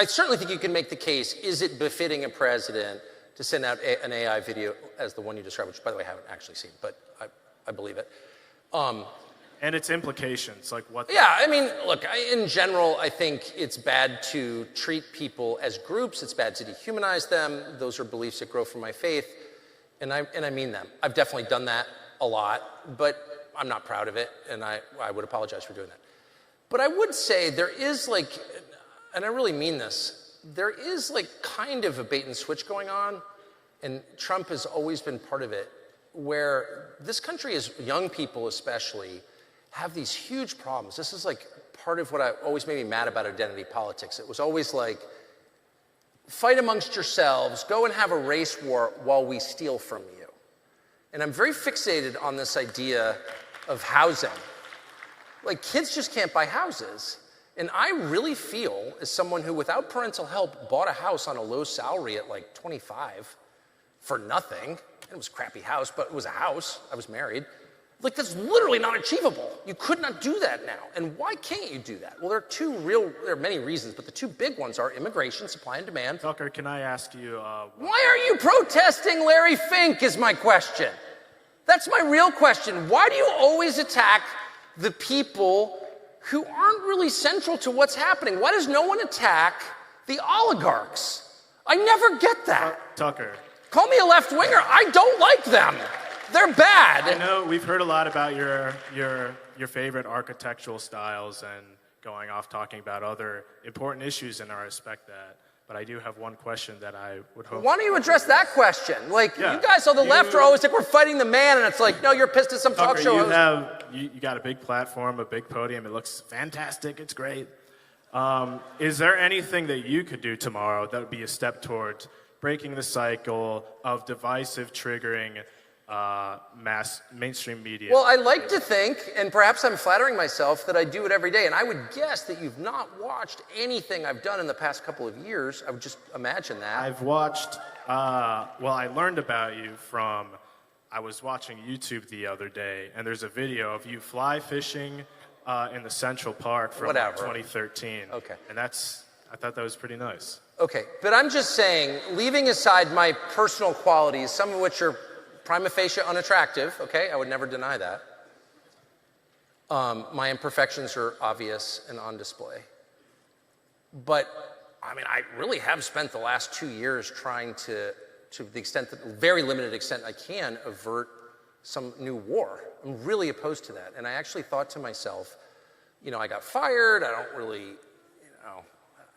certainly think you can make the case, is it befitting a president to send out an AI video as the one you described, which by the way I haven't actually seen, but I believe it. And its implications, like what? Yeah, I mean, look, in general, I think it's bad to treat people as groups. It's bad to dehumanize them. Those are beliefs that grow from my faith, and I mean them. I've definitely done that a lot, but I'm not proud of it, and I would apologize for doing that. But I would say there is like, and I really mean this, there is like kind of a bait and switch going on, and Trump has always been part of it, where this country, as young people especially, have these huge problems. This is like part of what always made me mad about identity politics. It was always like, fight amongst yourselves, go and have a race war while we steal from you. And I'm very fixated on this idea of housing. Like, kids just can't buy houses. And I really feel, as someone who, without parental help, bought a house on a low salary at like 25 for nothing. It was a crappy house, but it was a house. I was married. Like, that's literally not achievable. You could not do that now. And why can't you do that? Well, there are many reasons, but the two big ones are immigration, supply and demand. Tucker, can I ask you... Why are you protesting Larry Fink is my question. That's my real question. Why do you always attack the people who aren't really central to what's happening? Why does no one attack the oligarchs? I never get that. Tucker. Call me a left-winger. I don't like them. They're bad. I know we've heard a lot about your favorite architectural styles and going off talking about other important issues, and I respect that. But I do have one question that I would hope... Why don't you address that question? Like, you guys on the left are always like, we're fighting the man, and it's like, no, you're pissed at some talk show host. You got a big platform, a big podium. It looks fantastic. It's great. Is there anything that you could do tomorrow that would be a step towards breaking the cycle of divisive, triggering mainstream media? Well, I like to think, and perhaps I'm flattering myself, that I do it every day. And I would guess that you've not watched anything I've done in the past couple of years. I would just imagine that. I've watched, I learned about you from, I was watching YouTube the other day, and there's a video of you fly fishing in the Central Park from 2013. Okay. And I thought that was pretty nice. Okay, but I'm just saying, leaving aside my personal qualities, some of which are prima facie unattractive, okay? I would never deny that. My imperfections are obvious and on display. But I mean, I really have spent the last 2 years trying to the extent that, very limited extent I can, avert some new war. I'm really opposed to that. And I actually thought to myself, you know, I got fired. I don't really, you know,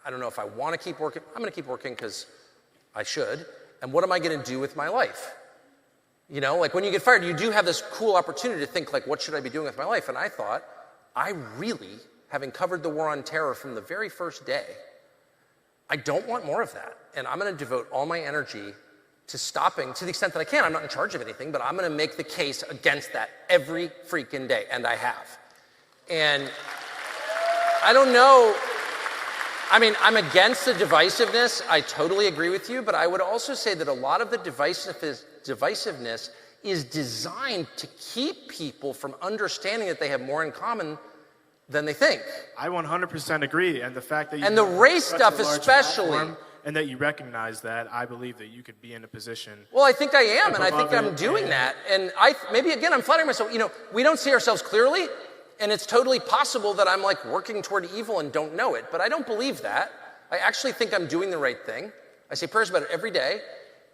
I don't know if I want to keep working. I'm going to keep working because I should. And what am I going to do with my life? You know, like when you get fired, you do have this cool opportunity to think, like, what should I be doing with my life? And I thought, I really, having covered the war on terror from the very first day, I don't want more of that. And I'm going to devote all my energy to stopping, to the extent that I can. I'm not in charge of anything, but I'm going to make the case against that every freaking day. And I have. And I don't know. I mean, I'm against the divisiveness. I totally agree with you. But I would also say that a lot of the divisiveness is designed to keep people from understanding that they have more in common than they think. I 100% agree. And the fact that you and the race stuff especially. And that you recognize that, I believe that you could be in a position. Well, I think I am, and I think I'm doing that. And maybe again, I'm flattering myself. You know, we don't see ourselves clearly, and it's totally possible that I'm like working toward evil and don't know it. But I don't believe that. I actually think I'm doing the right thing. I say prayers about it every day,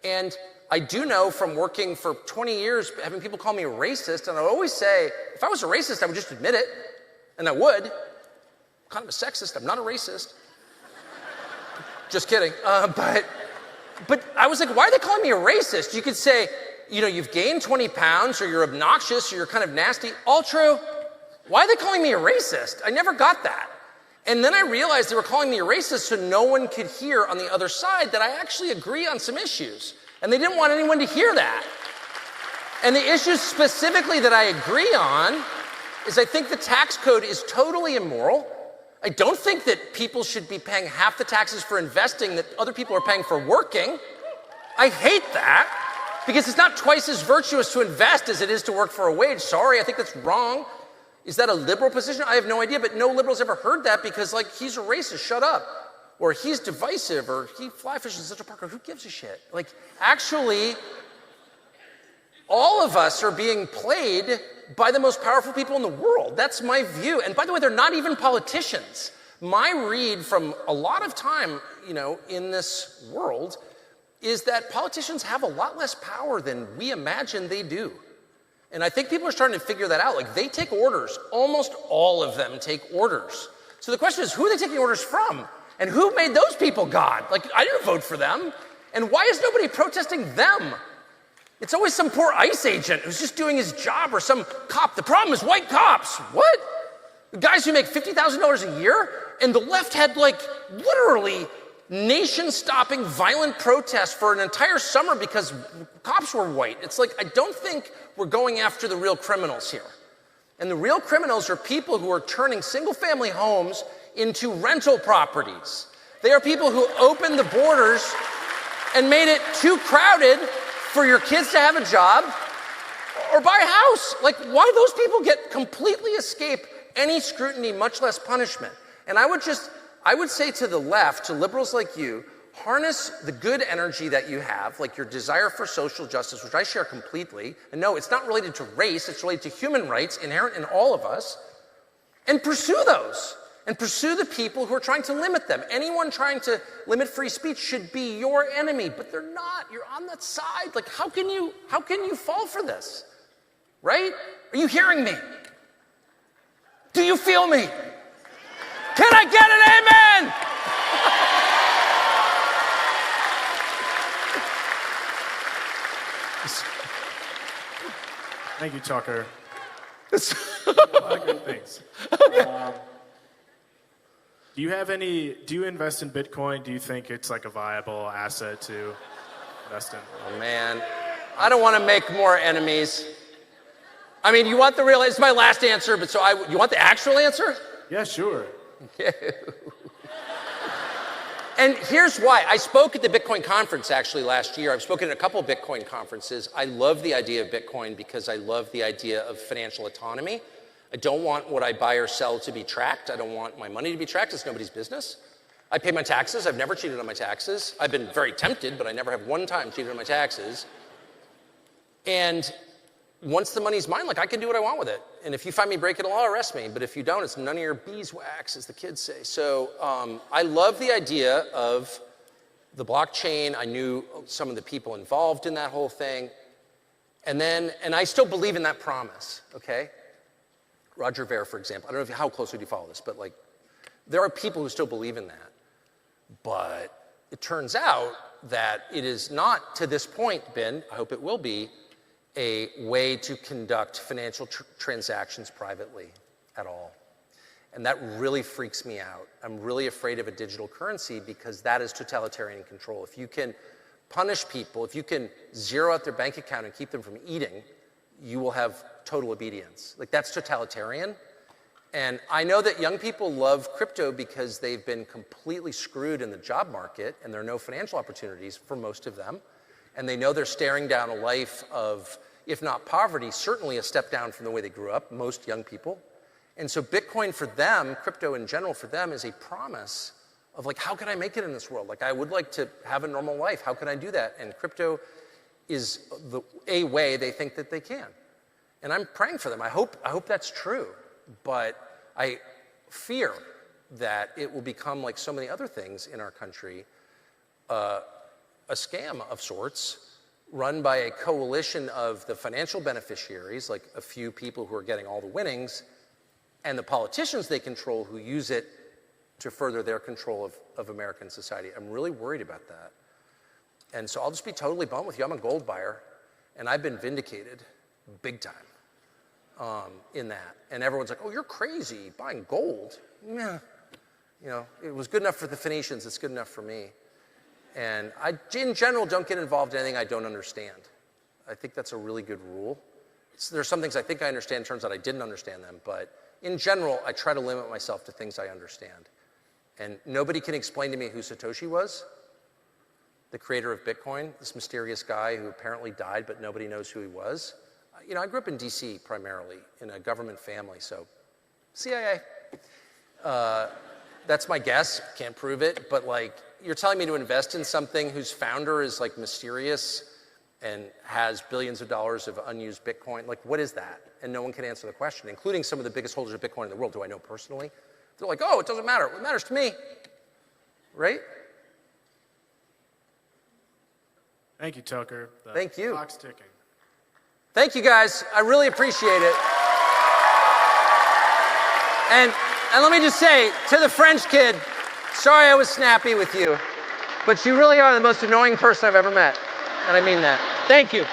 and I do know from working for 20 years, having people call me a racist, and I always say, if I was a racist, I would just admit it, and I would. I'm kind of a sexist. I'm not a racist. Just kidding. But I was like, why are they calling me a racist? You could say, you know, you've gained 20 pounds, or you're obnoxious, or you're kind of nasty. All true. Why are they calling me a racist? I never got that. And then I realized they were calling me a racist so no one could hear on the other side that I actually agree on some issues. And they didn't want anyone to hear that. And the issues specifically that I agree on is I think the tax code is totally immoral. I don't think that people should be paying half the taxes for investing that other people are paying for working. I hate that because it's not twice as virtuous to invest as it is to work for a wage. Sorry, I think that's wrong. Is that a liberal position? I have no idea, but no liberal's ever heard that because, like, he's a racist, shut up. Or he's divisive, or he fly fishes in Central Park, or who gives a shit? Like, actually, all of us are being played by the most powerful people in the world. That's my view. And by the way, they're not even politicians. My read from a lot of time, you know, in this world is that politicians have a lot less power than we imagine they do. And I think people are starting to figure that out. Like, they take orders. Almost all of them take orders. So the question is, who are they taking orders from? And who made those people God? Like, I didn't vote for them. And why is nobody protesting them? It's always some poor ICE agent who's just doing his job, or some cop. The problem is white cops. What? The guys who make $50,000 a year? And the left had, like, literally nation-stopping violent protests for an entire summer because cops were white. It's like, I don't think we're going after the real criminals here. And the real criminals are people who are turning single-family homes into rental properties. They are people who opened the borders and made it too crowded for your kids to have a job or buy a house. Like, why those people get completely escape any scrutiny, much less punishment? And I would say to the left, to liberals like you, harness the good energy that you have, like your desire for social justice, which I share completely. And no, it's not related to race, it's related to human rights inherent in all of us. And pursue those. And pursue the people who are trying to limit them. Anyone trying to limit free speech should be your enemy, but they're not. You're on that side. Like, how can you fall for this? Right? Are you hearing me? Do you feel me? Can I get an amen? Thank you, Tucker. A lot of good things. Do you invest in Bitcoin? Do you think it's like a viable asset to invest in? Oh man, I don't want to make more enemies. I mean, you want the real, it's my last answer, but you want the actual answer? Yeah, sure. And here's why. I spoke at the Bitcoin conference actually last year. I've spoken at a couple of Bitcoin conferences. I love the idea of Bitcoin because I love the idea of financial autonomy. I don't want what I buy or sell to be tracked. I don't want my money to be tracked. It's nobody's business. I pay my taxes. I've never cheated on my taxes. I've been very tempted, but I never have one time cheated on my taxes. And once the money's mine, like I can do what I want with it. And if you find me breaking the law, arrest me. But if you don't, it's none of your beeswax, as the kids say. So I love the idea of the blockchain. I knew some of the people involved in that whole thing. And I still believe in that promise, okay? Roger Ver, for example. I don't know how closely do you follow this, but like, there are people who still believe in that. But it turns out that it is not, to this point, been, I hope it will be, a way to conduct financial transactions privately at all. And that really freaks me out. I'm really afraid of a digital currency because that is totalitarian control. If you can punish people, if you can zero out their bank account and keep them from eating, you will have total obedience. Like, that's totalitarian. And I know that young people love crypto because they've been completely screwed in the job market and there are no financial opportunities for most of them. And they know they're staring down a life of, if not poverty, certainly a step down from the way they grew up, most young people. And so Bitcoin for them, crypto in general for them, is a promise of like, how can I make it in this world? Like, I would like to have a normal life. How can I do that? And crypto is a way they think that they can. And I'm praying for them. I hope that's true. But I fear that it will become, like so many other things in our country, a scam of sorts run by a coalition of the financial beneficiaries, like a few people who are getting all the winnings, and the politicians they control who use it to further their control of American society. I'm really worried about that. And so I'll just be totally blunt with you. I'm a gold buyer, and I've been vindicated big time in that. And everyone's like, oh, you're crazy, buying gold. Yeah. You know, it was good enough for the Phoenicians, it's good enough for me. And I, in general, don't get involved in anything I don't understand. I think that's a really good rule. There's some things I think I understand, turns out I didn't understand them, but in general, I try to limit myself to things I understand. And nobody can explain to me who Satoshi was, the creator of Bitcoin, this mysterious guy who apparently died, but nobody knows who he was. You know, I grew up in DC primarily, in a government family, so CIA. That's my guess, can't prove it, but like, you're telling me to invest in something whose founder is like mysterious and has billions of dollars of unused Bitcoin, like what is that? And no one can answer the question, including some of the biggest holders of Bitcoin in the world, do I know personally? They're like, oh, it doesn't matter, it matters to me, right? Thank you, Tucker. Thank you. Clock's ticking. Thank you, guys. I really appreciate it. And let me just say, to the French kid, sorry I was snappy with you, but you really are the most annoying person I've ever met. And I mean that. Thank you.